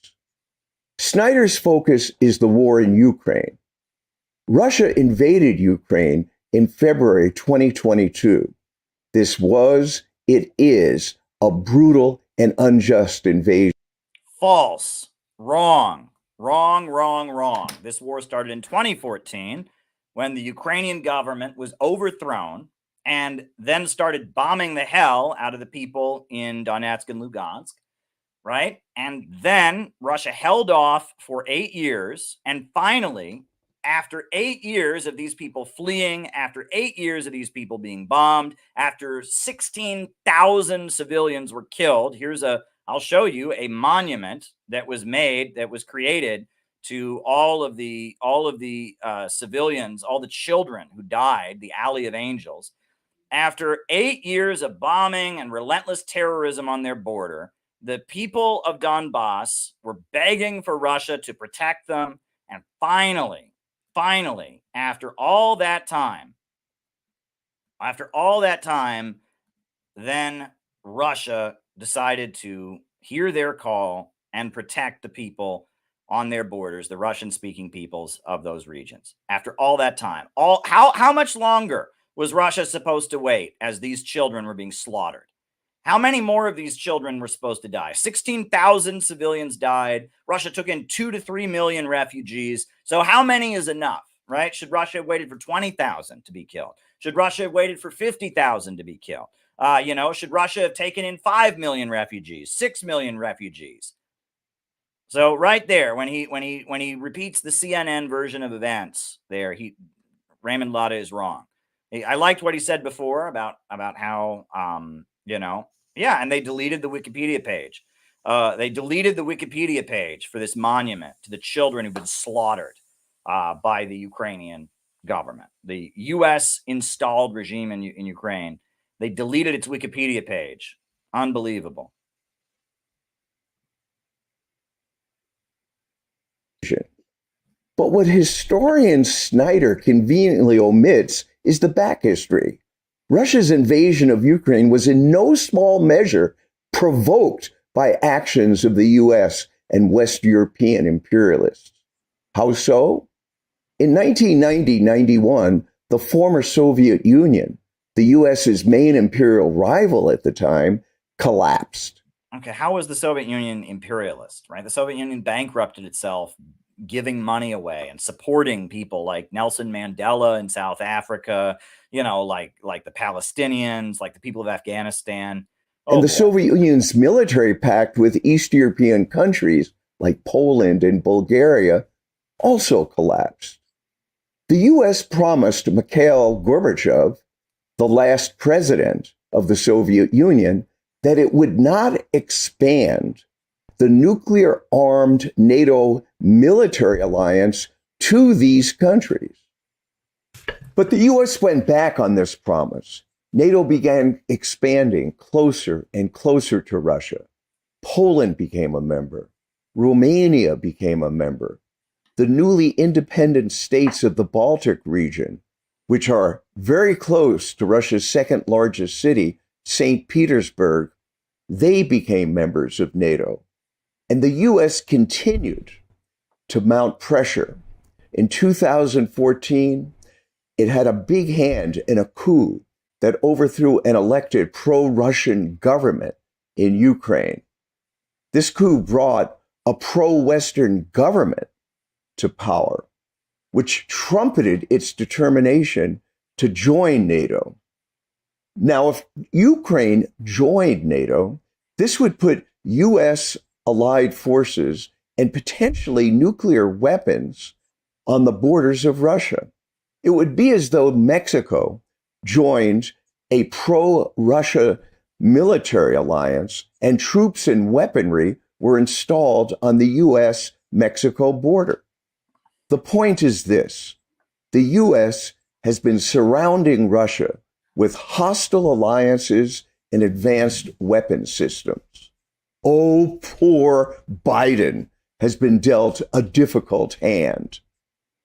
S: Snyder's focus is the war in Ukraine. Russia invaded Ukraine in February 2022. This was, it is, a brutal and unjust invasion.
A: False. Wrong. This war started in 2014 when the Ukrainian government was overthrown and then started bombing the hell out of the people in Donetsk and Lugansk. Right? And then Russia held off for 8 years. And finally, after 8 years of these people fleeing, after 8 years of these people being bombed, after 16,000 civilians were killed, I'll show you a monument that was created to all of the civilians, all the children who died, the Alley of Angels. After 8 years of bombing and relentless terrorism on their border, the people of Donbass were begging for Russia to protect them. And finally, after all that time, After all that time, then Russia decided to hear their call and protect the people on their borders, the Russian-speaking peoples of those regions. After all that time, how much longer was Russia supposed to wait as these children were being slaughtered? How many more of these children were supposed to die? 16,000 civilians died. Russia took in 2 to 3 million refugees. So how many is enough, right? Should Russia have waited for 20,000 to be killed? Should Russia have waited for 50,000 to be killed? Should Russia have taken in 5 million refugees, 6 million refugees? So right there, when he repeats the CNN version of events, Raymond Lotta is wrong. I liked what he said before about how and they deleted the Wikipedia page. They deleted the Wikipedia page for this monument to the children who've been slaughtered by the Ukrainian government, the U.S. installed regime in Ukraine. They deleted its Wikipedia page. Unbelievable.
S: But what historian Snyder conveniently omits is the back history. Russia's invasion of Ukraine was in no small measure provoked by actions of the U.S. and West European imperialists. How so? In 1990-91, the former Soviet Union, the U.S.'s main imperial rival at the time, collapsed.
A: Okay, how was the Soviet Union imperialist, right? The Soviet Union bankrupted itself, giving money away and supporting people like Nelson Mandela in South Africa, like the Palestinians, like the people of Afghanistan.
S: And the Soviet Union's military pact with East European countries like Poland and Bulgaria also collapsed. The U.S. promised Mikhail Gorbachev, the last president of the Soviet Union, that it would not expand the nuclear-armed NATO military alliance to these countries. But the U.S. went back on this promise. NATO began expanding closer and closer to Russia. Poland became a member. Romania became a member. The newly independent states of the Baltic region, which are very close to Russia's second largest city, St. Petersburg, they became members of NATO. And the U.S. continued to mount pressure. In 2014, it had a big hand in a coup that overthrew an elected pro-Russian government in Ukraine. This coup brought a pro-Western government to power, which trumpeted its determination to join NATO. Now, if Ukraine joined NATO, this would put U.S. allied forces and potentially nuclear weapons on the borders of Russia. It would be as though Mexico joined a pro-Russia military alliance and troops and weaponry were installed on the U.S.-Mexico border. The point is this: the U.S. has been surrounding Russia with hostile alliances and advanced weapon systems. Oh, poor Biden has been dealt a difficult hand.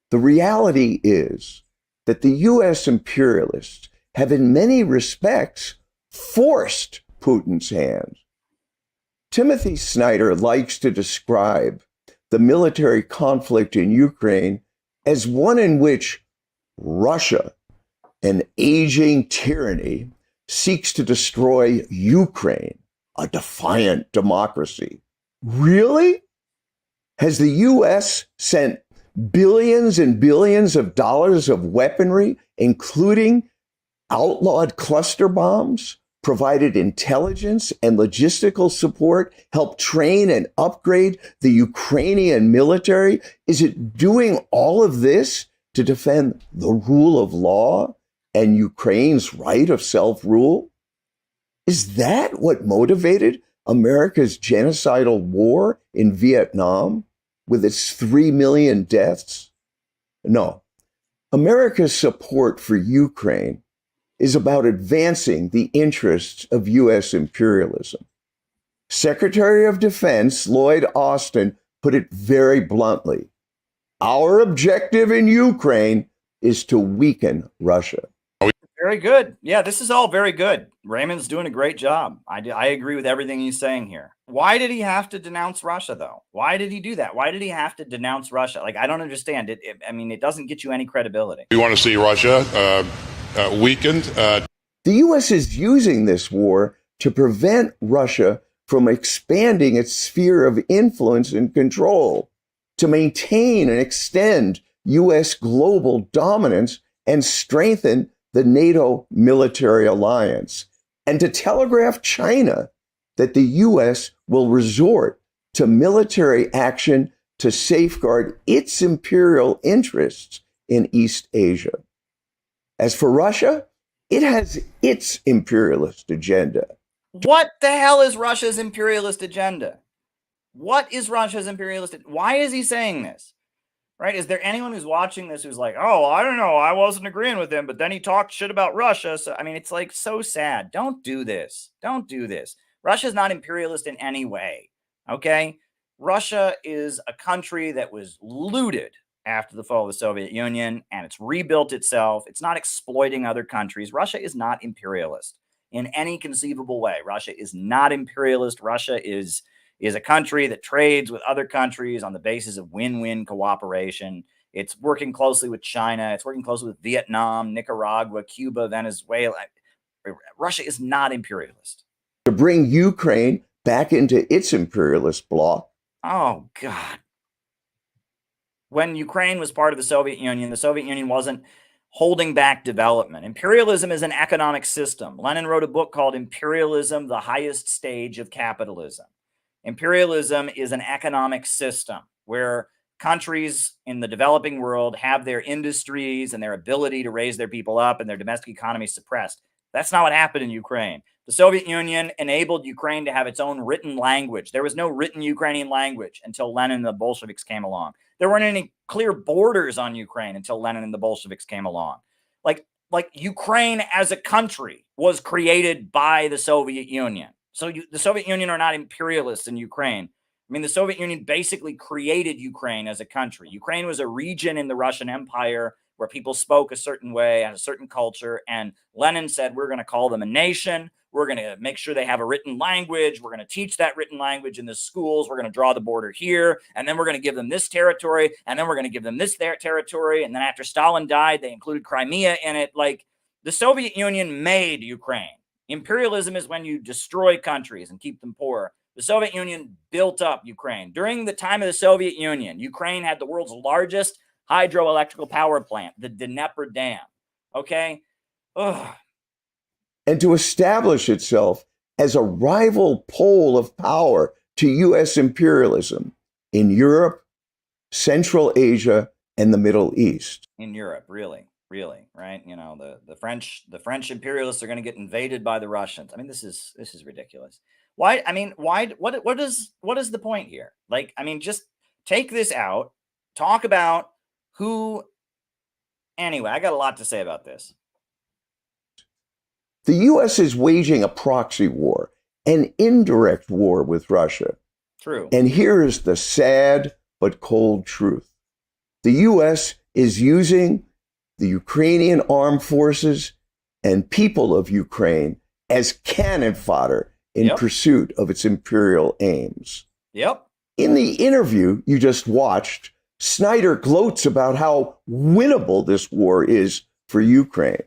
S: The reality is that the U.S. imperialists have in many respects forced Putin's hand. Timothy Snyder likes to describe the military conflict in Ukraine as one in which Russia, an aging tyranny, seeks to destroy Ukraine, a defiant democracy. Really? Has the U.S. sent billions and billions of dollars of weaponry, including outlawed cluster bombs, provided intelligence and logistical support, helped train and upgrade the Ukrainian military? Is it doing all of this to defend the rule of law and Ukraine's right of self-rule? Is that what motivated America's genocidal war in Vietnam with its 3 million deaths? No. America's support for Ukraine is about advancing the interests of U.S. imperialism. Secretary of Defense Lloyd Austin put it very bluntly: our objective in Ukraine is to weaken Russia.
A: Very good. Yeah, this is all very good. Raymond's doing a great job. I agree with everything he's saying here. Why did he have to denounce Russia, though? Why did he do that? Why did he have to denounce Russia? Like, I don't understand it. I mean, it doesn't get you any credibility.
C: We want to see Russia weakened.
S: The U.S. is using this war to prevent Russia from expanding its sphere of influence and control, to maintain and extend U.S. global dominance and strengthen the NATO military alliance, and to telegraph China that the U.S. will resort to military action to safeguard its imperial interests in East Asia. As for Russia, it has its imperialist agenda.
A: What the hell is Russia's imperialist agenda? What is Russia's imperialist? Why is he saying this? Right? Is there anyone who's watching this who's like, oh, I don't know, I wasn't agreeing with him, but then he talked shit about Russia. So, I mean, it's like so sad. Don't do this. Don't do this. Russia's not imperialist in any way. Okay? Russia is a country that was looted after the fall of the Soviet Union, and it's rebuilt itself. It's not exploiting other countries. Russia is not imperialist in any conceivable way. Russia is not imperialist. Russia is a country that trades with other countries on the basis of win-win cooperation. It's working closely with China. It's working closely with Vietnam, Nicaragua, Cuba, Venezuela. Russia is not imperialist.
S: To bring Ukraine back into its imperialist bloc.
A: Oh, God. When Ukraine was part of the Soviet Union wasn't holding back development. Imperialism is an economic system. Lenin wrote a book called Imperialism, the Highest Stage of Capitalism. Imperialism is an economic system where countries in the developing world have their industries and their ability to raise their people up and their domestic economy suppressed. That's not what happened in Ukraine. The Soviet Union enabled Ukraine to have its own written language. There was no written Ukrainian language until Lenin and the Bolsheviks came along. There weren't any clear borders on Ukraine until Lenin and the Bolsheviks came along. Like Ukraine as a country was created by the Soviet Union. So the Soviet Union are not imperialists in Ukraine. I mean, the Soviet Union basically created Ukraine as a country. Ukraine was a region in the Russian Empire where people spoke a certain way, had a certain culture. And Lenin said, we're going to call them a nation. We're going to make sure they have a written language. We're going to teach that written language in the schools. We're going to draw the border here. And then we're going to give them this territory. And then we're going to give them this territory. And then after Stalin died, they included Crimea in it. Like, the Soviet Union made Ukraine. Imperialism is when you destroy countries and keep them poor. The Soviet Union built up Ukraine. During the time of the Soviet Union, Ukraine had the world's largest hydroelectrical power plant, the Dnieper Dam. Okay? Ugh.
S: And to establish itself as a rival pole of power to U.S. imperialism in Europe, Central Asia, and the Middle East.
A: In Europe, really, right? You know, the French imperialists are going to get invaded by the Russians. I mean, this is ridiculous. Why? I mean, why? What is the point here? Like, I mean, just take this out. Talk about who. Anyway, I got a lot to say about this.
S: The U.S. is waging a proxy war, an indirect war with Russia.
A: True.
S: And here is the sad but cold truth. The U.S. is using the Ukrainian armed forces and people of Ukraine as cannon fodder in pursuit of its imperial aims.
A: Yep.
S: In the interview you just watched, Snyder gloats about how winnable this war is for Ukraine.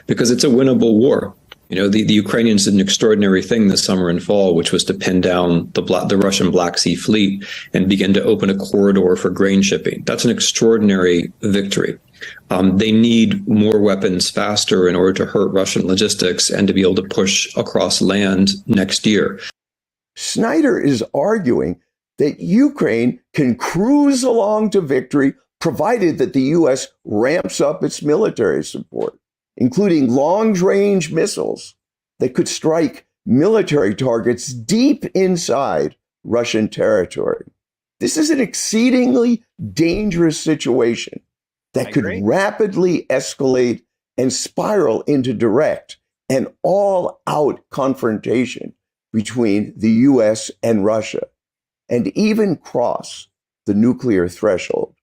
R: Because it's a winnable war. You know, the Ukrainians did an extraordinary thing this summer and fall, which was to pin down the Russian Black Sea Fleet and begin to open a corridor for grain shipping. That's an extraordinary victory. They need more weapons faster in order to hurt Russian logistics and to be able to push across land next year.
S: Snyder is arguing that Ukraine can cruise along to victory provided that the U.S. ramps up its military support, including long-range missiles that could strike military targets deep inside Russian territory. This is an exceedingly dangerous situation that could rapidly escalate and spiral into direct and all-out confrontation between the U.S. and Russia, and even cross the nuclear threshold.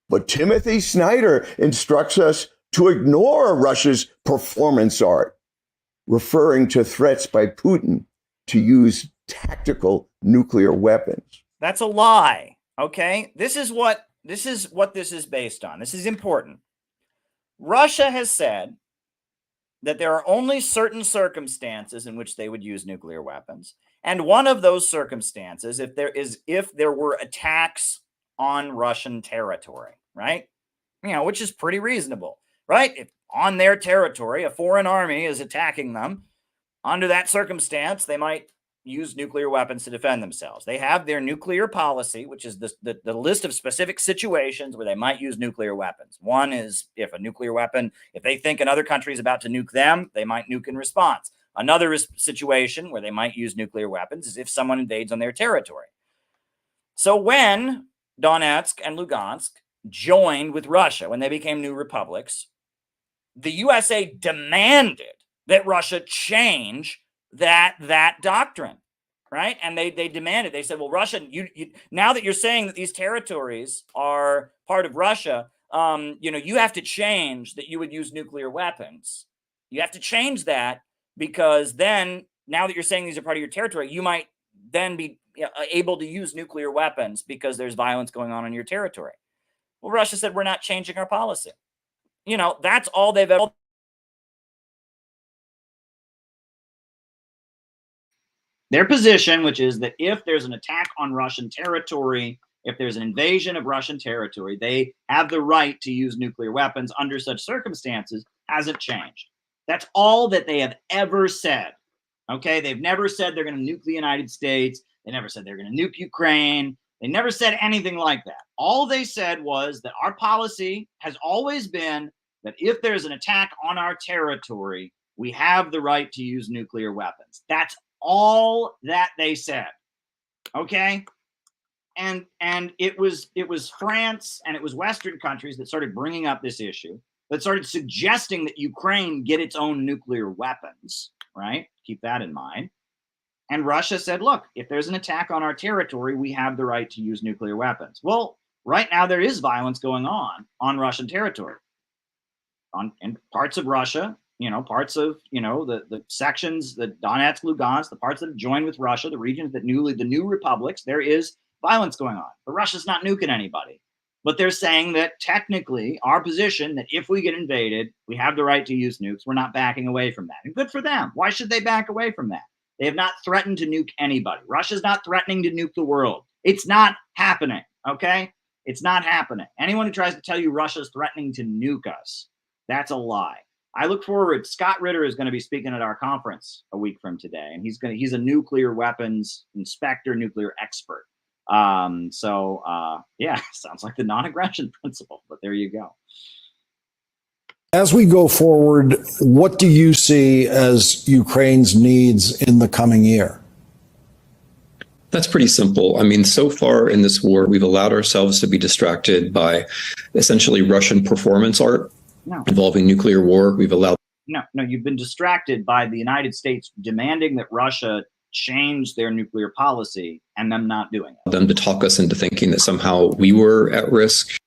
S: But Timothy Snyder instructs us to ignore Russia's performance art, referring to threats by Putin to use tactical nuclear weapons.
A: That's a lie. Okay? This is what this is based on. This is important. Russia has said that there are only certain circumstances in which they would use nuclear weapons. And one of those circumstances, if there were attacks on Russian territory, right? Which is pretty reasonable, right? If on their territory, a foreign army is attacking them, under that circumstance, they might use nuclear weapons to defend themselves. They have their nuclear policy, which is the list of specific situations where they might use nuclear weapons. One is if they think another country is about to nuke them, they might nuke in response. Another situation where they might use nuclear weapons is if someone invades on their territory. So when Donetsk and Lugansk joined with Russia, when they became new republics, the USA demanded that Russia change that doctrine, right? And they demanded, they said, well, Russia, you now that you're saying that these territories are part of Russia, you have to change that you would use nuclear weapons. You have to change that, because then, now that you're saying these are part of your territory, you might then be able to use nuclear weapons because there's violence going on in your territory. Well, Russia said, we're not changing our policy. That's all they've ever. Their position, which is that if there's an attack on Russian territory, if there's an invasion of Russian territory, they have the right to use nuclear weapons under such circumstances, hasn't changed. That's all that they have ever said. Okay, they've never said they're going to nuke the United States. They never said they're going to nuke Ukraine. They never said anything like that. All they said was that our policy has always been that if there's an attack on our territory, we have the right to use nuclear weapons. That's all that they said. Okay? And it was France and it was Western countries that started bringing up this issue, that started suggesting that Ukraine get its own nuclear weapons, right? Keep that in mind. And Russia said, look, if there's an attack on our territory, we have the right to use nuclear weapons. Well, right now there is violence going on Russian territory. In parts of Russia, parts of, the sections, the Donetsk, Lugansk, the parts that have joined with Russia, the regions that the new republics, there is violence going on. But Russia's not nuking anybody. But they're saying that technically our position that if we get invaded, we have the right to use nukes. We're not backing away from that. And good for them. Why should they back away from that? They have not threatened to nuke anybody. Russia's not threatening to nuke the world. It's not happening, okay? It's not happening. Anyone who tries to tell you Russia's threatening to nuke us, that's a lie. I look forward. Scott Ritter is going to be speaking at our conference a week from today, and he's a nuclear weapons inspector, nuclear expert. Yeah, sounds like the non-aggression principle, but there you go.
Q: As we go forward, what do you see as Ukraine's needs in the coming year?
R: That's pretty simple. I mean, so far in this war, we've allowed ourselves to be distracted by essentially Russian performance art involving nuclear war. We've allowed.
A: No, you've been distracted by the United States demanding that Russia change their nuclear policy and them not doing it.
R: Them to talk us into thinking that somehow we were at risk.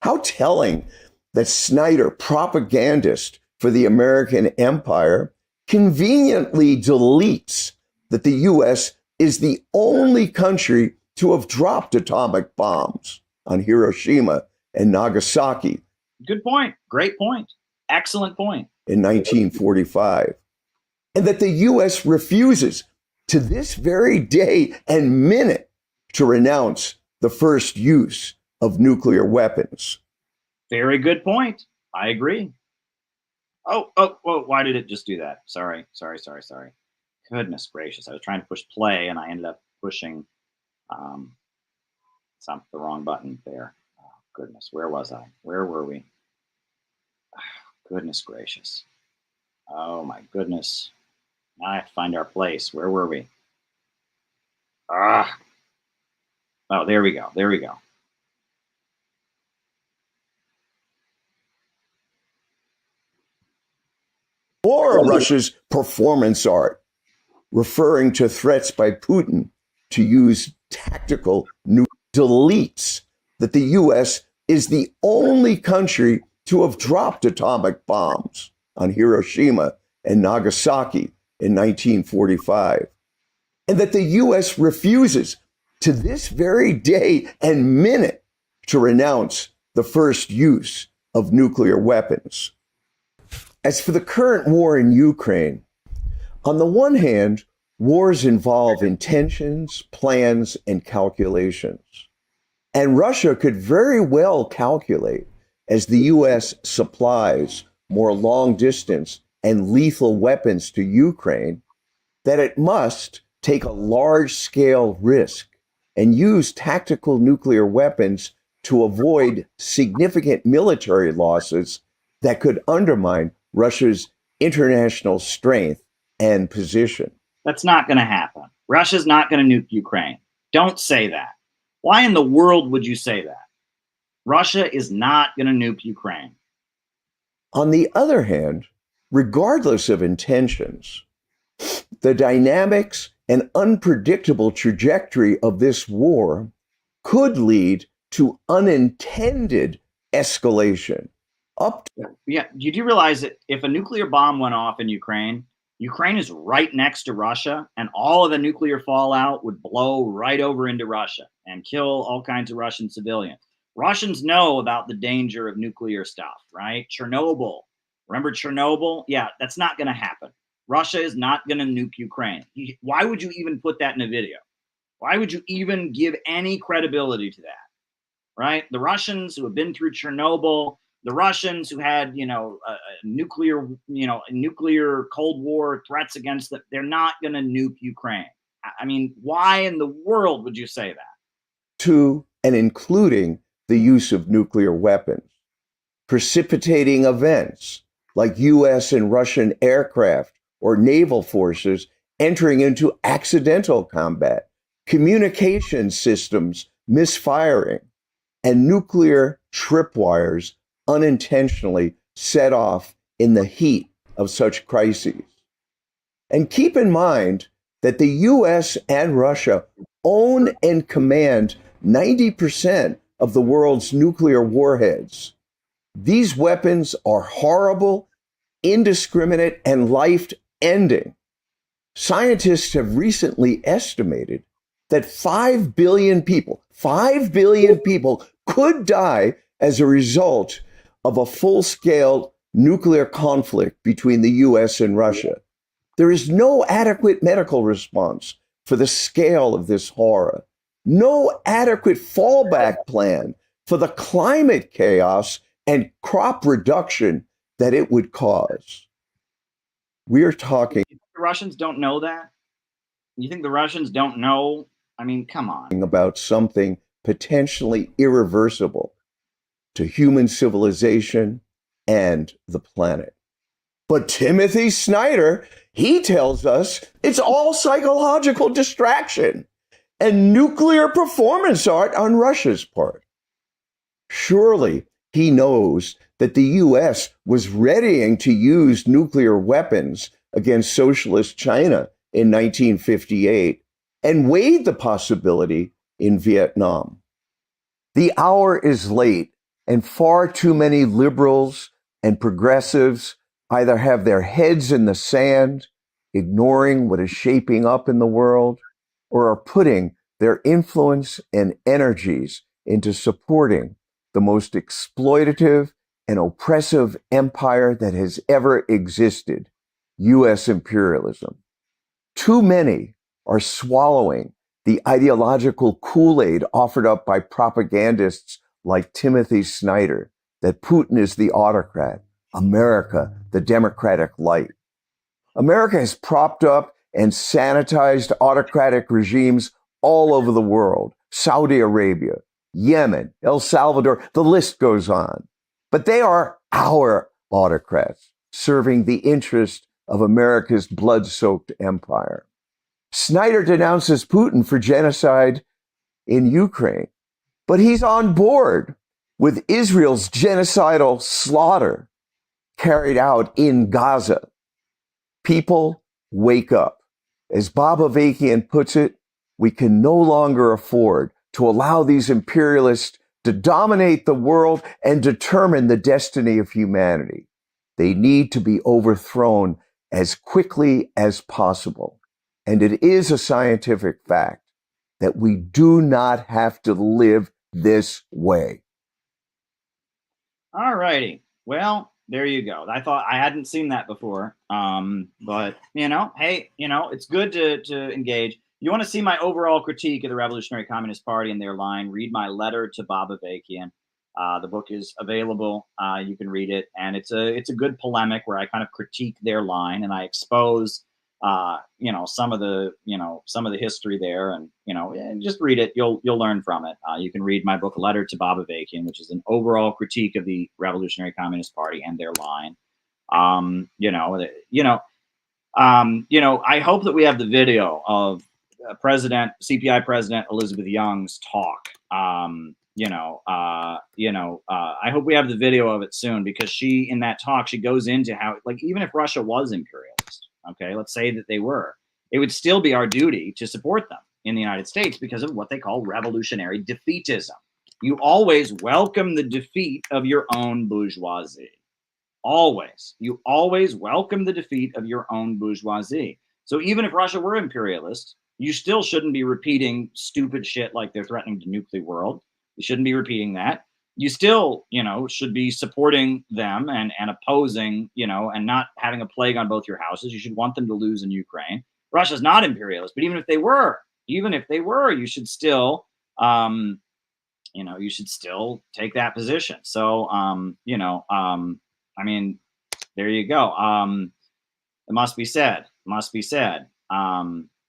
S: How telling that Snyder, propagandist for the American empire, conveniently deletes that the U.S. is the only country to have dropped atomic bombs on Hiroshima and Nagasaki.
A: Good point. Great point. Excellent point.
S: In 1945. And that the U.S. refuses to this very day and minute to renounce the first use of nuclear weapons.
A: Very good point. I agree. Oh, why did it just do that? Sorry. Goodness gracious. I was trying to push play and I ended up pushing the wrong button there. Oh, goodness. Where was I? Where were we? Oh, goodness gracious. Oh my goodness. Now I have to find our place. Where were we? Oh, there we go.
S: Or Russia's performance art, referring to threats by Putin to use tactical nuclear deletes that the U.S. is the only country to have dropped atomic bombs on Hiroshima and Nagasaki in 1945, and that the U.S. refuses to this very day and minute to renounce the first use of nuclear weapons. As for the current war in Ukraine, on the one hand, wars involve intentions, plans, and calculations. And Russia could very well calculate, as the U.S. supplies more long-distance and lethal weapons to Ukraine, that it must take a large-scale risk and use tactical nuclear weapons to avoid significant military losses that could undermine Russia's international strength and position.
A: That's not going to happen. Russia's not going to nuke Ukraine. Don't say that. Why in the world would you say that? Russia is not going to nuke Ukraine.
S: On the other hand, regardless of intentions, the dynamics and unpredictable trajectory of this war could lead to unintended escalation.
A: Yeah, you do realize that if a nuclear bomb went off in Ukraine, Ukraine is right next to Russia, and all of the nuclear fallout would blow right over into Russia and kill all kinds of Russian civilians. Russians know about the danger of nuclear stuff, right? Chernobyl. Remember Chernobyl? Yeah, that's not going to happen. Russia is not going to nuke Ukraine. Why would you even put that in a video? Why would you even give any credibility to that, right? The Russians who have been through Chernobyl, the Russians who had, nuclear Cold War threats against them, they're not going to nuke Ukraine. I mean, why in the world would you say that?
S: To and including the use of nuclear weapons, precipitating events like U.S. and Russian aircraft or naval forces entering into accidental combat, communication systems misfiring, and nuclear tripwires unintentionally set off in the heat of such crises. And keep in mind that the U.S. and Russia own and command 90% of the world's nuclear warheads. These weapons are horrible, indiscriminate, and life-ending. Scientists have recently estimated that 5 billion people could die as a result of a full-scale nuclear conflict between the U.S. and Russia. There is no adequate medical response for the scale of this horror, no adequate fallback plan for the climate chaos and crop reduction that it would cause. We are talking.
A: The Russians don't know that? You think the Russians don't know? I mean, come on.
S: About something potentially irreversible to human civilization and the planet. But Timothy Snyder, he tells us it's all psychological distraction and nuclear performance art on Russia's part. Surely he knows that the U.S. was readying to use nuclear weapons against socialist China in 1958 and weighed the possibility in Vietnam. The hour is late, and far too many liberals and progressives either have their heads in the sand, ignoring what is shaping up in the world, or are putting their influence and energies into supporting the most exploitative and oppressive empire that has ever existed, U.S. imperialism. Too many are swallowing the ideological Kool-Aid offered up by propagandists like Timothy Snyder, that Putin is the autocrat, America the democratic light. America has propped up and sanitized autocratic regimes all over the world, Saudi Arabia, Yemen, El Salvador, the list goes on. But they are our autocrats, serving the interest of America's blood-soaked empire. Snyder denounces Putin for genocide in Ukraine, but he's on board with Israel's genocidal slaughter carried out in Gaza. People, wake up. As Bob Avakian puts it, we can no longer afford to allow these imperialist to dominate the world and determine the destiny of humanity. They need to be overthrown as quickly as possible. And it is a scientific fact that we do not have to live this way.
A: All righty. Well, there you go. I thought I hadn't seen that before. But hey, it's good to engage. You want to see my overall critique of the Revolutionary Communist Party and their line, read my letter to Bob Avakian. The book is available. You can read it, and it's a good polemic where I kind of critique their line and I expose some of the history there, and just read it. You'll learn from it. You can read my book, Letter to Bob Avakian, which is an overall critique of the Revolutionary Communist Party and their line. I hope that we have the video of CPI President Elizabeth Young's talk. I hope we have the video of it soon, because in that talk, she goes into how, like, even if Russia was imperialist, okay, let's say that they were, it would still be our duty to support them in the United States because of what they call revolutionary defeatism. You always welcome the defeat of your own bourgeoisie. Always. You always welcome the defeat of your own bourgeoisie. So even if Russia were imperialist, you still shouldn't be repeating stupid shit like they're threatening to nuke the world. You shouldn't be repeating that. You still, should be supporting them and opposing, and not having a plague on both your houses. You should want them to lose in Ukraine. Russia's not imperialist, but even if they were, you should still, take that position. So, there you go. It must be said.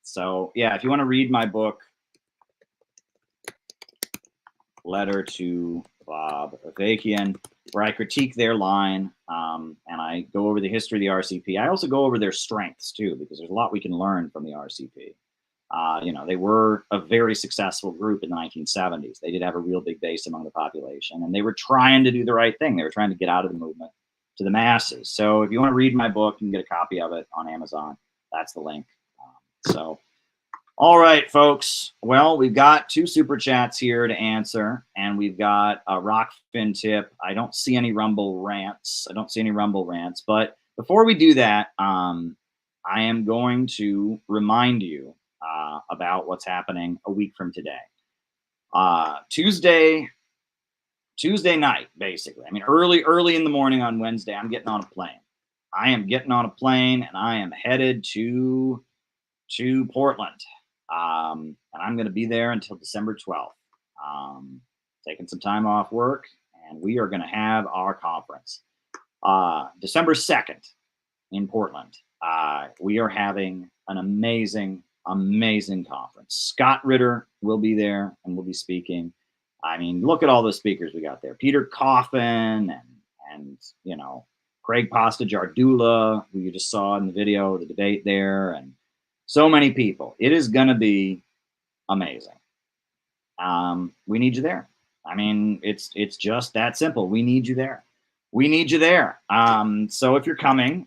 A: So yeah, if you want to read my book, Letter to Bob Avakian, where I critique their line, and I go over the history of the RCP. I also go over their strengths too, because there's a lot we can learn from the RCP. They were a very successful group in the 1970s. They did have a real big base among the population, and they were trying to do the right thing. They were trying to get out of the movement to the masses. So if you want to read my book, you can get a copy of it on Amazon. That's the link. All right, folks. Well, we've got 2 super chats here to answer, and we've got a Rockfin tip. I don't see any Rumble rants. But before we do that, I am going to remind you about what's happening a week from today. Tuesday night, basically. I mean, early in the morning on Wednesday, I'm getting on a plane. And I am headed to Portland. And I'm going to be there until December 12th. Taking some time off work, and we are going to have our conference. December 2nd in Portland. We are having an amazing conference. Scott Ritter will be there and will be speaking. I mean, look at all the speakers we got there. Peter Coffin and Craig Pasta-Jardula, who you just saw in the video, the debate there, and so many people. It is going to be amazing. We need you there. I mean, it's just that simple. We need you there. So if you're coming,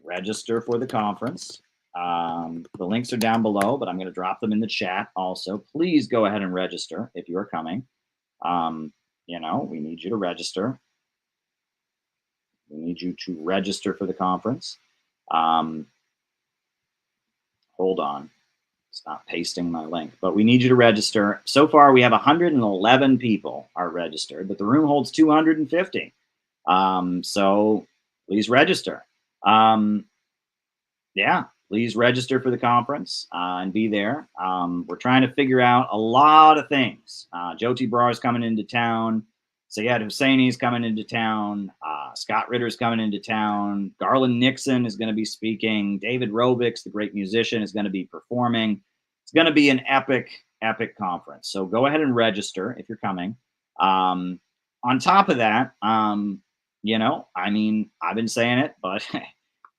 A: register for the conference. The links are down below, but I'm going to drop them in the chat also. Please go ahead and register if you are coming. We need you to register. We need you to register for the conference. Hold on. It's not pasting my link, but we need you to register. So far, we have 111 people are registered, but the room holds 250. So please register. Please register for the conference and be there. We're trying to figure out a lot of things. Ranjeet Brar is coming into town. Sayed Hosseini is coming into town. Scott Ritter is coming into town. Garland Nixon is going to be speaking. David Rovics, the great musician, is going to be performing. It's going to be an epic conference. So go ahead and register if you're coming. On top of that, I've been saying it, but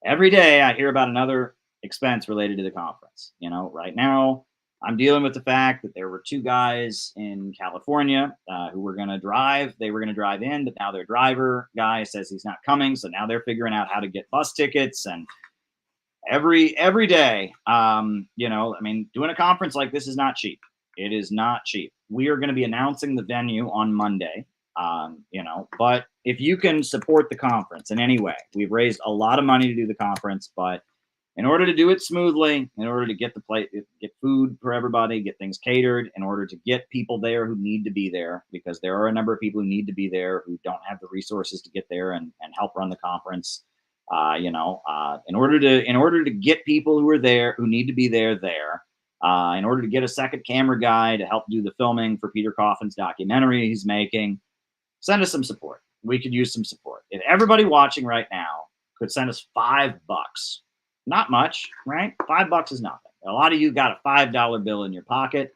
A: every day I hear about another expense related to the conference. Right now I'm dealing with the fact that there were 2 guys in California who were going to drive. They were going to drive in, but now their driver guy says he's not coming. So now they're figuring out how to get bus tickets. And every day, doing a conference like this is not cheap. It is not cheap. We are going to be announcing the venue on Monday. But if you can support the conference in any way, we've raised a lot of money to do the conference, but in order to do it smoothly, in order to get get food for everybody, get things catered, in order to get people there who need to be there, because there are a number of people who need to be there who don't have the resources to get there and help run the conference. In order to get people who are there, who need to be there, in order to get a second camera guy to help do the filming for Peter Coffin's documentary he's making, send us some support. We could use some support. If everybody watching right now could send us $5, not much, right? $5 is nothing. A lot of you got a $5 bill in your pocket.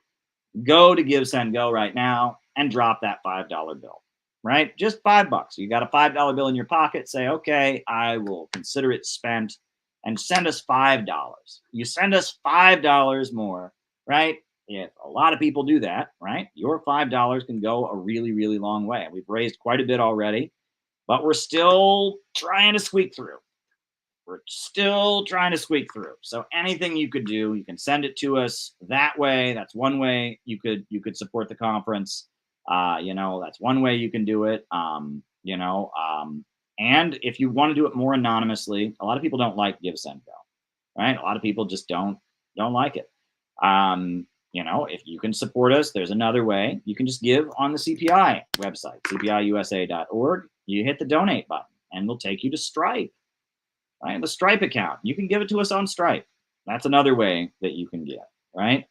A: Go to Give, Send, Go right now and drop that $5 bill, right? Just $5. You got a $5 bill in your pocket. Say, okay, I will consider it spent, and send us $5. You send us $5 more, right? If a lot of people do that, right, your $5 can go a really, really long way. We've raised quite a bit already, but we're still trying to squeak through. So anything you could do, you can send it to us that way. That's one way you could support the conference. That's one way you can do it. And if you want to do it more anonymously, a lot of people don't like Give, Send, Go, right? A lot of people just don't like it. If you can support us, there's another way. You can just give on the CPI website, cpiusa.org. You hit the donate button and it'll take you to Stripe, right? The Stripe account. You can give it to us on Stripe. That's another way that you can give, right?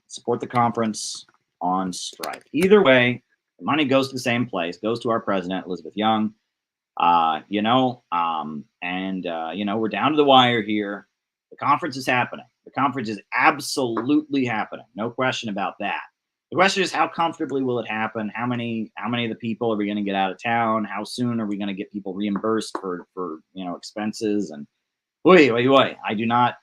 A: Support the conference on Stripe. Either way, the money goes to the same place, goes to our president, Elizabeth Young. We're down to the wire here. The conference is happening. The conference is absolutely happening. No question about that. The question is, how comfortably will it happen? How many of the people are we going to get out of town? How soon are we going to get people reimbursed for expenses? And boy, I do not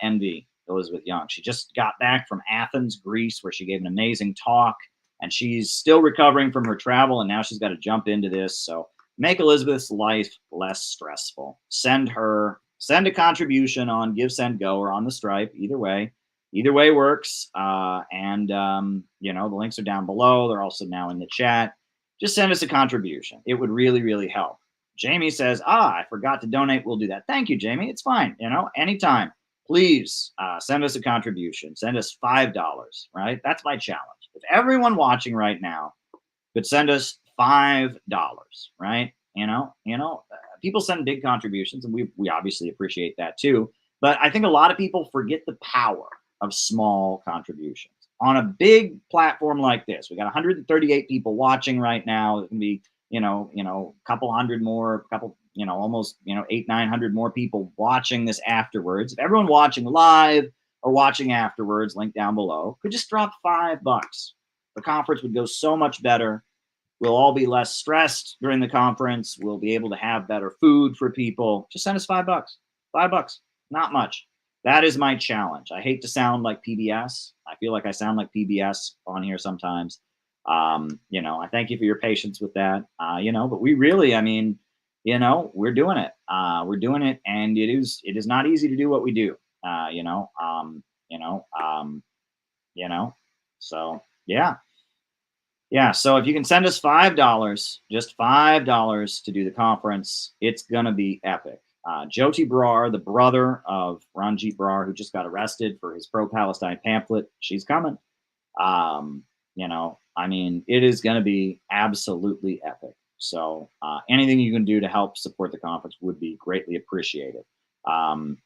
A: envy Elizabeth Young. She just got back from Athens, Greece, where she gave an amazing talk, and she's still recovering from her travel, and now she's got to jump into this. So make Elizabeth's life less stressful. Send a contribution on Give, Send, Go or on the Stripe. Either way works. The links are down below. They're also now in the chat. Just send us a contribution. It would really, really help. Jamie says, I forgot to donate. We'll do that. Thank you, Jamie. It's fine. Anytime. Please send us a contribution. Send us $5, right? That's my challenge. If everyone watching right now could send us $5, right? People send big contributions, and we obviously appreciate that too. But I think a lot of people forget the power of small contributions. On a big platform like this, we got 138 people watching right now. It can be, a couple hundred more, almost 800-900 more people watching this afterwards. If everyone watching live or watching afterwards, link down below, could just drop $5. The conference would go so much better. We'll all be less stressed during the conference. We'll be able to have better food for people. Just send us $5. $5, not much. That is my challenge. I hate to sound like PBS. I feel like I sound like PBS on here sometimes. I thank you for your patience with that. But we really, we're doing it. We're doing it, and it is not easy to do what we do. So yeah. Yeah, so if you can send us $5, just $5 to do the conference, it's going to be epic. Jyoti Brar, the brother of Ranjeet Brar, who just got arrested for his pro-Palestine pamphlet, she's coming. It is going to be absolutely epic. So anything you can do to help support the conference would be greatly appreciated. And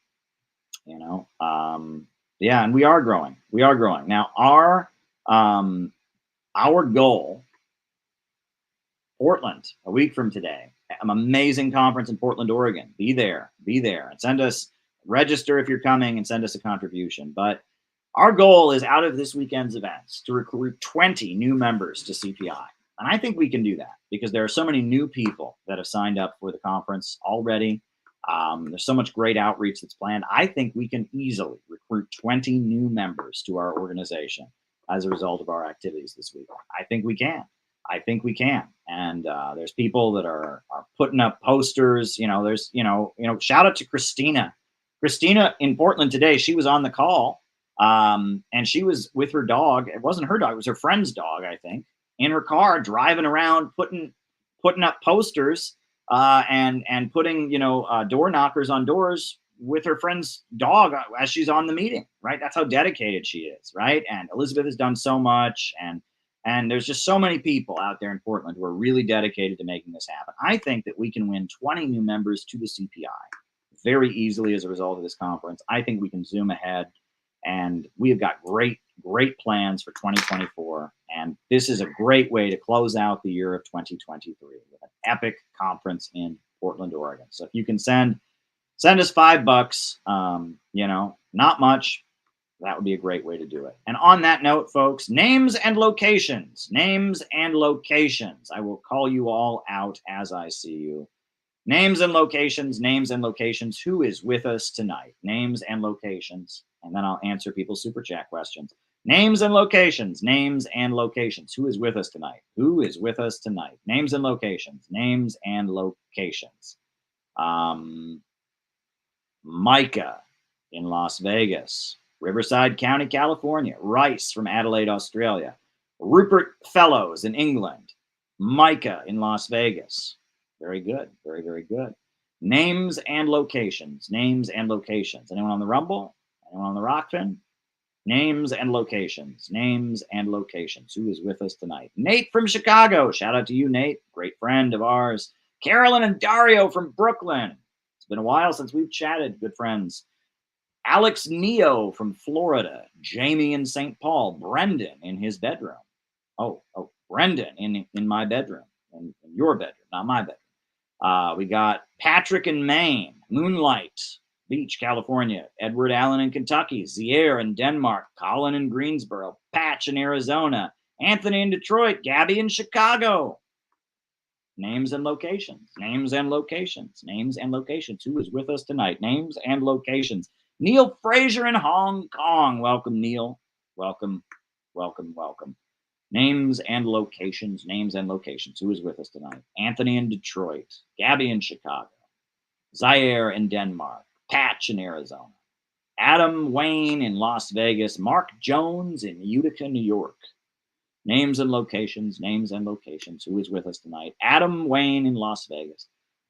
A: we are growing. Now, our goal, Portland, a week from today, an amazing conference in Portland, Oregon. Be there, and register if you're coming, and send us a contribution. But our goal is, out of this weekend's events, to recruit 20 new members to CPI. And I think we can do that because there are so many new people that have signed up for the conference already. There's so much great outreach that's planned. I think we can easily recruit 20 new members to our organization as a result of our activities this week. I think we can. And there's people that are putting up posters. Shout out to Christina Christina in Portland today, she was on the call, and she was with her dog. It wasn't her dog; it was her friend's dog, I think, in her car, driving around, putting up posters and putting door knockers on doors with her friend's dog as she's on the meeting. Right? That's how dedicated she is. Right? And Elizabeth has done so much, and there's just so many people out there in Portland who are really dedicated to making this happen. I think that we can win 20 new members to the CPI very easily as a result of this conference. I think we can zoom ahead, and we have got great plans for 2024. And this is a great way to close out the year of 2023 with an epic conference in Portland, Oregon. So if you can send us $5, not much, that would be a great way to do it. And on that note, folks, names and locations. Names and locations. I will call you all out as I see you. Names and locations, names and locations. Who is with us tonight? Names and locations. And then I'll answer people's super chat questions. Names and locations, names and locations. Who is with us tonight? Who is with us tonight? Names and locations, names and locations. Micah in Las Vegas. Riverside County, California. Rice from Adelaide, Australia. Rupert Fellows in England. Micah in Las Vegas. Very good. Very, very good. Names and locations. Names and locations. Anyone on the Rumble? Anyone on the Rockfin? Names and locations. Names and locations. Who is with us tonight? Nate from Chicago. Shout out to you, Nate. Great friend of ours. Carolyn and Dario from Brooklyn. It's been a while since we've chatted. Good friends. Alex Neo from Florida. Jamie in St. Paul. Brendan in his bedroom. Oh, Brendan in my bedroom. In your bedroom, not my bedroom. We got Patrick in Maine, Moonlight Beach, California, Edward Allen in Kentucky, Zier in Denmark, Colin in Greensboro, Patch in Arizona, Anthony in Detroit, Gabby in Chicago. Names and locations, names and locations, names and locations. Who is with us tonight? Names and locations. Neil Fraser in Hong Kong. Welcome, Neil. Welcome, welcome, welcome. Names and locations, names and locations. Who is with us tonight? Anthony in Detroit, Gabby in Chicago, Zaire in Denmark, Patch in Arizona, Adam Wayne in Las Vegas, Mark Jones in Utica, New York. Names and locations, names and locations. Who is with us tonight? Adam Wayne in Las Vegas.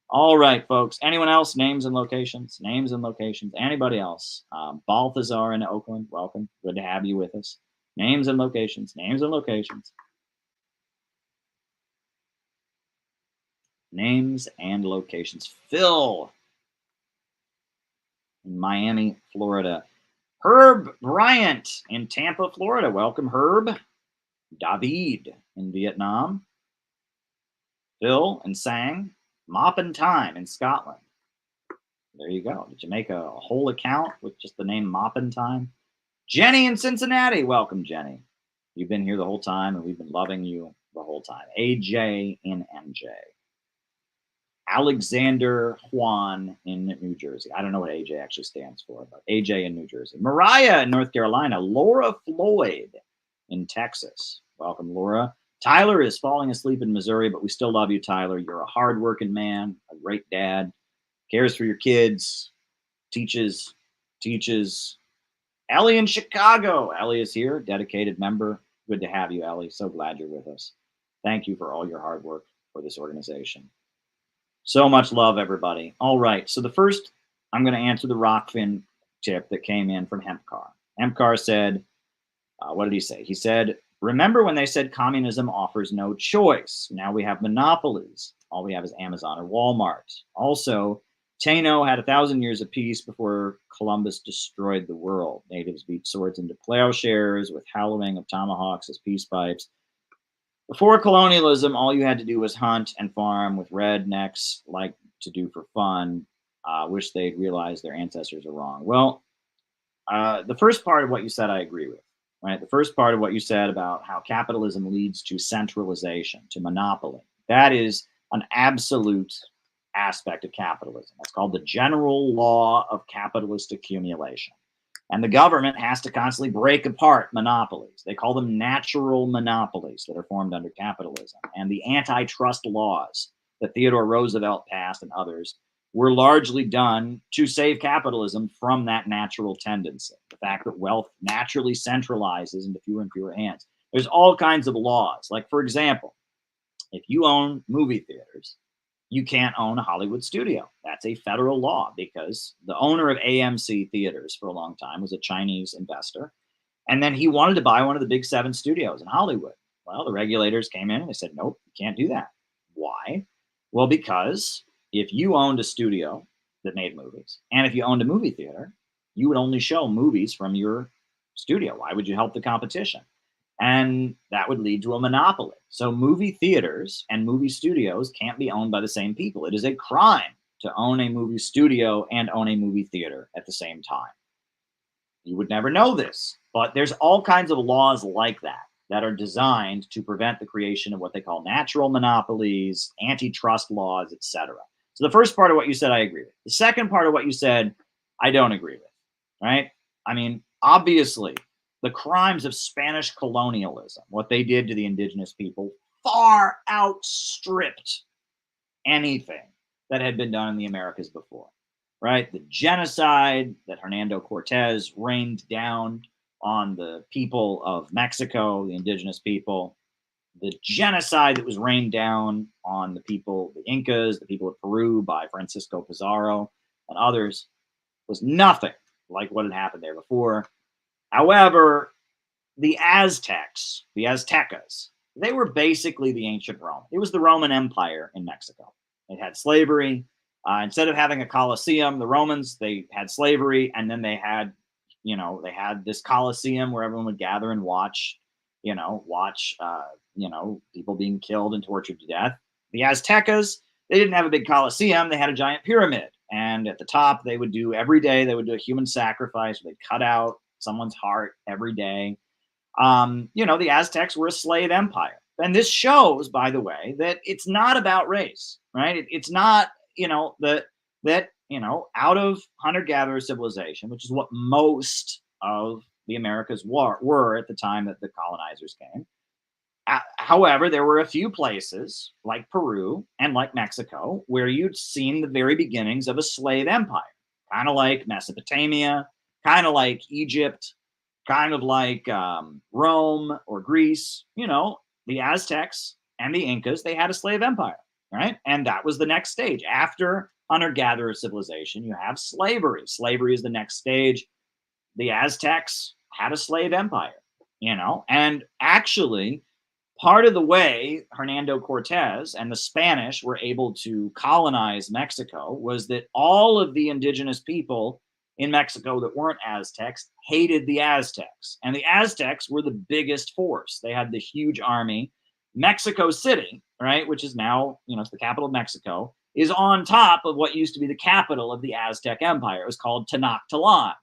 A: All right, folks. Anyone else? Names and locations, names and locations. Anybody else? Balthazar in Oakland, welcome. Good to have you with us. Names and locations, names and locations. Names and locations. Phil in Miami, Florida. Herb Bryant in Tampa, Florida. Welcome, Herb. David in Vietnam. Phil and Sang. Mop and Time in Scotland. There you go. Did you make a whole account with just the name Mop and Time? Jenny in Cincinnati. Welcome, Jenny. You've been here the whole time, and we've been loving you the whole time. AJ in NJ. Alexander Juan in New Jersey. I don't know what AJ actually stands for, but AJ in New Jersey. Mariah in North Carolina. Laura Floyd in Texas. Welcome, Laura. Tyler is falling asleep in Missouri, but we still love you, Tyler. You're a hardworking man, a great dad, cares for your kids, teaches. Ellie in Chicago. Ellie is here, dedicated member. Good to have you, Ellie. So glad you're with us. Thank you for all your hard work for this organization. So much love, everybody. All right. So the first, I'm going to answer the Rockfin tip that came in from Hempcar. Hempcar said, what did he say? He said, remember when they said communism offers no choice? Now we have monopolies. All we have is Amazon or Walmart. Also, Taino had 1,000 years of peace before Columbus destroyed the world. Natives beat swords into plowshares with hallowing of tomahawks as peace pipes. Before colonialism, all you had to do was hunt and farm with rednecks like to do for fun. Wish they'd realized their ancestors are wrong. Well, the first part of what you said, I agree with. Right? The first part of what you said about how capitalism leads to centralization, to monopoly. That is an absolute aspect of capitalism. That's called the general law of capitalist accumulation. And the government has to constantly break apart monopolies. They call them natural monopolies that are formed under capitalism. And the antitrust laws that Theodore Roosevelt passed and others
E: were largely done to save capitalism from that natural tendency. The fact that wealth naturally centralizes into fewer and fewer hands. There's all kinds of laws. Like, for example, if you own movie theaters, you can't own a Hollywood studio. That's a federal law because the owner of AMC Theaters for a long time was a Chinese investor. And then he wanted to buy one of the big 7 studios in Hollywood. Well, the regulators came in and they said, nope, you can't do that. Why? Well, because if you owned a studio that made movies, and if you owned a movie theater, you would only show movies from your studio. Why would you help the competition? And that would lead to a monopoly. So movie theaters and movie studios can't be owned by the same people. It is a crime to own a movie studio and own a movie theater at the same time. You would never know this, but there's all kinds of laws like that that are designed to prevent the creation of what they call natural monopolies, antitrust laws, etc. So the first part of what you said, I agree with. The second part of what you said, I don't agree with, right? I mean, obviously, the crimes of Spanish colonialism, what they did to the indigenous people, far outstripped anything that had been done in the Americas before, right? The genocide that Hernando Cortez rained down on the people of Mexico, the indigenous people, the genocide that was rained down on the people, the Incas, the people of Peru by Francisco Pizarro and others, was nothing like what had happened there before. However, the Aztecs, the Aztecas, they were basically the ancient Rome. It was the Roman Empire in Mexico. It had slavery. Instead of having a Colosseum, the Romans, they had slavery, and then they had, they had this Colosseum where everyone would gather and watch people being killed and tortured to death. The Aztecas, they didn't have a big Colosseum. They had a giant pyramid. And at the top, they would do every day, they would do a human sacrifice. They'd cut out someone's heart every day. The Aztecs were a slave empire. And this shows, by the way, that it's not about race, right? It's not, out of hunter-gatherer civilization, which is what most of the Americas were at the time that the colonizers came. However, there were a few places like Peru and like Mexico where you'd seen the very beginnings of a slave empire, kind of like Mesopotamia, kind of like Egypt, kind of like Rome or Greece. The Aztecs and the Incas, they had a slave empire, right? And that was the next stage. After hunter-gatherer civilization, you have slavery. Slavery is the next stage. The Aztecs had a slave empire, and actually part of the way Hernando Cortez and the Spanish were able to colonize Mexico was that all of the indigenous people in Mexico that weren't Aztecs hated the Aztecs. And the Aztecs were the biggest force. They had the huge army. Mexico City, right, which is now, it's the capital of Mexico, is on top of what used to be the capital of the Aztec Empire. It was called Tenochtitlan,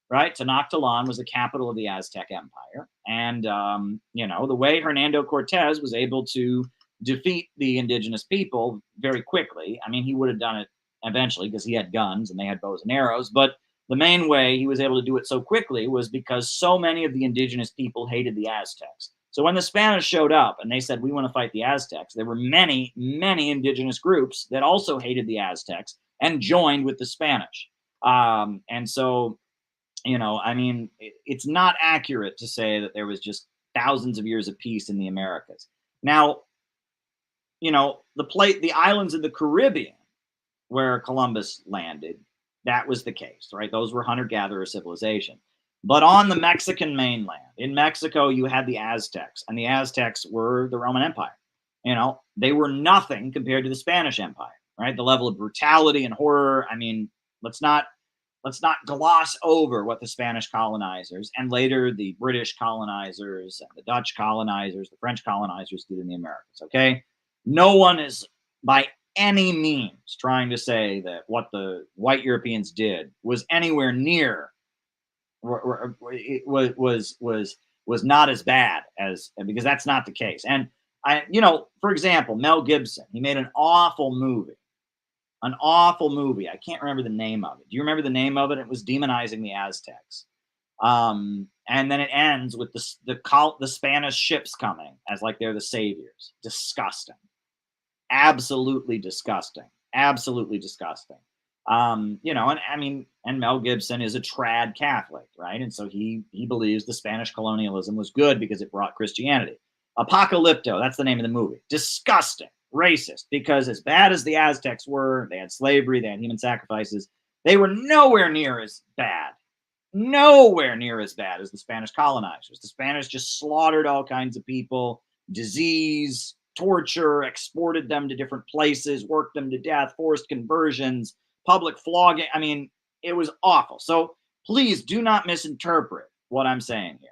E: right? Tenochtitlan was the capital of the Aztec Empire. And, the way Hernando Cortez was able to defeat the indigenous people very quickly, I mean, he would have done it eventually because he had guns and they had bows and arrows, but the main way he was able to do it so quickly was because so many of the indigenous people hated the Aztecs. So when the Spanish showed up and they said, we want to fight the Aztecs, there were many, many indigenous groups that also hated the Aztecs and joined with the Spanish. And so, it's not accurate to say that there was just thousands of years of peace in the Americas. Now, the islands of the Caribbean where Columbus landed, that was the case, right? Those were hunter-gatherer civilization. But on the Mexican mainland, in Mexico, you had the Aztecs, and the Aztecs were the Roman Empire. They were nothing compared to the Spanish Empire, right? The level of brutality and horror. I mean, let's not gloss over what the Spanish colonizers and later the British colonizers and the Dutch colonizers, the French colonizers did in the Americas, okay? No one is by any means trying to say that what the white Europeans did was anywhere near, it was not as bad as, because that's not the case. And for example, Mel Gibson, he made an awful movie. I can't remember the name of it. Do you remember the name of it? It was demonizing the Aztecs. And then it ends with the Spanish ships coming as like they're the saviors. Disgusting. Absolutely disgusting. Absolutely disgusting. You know, and I mean, and Mel Gibson is a trad Catholic, right? And so he believes the Spanish colonialism was good because it brought Christianity. Apocalypto, that's the name of the movie. Disgusting, racist, because as bad as the Aztecs were, they had slavery, they had human sacrifices, they were nowhere near as bad as the Spanish colonizers. The Spanish just slaughtered all kinds of people, disease, torture, exported them to different places, worked them to death, forced conversions, public flogging. I mean, it was awful. So please do not misinterpret what I'm saying here.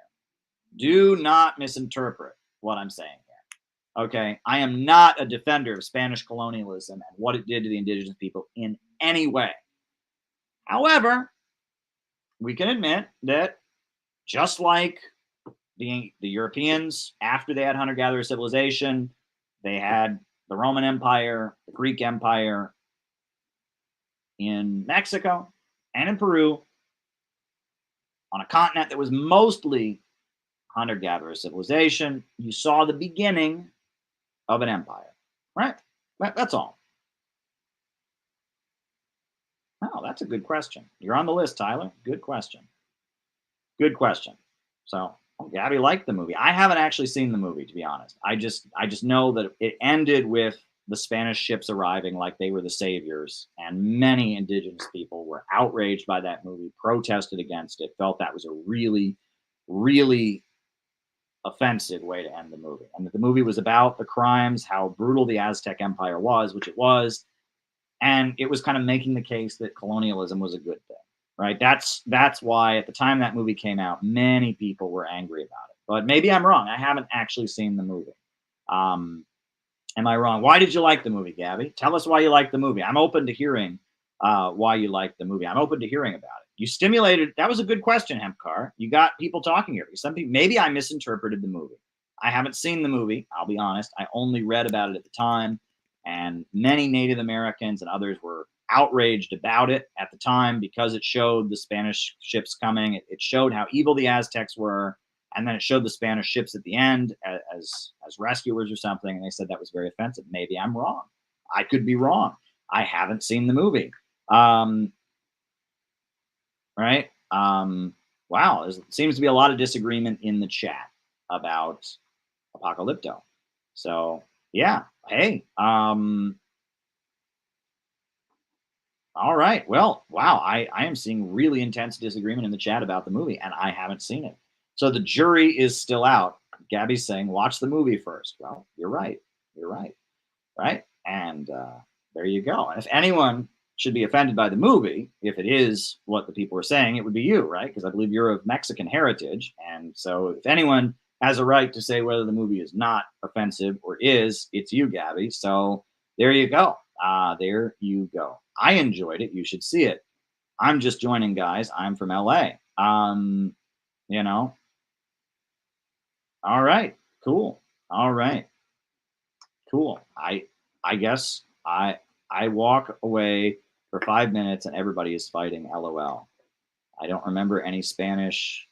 E: Do not misinterpret what I'm saying here. Okay? I am not a defender of Spanish colonialism and what it did to the indigenous people in any way. However, we can admit that just like the Europeans, after they had hunter-gatherer civilization, they had the Roman Empire, the Greek Empire in Mexico and in Peru, on a continent that was mostly hunter-gatherer civilization. You saw the beginning of an empire, right? That's all. Oh, that's a good question. You're on the list, Tyler. Good question. Good question. So, Gabby liked the movie. I haven't actually seen the movie, to be honest. I just know that it ended with the Spanish ships arriving like they were the saviors, and many indigenous people were outraged by that movie, protested against it, felt that was a really, really offensive way to end the movie, and that the movie was about the crimes, how brutal the Aztec Empire was, which it was, and it was kind of making the case that colonialism was a good thing, right? That's why at the time that movie came out, many people were angry about it. But maybe I'm wrong. I haven't actually seen the movie. Am I wrong? Why did you like the movie, Gabby? Tell us why you liked the movie. I'm open to hearing why you liked the movie. I'm open to hearing about it. You stimulated. That was a good question, Hempcar. You got people talking here. Some people, maybe I misinterpreted the movie. I haven't seen the movie. I'll be honest. I only read about it at the time, and many Native Americans and others were outraged about it at the time because it showed the Spanish ships coming. It showed how evil the Aztecs were. And then it showed the Spanish ships at the end as rescuers or something. And they said that was very offensive. Maybe I'm wrong. I could be wrong. I haven't seen the movie. Right? Wow. There seems to be a lot of disagreement in the chat about Apocalypto. So, yeah. Hey. All right. Well, wow. I am seeing really intense disagreement in the chat about the movie, and I haven't seen it. So the jury is still out. Gabby's saying, watch the movie first. Well, you're right. You're right. Right? And there you go. And if anyone should be offended by the movie, if it is what the people are saying, it would be you, right? Because I believe you're of Mexican heritage. And so if anyone has a right to say whether the movie is not offensive or is, it's you, Gabby. So there you go. There you go. I enjoyed it. You should see it. I'm just joining, guys. I'm from LA. You know. All right. Cool. All right. Cool. I guess I walk away for 5 minutes and everybody is fighting. LOL. I don't remember any Spanish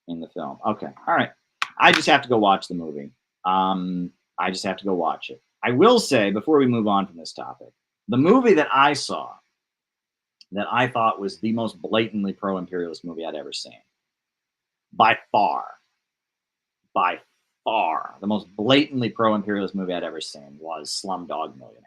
E: in the film. Okay. All right. I just have to go watch the movie. I just have to go watch it. I will say, before we move on from this topic, the movie that I saw that I thought was the most blatantly pro-imperialist movie I'd ever seen, by far, the most blatantly pro-imperialist movie I'd ever seen was Slumdog Millionaire.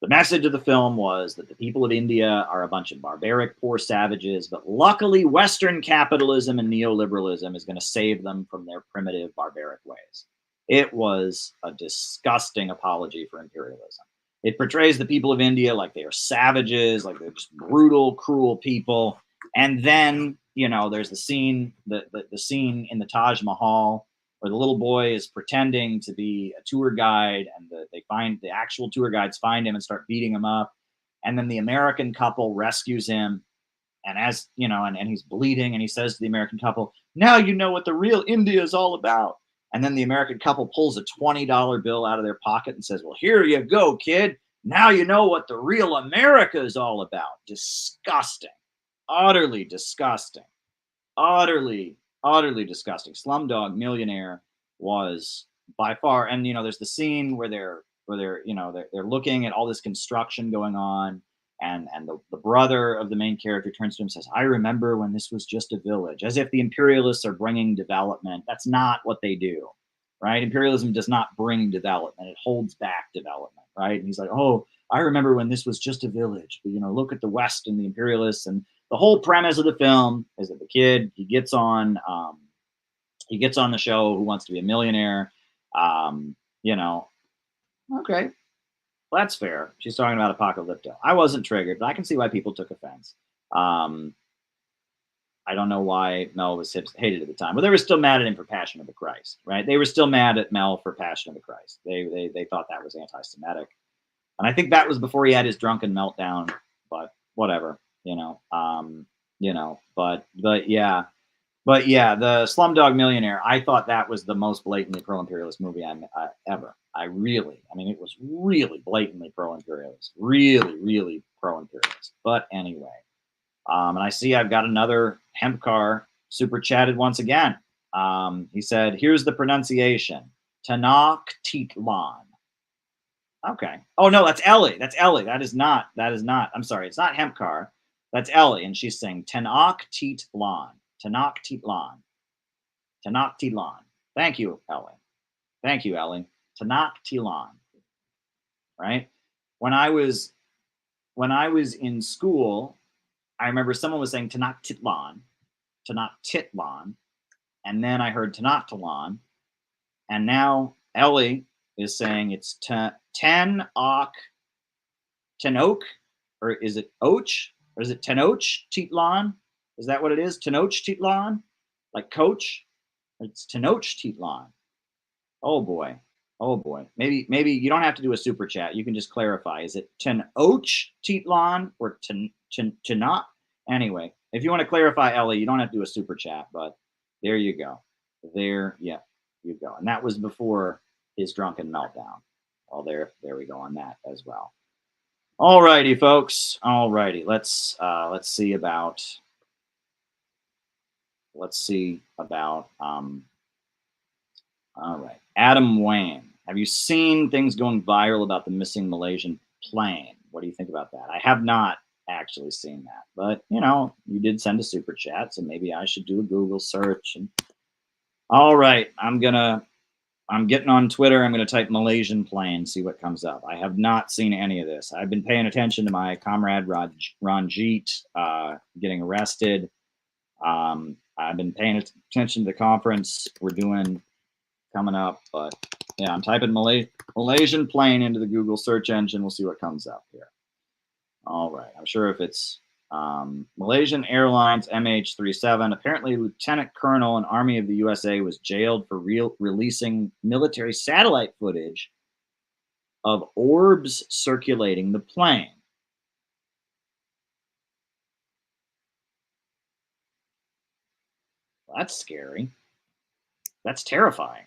E: The message of the film was that the people of India are a bunch of barbaric, poor savages, but luckily Western capitalism and neoliberalism is going to save them from their primitive, barbaric ways. It was a disgusting apology for imperialism. It portrays the people of India like they are savages, like they're just brutal, cruel people. And then, you know, there's the scene, the scene in the Taj Mahal where the little boy is pretending to be a tour guide, and they find the actual tour guides find him and start beating him up. And then the American couple rescues him. And as you know, and he's bleeding, and he says to the American couple, "Now you know what the real India is all about." And then the American couple pulls a $20 bill out of their pocket and says, "Well, here you go, kid. Now you know what the real America is all about." Disgusting. Utterly disgusting. Utterly disgusting. Slumdog Millionaire was by far, and you know, there's the scene where they're you know, they're looking at all this construction going on, And the brother of the main character turns to him and says, I remember when this was just a village, as if the imperialists are bringing development. That's not what they do, right? Imperialism does not bring development. It holds back development, right? And he's like, oh, I remember when this was just a village. But, you know, look at the West and the imperialists. And the whole premise of the film is that the kid, he gets on the show Who Wants to Be a Millionaire. You know, okay. Well, that's fair. She's talking about Apocalypto. I wasn't triggered, but I can see why people took offense. I don't know why Mel was hated at the time, but they were still mad at him for Passion of the Christ, right? They were still mad at Mel for Passion of the Christ. They thought that was anti-Semitic, and I think that was before he had his drunken meltdown. But whatever, you know. But yeah. But yeah, the Slumdog Millionaire, I thought that was the most blatantly pro-imperialist movie ever. I mean, it was really blatantly pro-imperialist. Really, really pro-imperialist. But anyway, and I see I've got another hemp car super chatted once again. He said, here's the pronunciation. Tenochtitlan. Okay. Oh, no, that's Ellie. That's Ellie. That is not. I'm sorry. It's not hemp car. That's Ellie. And she's saying Tenochtitlan. Tenochtitlan. Tenochtitlan. Thank you, Ellie. Thank you, Ellie. Tenochtitlan. Right? When I was in school, I remember someone was saying Tenochtitlan, Tenochtitlan, and then I heard Tenochtitlan, and now Ellie is saying it's Tenoch, or is it Och, or is it Tenochtitlan? Is that what it is? Tenochtitlan? Like coach? It's Tenochtitlan. Oh boy. Oh boy. Maybe you don't have to do a super chat. You can just clarify. Is it Tenochtitlan or Tenot? Anyway, if you want to clarify, Ellie, you don't have to do a super chat, but there you go. There you go. And that was before his drunken meltdown. Well, there we go on that as well. All righty, folks. All righty. Let's see about all right. Adam Wayne. Have you seen things going viral about the missing Malaysian plane? What do you think about that? I have not actually seen that, but you know, you did send a super chat, so maybe I should do a Google search. And all right, I'm getting on Twitter. I'm gonna type Malaysian plane, see what comes up. I have not seen any of this. I've been paying attention to my comrade Ranjeet getting arrested. I've been paying attention to the conference we're doing coming up, but yeah, I'm typing Malaysian plane into the Google search engine. We'll see what comes up here. All right, I'm sure if it's Malaysian Airlines MH37, apparently Lieutenant Colonel in Army of the USA was jailed for releasing military satellite footage of orbs circulating the plane. That's scary. That's terrifying.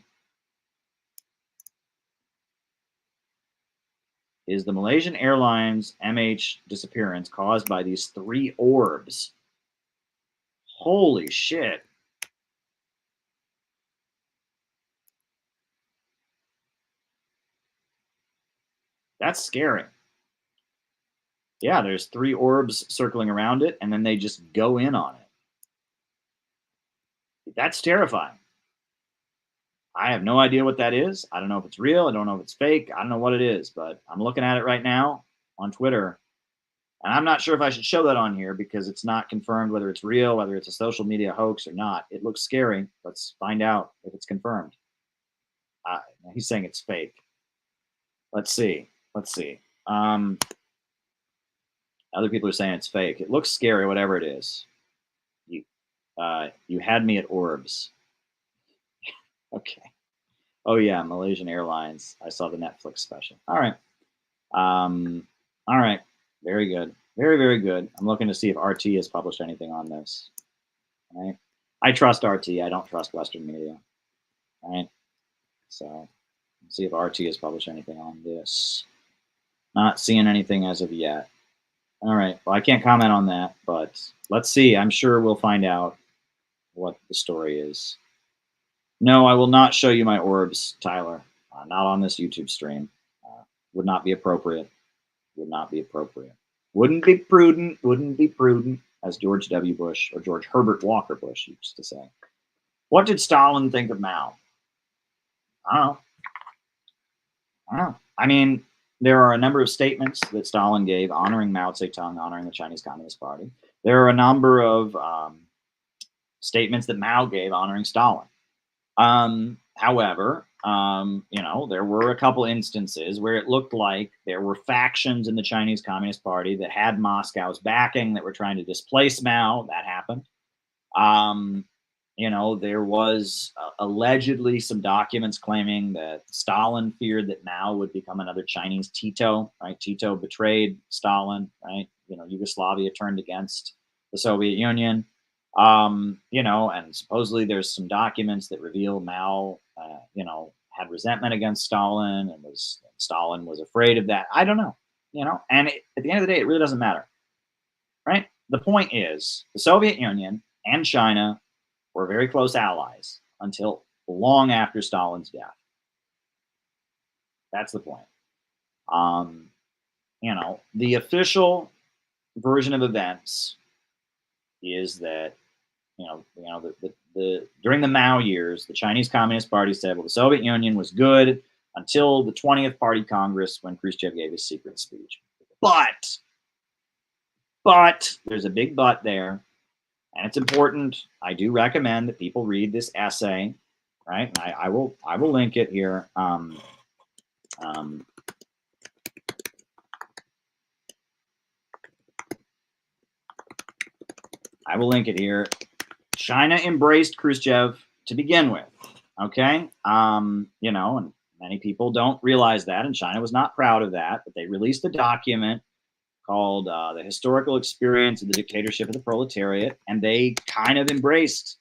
E: Is the Malaysian Airlines MH disappearance caused by these 3 orbs? Holy shit. That's scary. Yeah, there's 3 orbs circling around it, and then they just go in on it. That's terrifying. I have no idea what that is. I don't know if it's real. I don't know if it's fake. I don't know what it is, but I'm looking at it right now on Twitter. And I'm not sure if I should show that on here because it's not confirmed whether it's real, whether it's a social media hoax or not. It looks scary. Let's find out if it's confirmed. He's saying it's fake. Let's see. Other people are saying it's fake. It looks scary, whatever it is. You had me at orbs. Okay. Oh yeah, Malaysian Airlines. I saw the Netflix special. All right. All right. Very good. Very, very good. I'm looking to see if RT has published anything on this. All right. I trust RT. I don't trust Western media. All right. So let's see if RT has published anything on this. Not seeing anything as of yet. All right. Well, I can't comment on that, but let's see. I'm sure we'll find out what the story is. No, I will not show you my orbs, Tyler. Not on this YouTube stream. Would not be appropriate. Would not be appropriate. Wouldn't be prudent, as George W. Bush or George Herbert Walker Bush used to say. What did Stalin think of Mao? I don't know. I mean, there are a number of statements that Stalin gave honoring Mao Zedong, honoring the Chinese Communist Party. There are a number of statements that Mao gave honoring Stalin. However, you know, there were a couple instances where it looked like there were factions in the Chinese Communist Party that had Moscow's backing that were trying to displace Mao. That happened. You know, there was allegedly some documents claiming that Stalin feared that Mao would become another Chinese Tito, right? Tito betrayed Stalin, right? You know, Yugoslavia turned against the Soviet Union. You know, and supposedly there's some documents that reveal Mao, you know, had resentment against Stalin and Stalin was afraid of that. I don't know, you know, and at the end of the day, it really doesn't matter, right? The point is the Soviet Union and China were very close allies until long after Stalin's death. That's the point. You know, the official version of events is that, during the Mao years, the Chinese Communist Party said, well, the Soviet Union was good until the 20th Party Congress when Khrushchev gave his secret speech. But there's a big but there, and it's important. I do recommend that people read this essay, right? And I will link it here. I will link it here. China embraced Khrushchev to begin with, okay? You know, and many people don't realize that, and China was not proud of that, but they released a document called The Historical Experience of the Dictatorship of the Proletariat, and they kind of embraced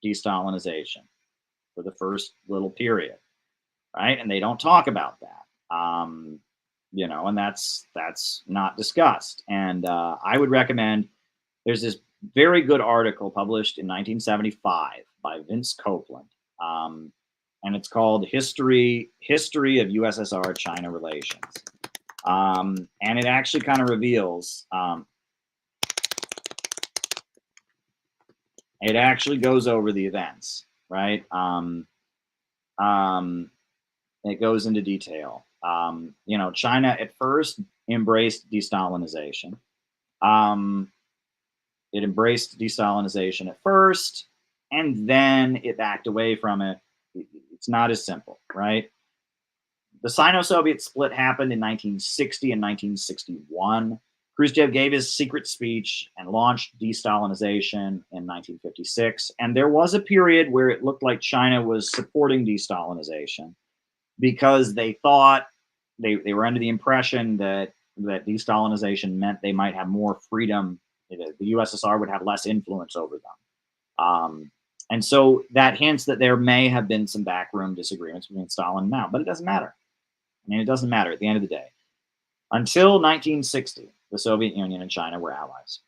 E: de-Stalinization for the first little period, right? And they don't talk about that, you know, and that's not discussed. And I would recommend, there's this very good article published in 1975 by Vince Copeland, and it's called History of USSR-China Relations. And it actually kind of reveals, it actually goes over the events, right? It goes into detail. You know, China at first embraced de-Stalinization. It embraced de-Stalinization at first, and then it backed away from it. It's not as simple, right? The Sino-Soviet split happened in 1960 and 1961. Khrushchev gave his secret speech and launched de-Stalinization in 1956. And there was a period where it looked like China was supporting de-Stalinization because they thought they were under the impression that de-Stalinization meant they might have more freedom. The USSR would have less influence over them. And so that hints that there may have been some backroom disagreements between Stalin and Mao, but it doesn't matter. I mean, it doesn't matter at the end of the day. Until 1960, the Soviet Union and China were allies.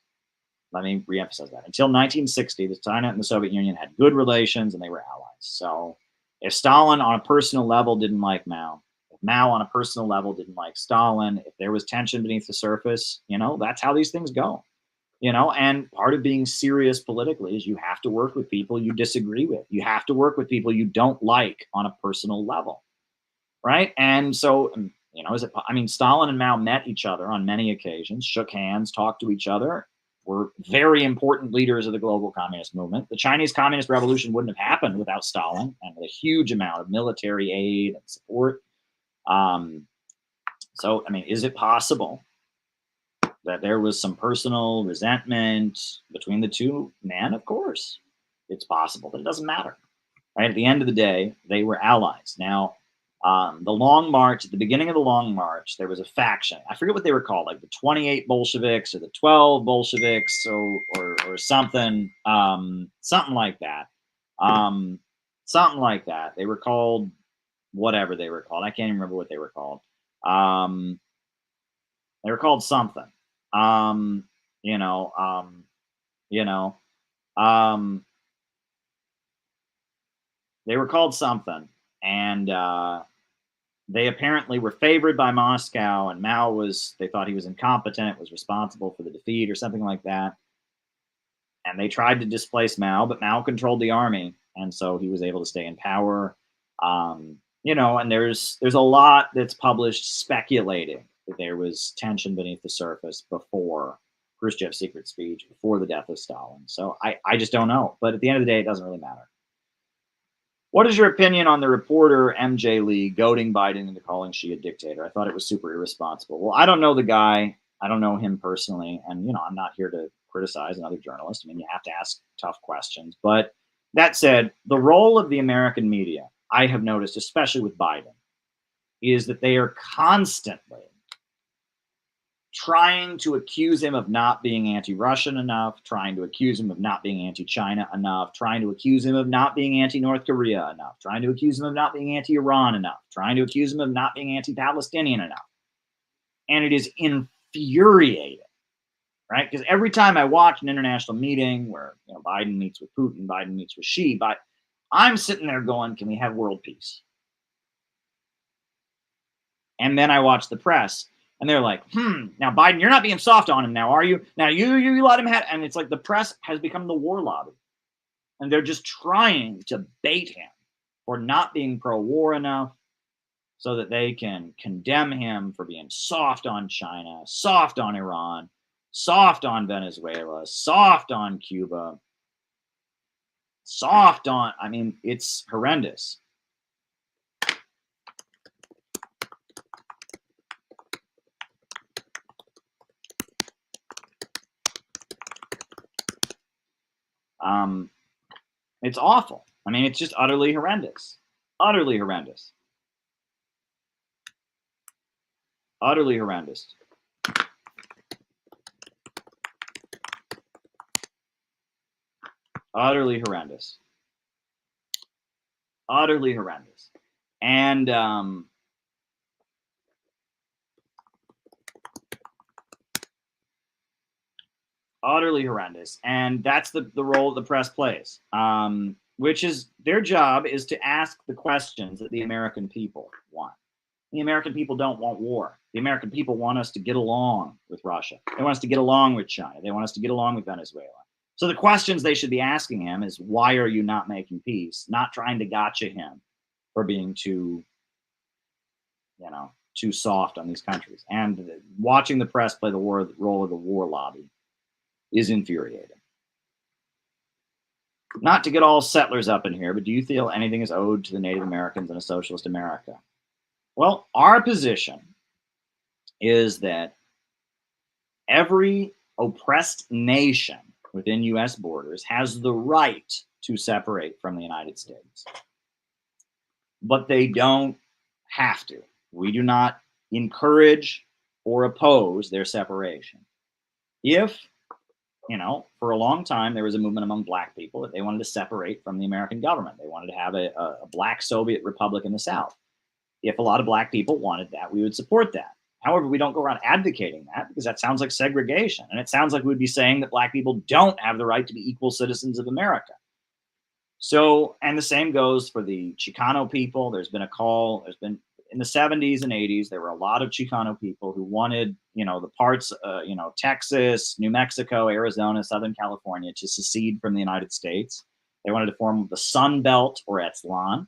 E: Let me reemphasize that. Until 1960, China and the Soviet Union had good relations and they were allies. So if Stalin on a personal level didn't like Mao, if Mao on a personal level didn't like Stalin, if there was tension beneath the surface, you know, that's how these things go. You know, and part of being serious politically is you have to work with people you disagree with. You have to work with people you don't like on a personal level, right? And so, you know, I mean, Stalin and Mao met each other on many occasions, shook hands, talked to each other, were very important leaders of the global communist movement. The Chinese Communist Revolution wouldn't have happened without Stalin and with a huge amount of military aid and support. So, I mean, is it possible that there was some personal resentment between the two men? Of course, it's possible, but it doesn't matter. Right? At the end of the day, they were allies. Now, the Long March, at the beginning of the Long March, there was a faction. I forget what they were called, like the 28 Bolsheviks or the 12 Bolsheviks or something, something like that. Something like that. They were called whatever they were called. I can't even remember what they were called. They were called something. They were called something, and they apparently were favored by Moscow, and Mao they thought he was incompetent, was responsible for the defeat or something like that. And they tried to displace Mao, but Mao controlled the army, and so he was able to stay in power. And there's a lot that's published speculating that there was tension beneath the surface before Khrushchev's secret speech, before the death of Stalin. So I just don't know. But at the end of the day, it doesn't really matter. What is your opinion on the reporter MJ Lee goading Biden into calling Xi a dictator? I thought it was super irresponsible. Well, I don't know the guy. I don't know him personally. And, I'm not here to criticize another journalist. I mean, you have to ask tough questions. But that said, the role of the American media, I have noticed, especially with Biden, is that they are constantly trying to accuse him of not being anti-Russian enough, trying to accuse him of not being anti-China enough, trying to accuse him of not being anti-North Korea enough, trying to accuse him of not being anti-Iran enough, trying to accuse him of not being anti-Palestinian enough. And it is infuriating, right? Because every time I watch an international meeting where Biden meets with Putin, Biden meets with Xi, but I'm sitting there going, can we have world peace? And then I watch the press, and they're like, now Biden, you're not being soft on him now, are you? Now you let him have, and it's like the press has become the war lobby. And they're just trying to bait him for not being pro-war enough so that they can condemn him for being soft on China, soft on Iran, soft on Venezuela, soft on Cuba, soft on, it's horrendous. It's awful. It's just utterly horrendous. Utterly horrendous. Utterly horrendous. Utterly horrendous. Utterly horrendous. And utterly horrendous. And that's the role the press plays, which is their job is to ask the questions that the American people want. The American people don't want war. The American people want us to get along with Russia. They want us to get along with China. They want us to get along with Venezuela. So the questions they should be asking him is, why are you not making peace? Not trying to gotcha him for being too soft on these countries. And watching the press play the role of the war lobby is infuriating. Not to get all settlers up in here, but do you feel anything is owed to the Native Americans in a socialist America? Well, our position is that every oppressed nation within U.S. borders has the right to separate from the United States. But they don't have to. We do not encourage or oppose their separation. If, for a long time, there was a movement among black people that they wanted to separate from the American government. They wanted to have a black Soviet republic in the South. If a lot of black people wanted that, we would support that. However, we don't go around advocating that because that sounds like segregation. And it sounds like we'd be saying that black people don't have the right to be equal citizens of America. So, and the same goes for the Chicano people. There's been a call, in the 70s and 80s, there were a lot of Chicano people who wanted, the parts, Texas, New Mexico, Arizona, Southern California to secede from the United States. They wanted to form the Sun Belt or Etzlan.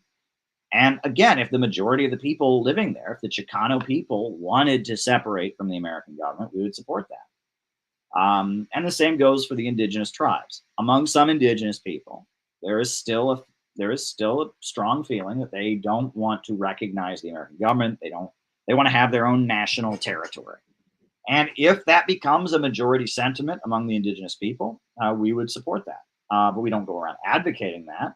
E: And again, if the majority of the people living there, if the Chicano people wanted to separate from the American government, we would support that. And the same goes for the indigenous tribes. Among some indigenous people, there is still a strong feeling that they don't want to recognize the American government. They want to have their own national territory. And if that becomes a majority sentiment among the indigenous people, we would support that. But we don't go around advocating that.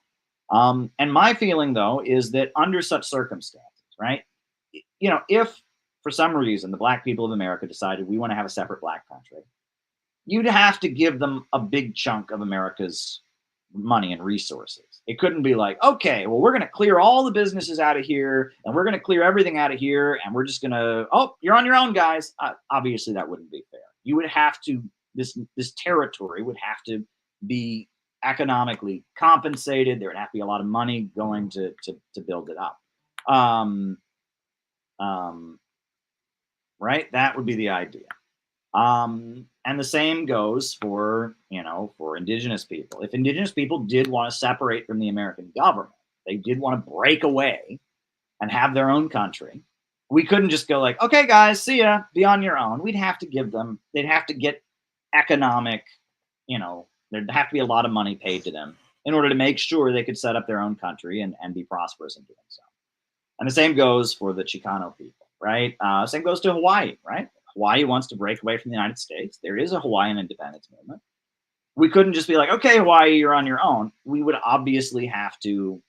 E: And my feeling, though, is that under such circumstances, right, if for some reason the black people of America decided we want to have a separate black country, you'd have to give them a big chunk of America's money and resources. It couldn't be like, okay, well, we're going to clear all the businesses out of here and we're going to clear everything out of here. And we're just going to, you're on your own, guys. Obviously, that wouldn't be fair. You would have to, this territory would have to be economically compensated. There would have to be a lot of money going to build it up. Right? That would be the idea. And the same goes for, for indigenous people. If indigenous people did want to separate from the American government, they did want to break away and have their own country, we couldn't just go like, okay, guys, see ya, be on your own. We'd have to give them, they'd have to get economic, there'd have to be a lot of money paid to them in order to make sure they could set up their own country and be prosperous in doing so. And the same goes for the Chicano people, right? Same goes to Hawaii, right? Hawaii wants to break away from the United States. There is a Hawaiian independence movement. We couldn't just be like, okay, Hawaii, you're on your own. We would obviously have to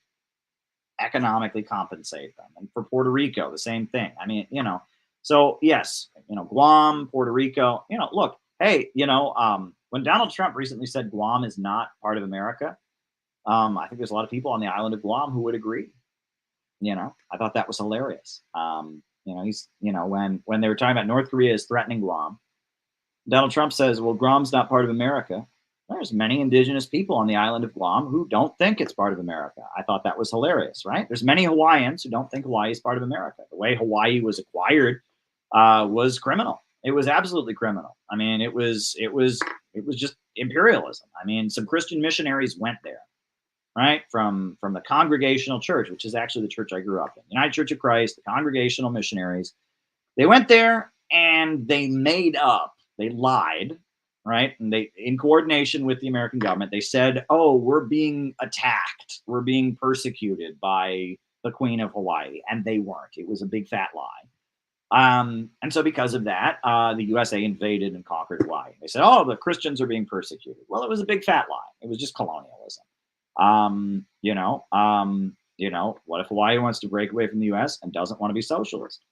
E: economically compensate them. And for Puerto Rico, the same thing. I mean, so yes, Guam, Puerto Rico, look, hey, when Donald Trump recently said Guam is not part of America, I think there's a lot of people on the island of Guam who would agree. I thought that was hilarious. He's, when they were talking about North Korea is threatening Guam, Donald Trump says, well, Guam's not part of America. There's many indigenous people on the island of Guam who don't think it's part of America. I thought that was hilarious, right? There's many Hawaiians who don't think Hawaii is part of America. The way Hawaii was acquired was criminal. It was absolutely criminal. I mean, it was just imperialism. I mean, some Christian missionaries went there, right? From the Congregational Church, which is actually the church I grew up in, United Church of Christ, the Congregational missionaries. They went there and they lied, right? And they, in coordination with the American government, they said, oh, we're being attacked. We're being persecuted by the Queen of Hawaii. And they weren't. It was a big fat lie. And so because of that, the USA invaded and conquered Hawaii. They said, oh, the Christians are being persecuted. Well, it was a big fat lie. It was just colonialism. What if Hawaii wants to break away from the US and doesn't want to be socialist?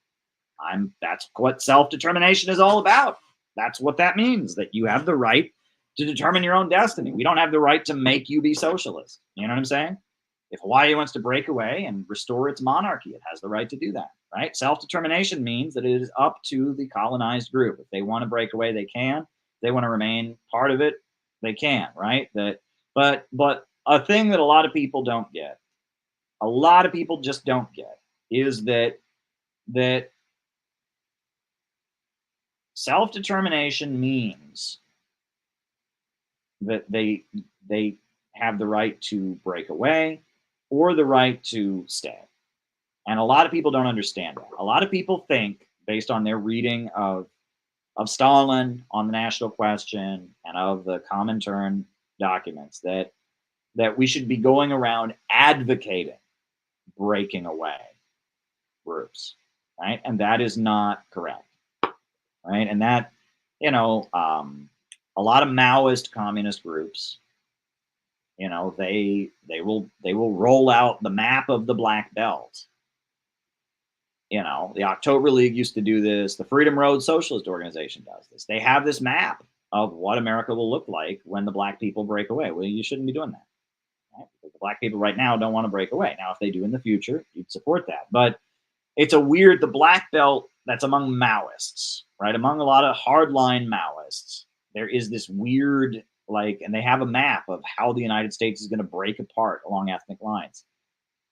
E: That's what self-determination is all about. That's what that means, that you have the right to determine your own destiny. We don't have the right to make you be socialist. You know what I'm saying? If Hawaii wants to break away and restore its monarchy, it has the right to do that, right? Self-determination means that it is up to the colonized group. If they want to break away, they can. If they want to remain part of it, they can, right? But a thing that a lot of people don't get, a lot of people just don't get, is that self-determination means that they have the right to break away or the right to stay. And a lot of people don't understand that. A lot of people think, based on their reading of Stalin on the national question and of the Comintern documents, that we should be going around advocating breaking away groups, right? And that is not correct, right? And that, a lot of Maoist communist groups, they will roll out the map of the Black Belt. The October League used to do this. The Freedom Road Socialist Organization does this. They have this map of what America will look like when the black people break away. Well, you shouldn't be doing that, right? Because the black people right now don't want to break away. Now, if they do in the future, you'd support that. But it's the Black Belt that's among Maoists, right? Among a lot of hardline Maoists, there is this weird, and they have a map of how the United States is going to break apart along ethnic lines.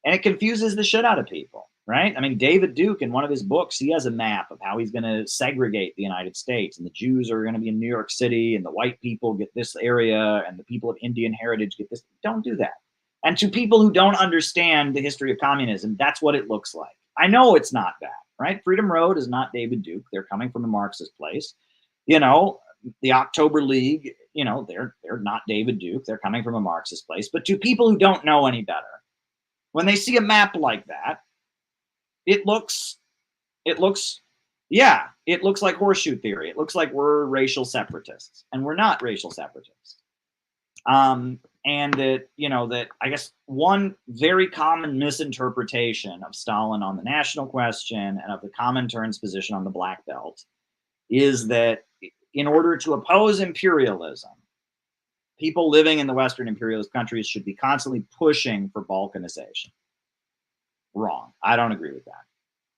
E: And it confuses the shit out of people, right? I mean, David Duke, in one of his books, he has a map of how he's going to segregate the United States, and the Jews are going to be in New York City, and the white people get this area, and the people of Indian heritage get this. Don't do that. And to people who don't understand the history of communism, that's what it looks like. I know it's not that, right? Freedom Road is not David Duke. They're coming from a Marxist place. The October League, they're not David Duke. They're coming from a Marxist place. But to people who don't know any better, when they see a map like that, it looks like horseshoe theory. It looks like we're racial separatists, and we're not racial separatists. And that I guess one very common misinterpretation of Stalin on the national question and of the Comintern's position on the Black Belt is that in order to oppose imperialism, people living in the Western imperialist countries should be constantly pushing for balkanization. Wrong. I don't agree with that.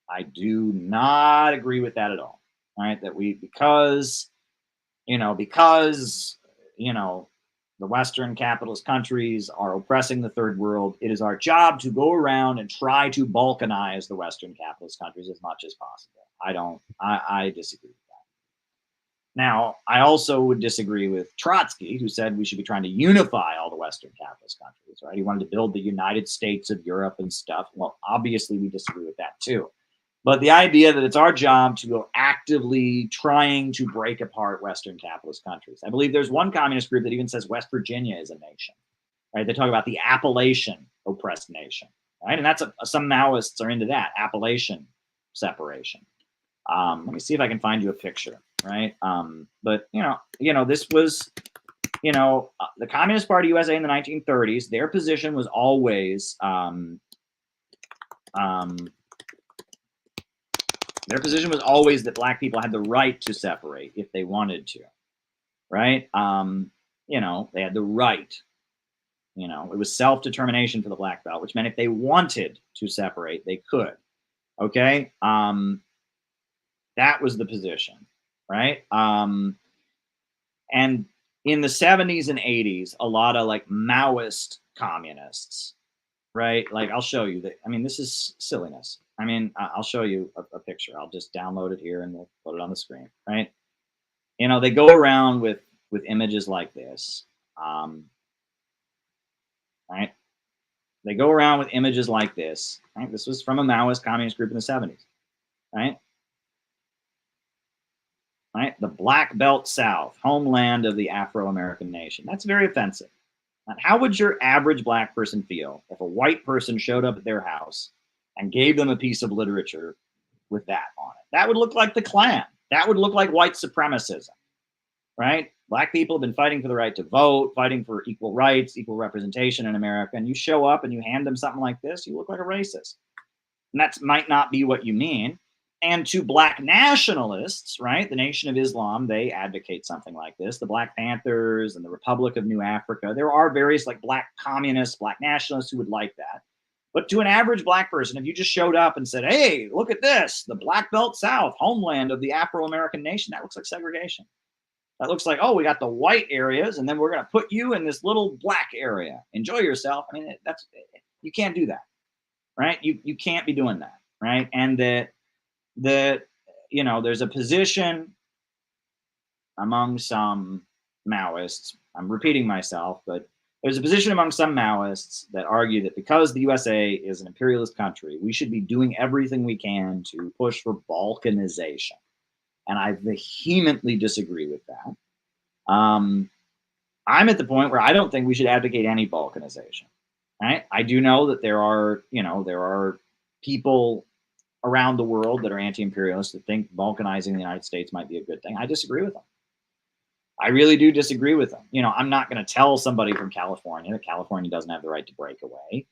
E: I do not agree with that at all. All right, that because the the Western capitalist countries are oppressing the third world. It is our job to go around and try to balkanize the Western capitalist countries as much as possible. I disagree with that. Now, I also would disagree with Trotsky, who said we should be trying to unify all the Western capitalist countries, right? He wanted to build the United States of Europe and stuff. Well, obviously we disagree with that too. But the idea that it's our job to go actively trying to break apart Western capitalist countries. I believe there's one communist group that even says West Virginia is a nation, right? They talk about the Appalachian oppressed nation, right? And that's some Maoists are into that, Appalachian separation. Let me see if I can find you a picture, right? But this was, the Communist Party USA in the 1930s. Their position was always that black people had the right to separate if they wanted to, right? They had the right. It was self-determination for the black belt, which meant if they wanted to separate, they could. Okay, that was the position, right? And in the 70s and 80s, a lot of like Maoist communists, right? Like I'll show you that. I mean, this is silliness. I mean, I'll show you a picture. I'll just download it here and we'll put it on the screen, right? They go around with images like this, right? They go around with images like this, right? This was from a Maoist communist group in the 70s, right? Right? The Black Belt South, homeland of the Afro-American nation. That's very offensive. And how would your average black person feel if a white person showed up at their house and gave them a piece of literature with that on it? That would look like the Klan. That would look like white supremacism, right? Black people have been fighting for the right to vote, fighting for equal rights, equal representation in America, and you show up and you hand them something like this, you look like a racist. And that might not be what you mean. And to black nationalists, right, the Nation of Islam, they advocate something like this. The Black Panthers and the Republic of New Africa. There are various like black communists, black nationalists who would like that. But to an average black person, if you just showed up and said, hey, look at this, the Black Belt South, homeland of the Afro-American nation, that looks like segregation. That looks like, oh, we got the white areas, and then we're going to put you in this little black area. Enjoy yourself. I mean, you can't do that, right? You can't be doing that, right? And there's a position among some Maoists, I'm repeating myself, but there's a position among some Maoists that argue that because the USA is an imperialist country, we should be doing everything we can to push for balkanization. And I vehemently disagree with that. I'm at the point where I don't think we should advocate any balkanization, right? I do know that there are people around the world that are anti-imperialists that think balkanizing the United States might be a good thing. I disagree with them. I really do disagree with them. I'm not going to tell somebody from California that California doesn't have the right to break away.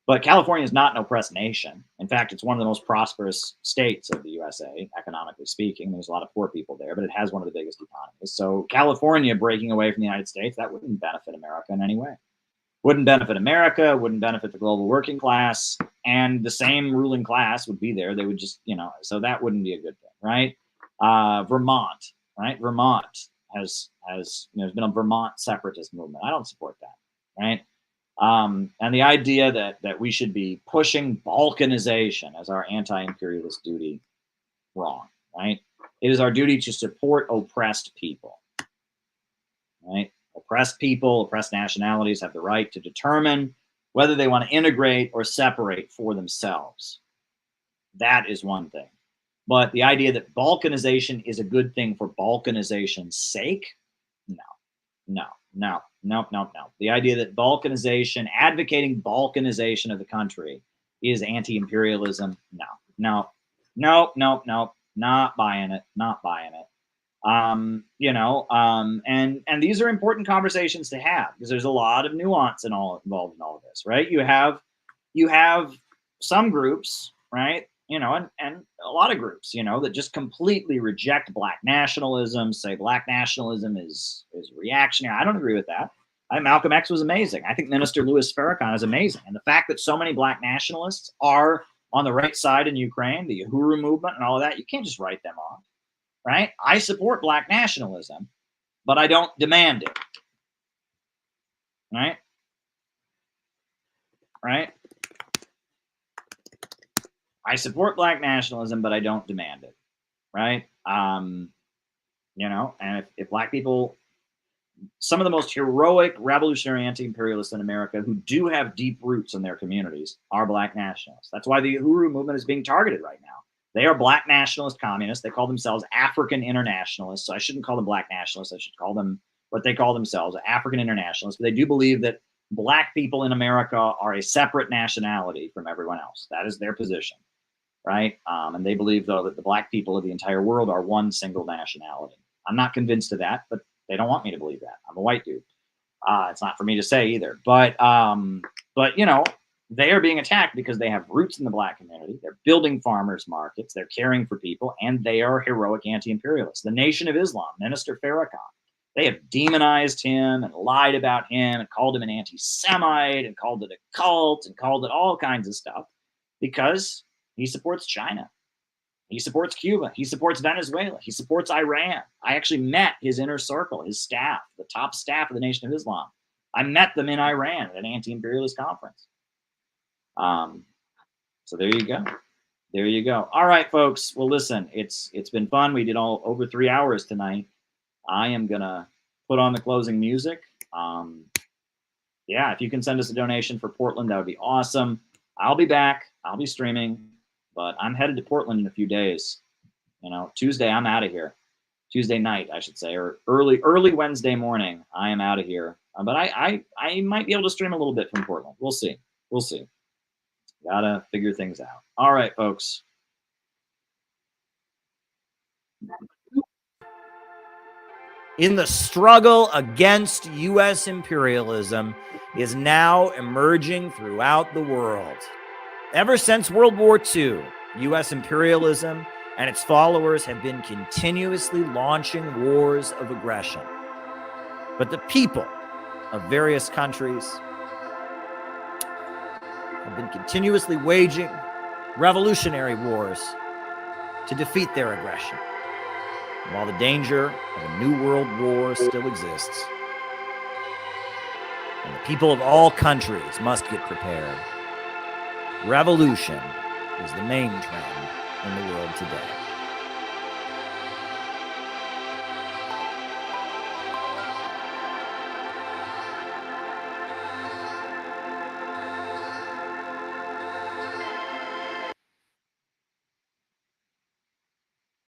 E: But California is not an oppressed nation. In fact, it's one of the most prosperous states of the USA, economically speaking. There's a lot of poor people there, but it has one of the biggest economies. So California breaking away from the United States, that wouldn't benefit America in any way. Wouldn't benefit America, wouldn't benefit the global working class, and the same ruling class would be there. They would just, so that wouldn't be a good thing, right? Vermont, right? Vermont has there's been a Vermont separatist movement. I don't support that, right? And the idea that we should be pushing balkanization as our anti-imperialist duty, wrong, right? It is our duty to support oppressed people, right? Oppressed people, oppressed nationalities have the right to determine whether they want to integrate or separate for themselves. That is one thing. But the idea that balkanization is a good thing for balkanization's sake, no. The idea that balkanization, advocating balkanization of the country is anti-imperialism, no, not buying it. And these are important conversations to have because there's a lot of nuance involved in all of this, right? You have some groups, right? And a lot of groups, that just completely reject black nationalism, say black nationalism is reactionary. I don't agree with that. I think Malcolm X was amazing. I think Minister Louis Farrakhan is amazing. And the fact that so many black nationalists are on the right side in Ukraine, the Uhuru movement and all of that, you can't just write them off, right? I support black nationalism, but I don't demand it. Right? Right? I support black nationalism, but I don't demand it. Right? You know, and if black people, some of the most heroic revolutionary anti-imperialists in America who do have deep roots in their communities are black nationalists. That's why the Uhuru movement is being targeted right now. They are black nationalist communists. They call themselves African internationalists. So I shouldn't call them black nationalists. I should call them what they call themselves, African internationalists. But they do believe that black people in America are a separate nationality from everyone else. That is their position, right? And they believe, though, that the black people of the entire world are one single nationality. I'm not convinced of that, but they don't want me to believe that. I'm a white dude. It's not for me to say either. But you know, they are being attacked because they have roots in the black community. They're building farmers markets. They're caring for people, and they are heroic anti-imperialists. The Nation of Islam, Minister Farrakhan, they have demonized him and lied about him and called him an anti-Semite and called it a cult and called it all kinds of stuff because he supports China. He supports Cuba. He supports Venezuela. He supports Iran. I actually met his inner circle, his staff, the top staff of the Nation of Islam. I met them in Iran at an anti-imperialist conference. So there you go. There you go. All right, folks. Well, listen, it's been fun. We did all over 3 hours tonight. I am gonna put on the closing music. Yeah, if you can send us a donation for Portland, that would be awesome. I'll be back. I'll be streaming, but I'm headed to Portland in a few days. You know, Tuesday I'm out of here. Tuesday night, I should say, or early Wednesday morning. I am out of here. But I might be able to stream a little bit from Portland. We'll see. We'll see. Gotta figure things out. All right, folks.
A: In the struggle against U.S. imperialism is now emerging throughout the world. Ever since World War II, U.S. imperialism and its followers have been continuously launching wars of aggression. But the people of various countries have been continuously waging revolutionary wars to defeat their aggression. And while the danger of a new world war still exists, and the people of all countries must get prepared, revolution is the main trend in the world today.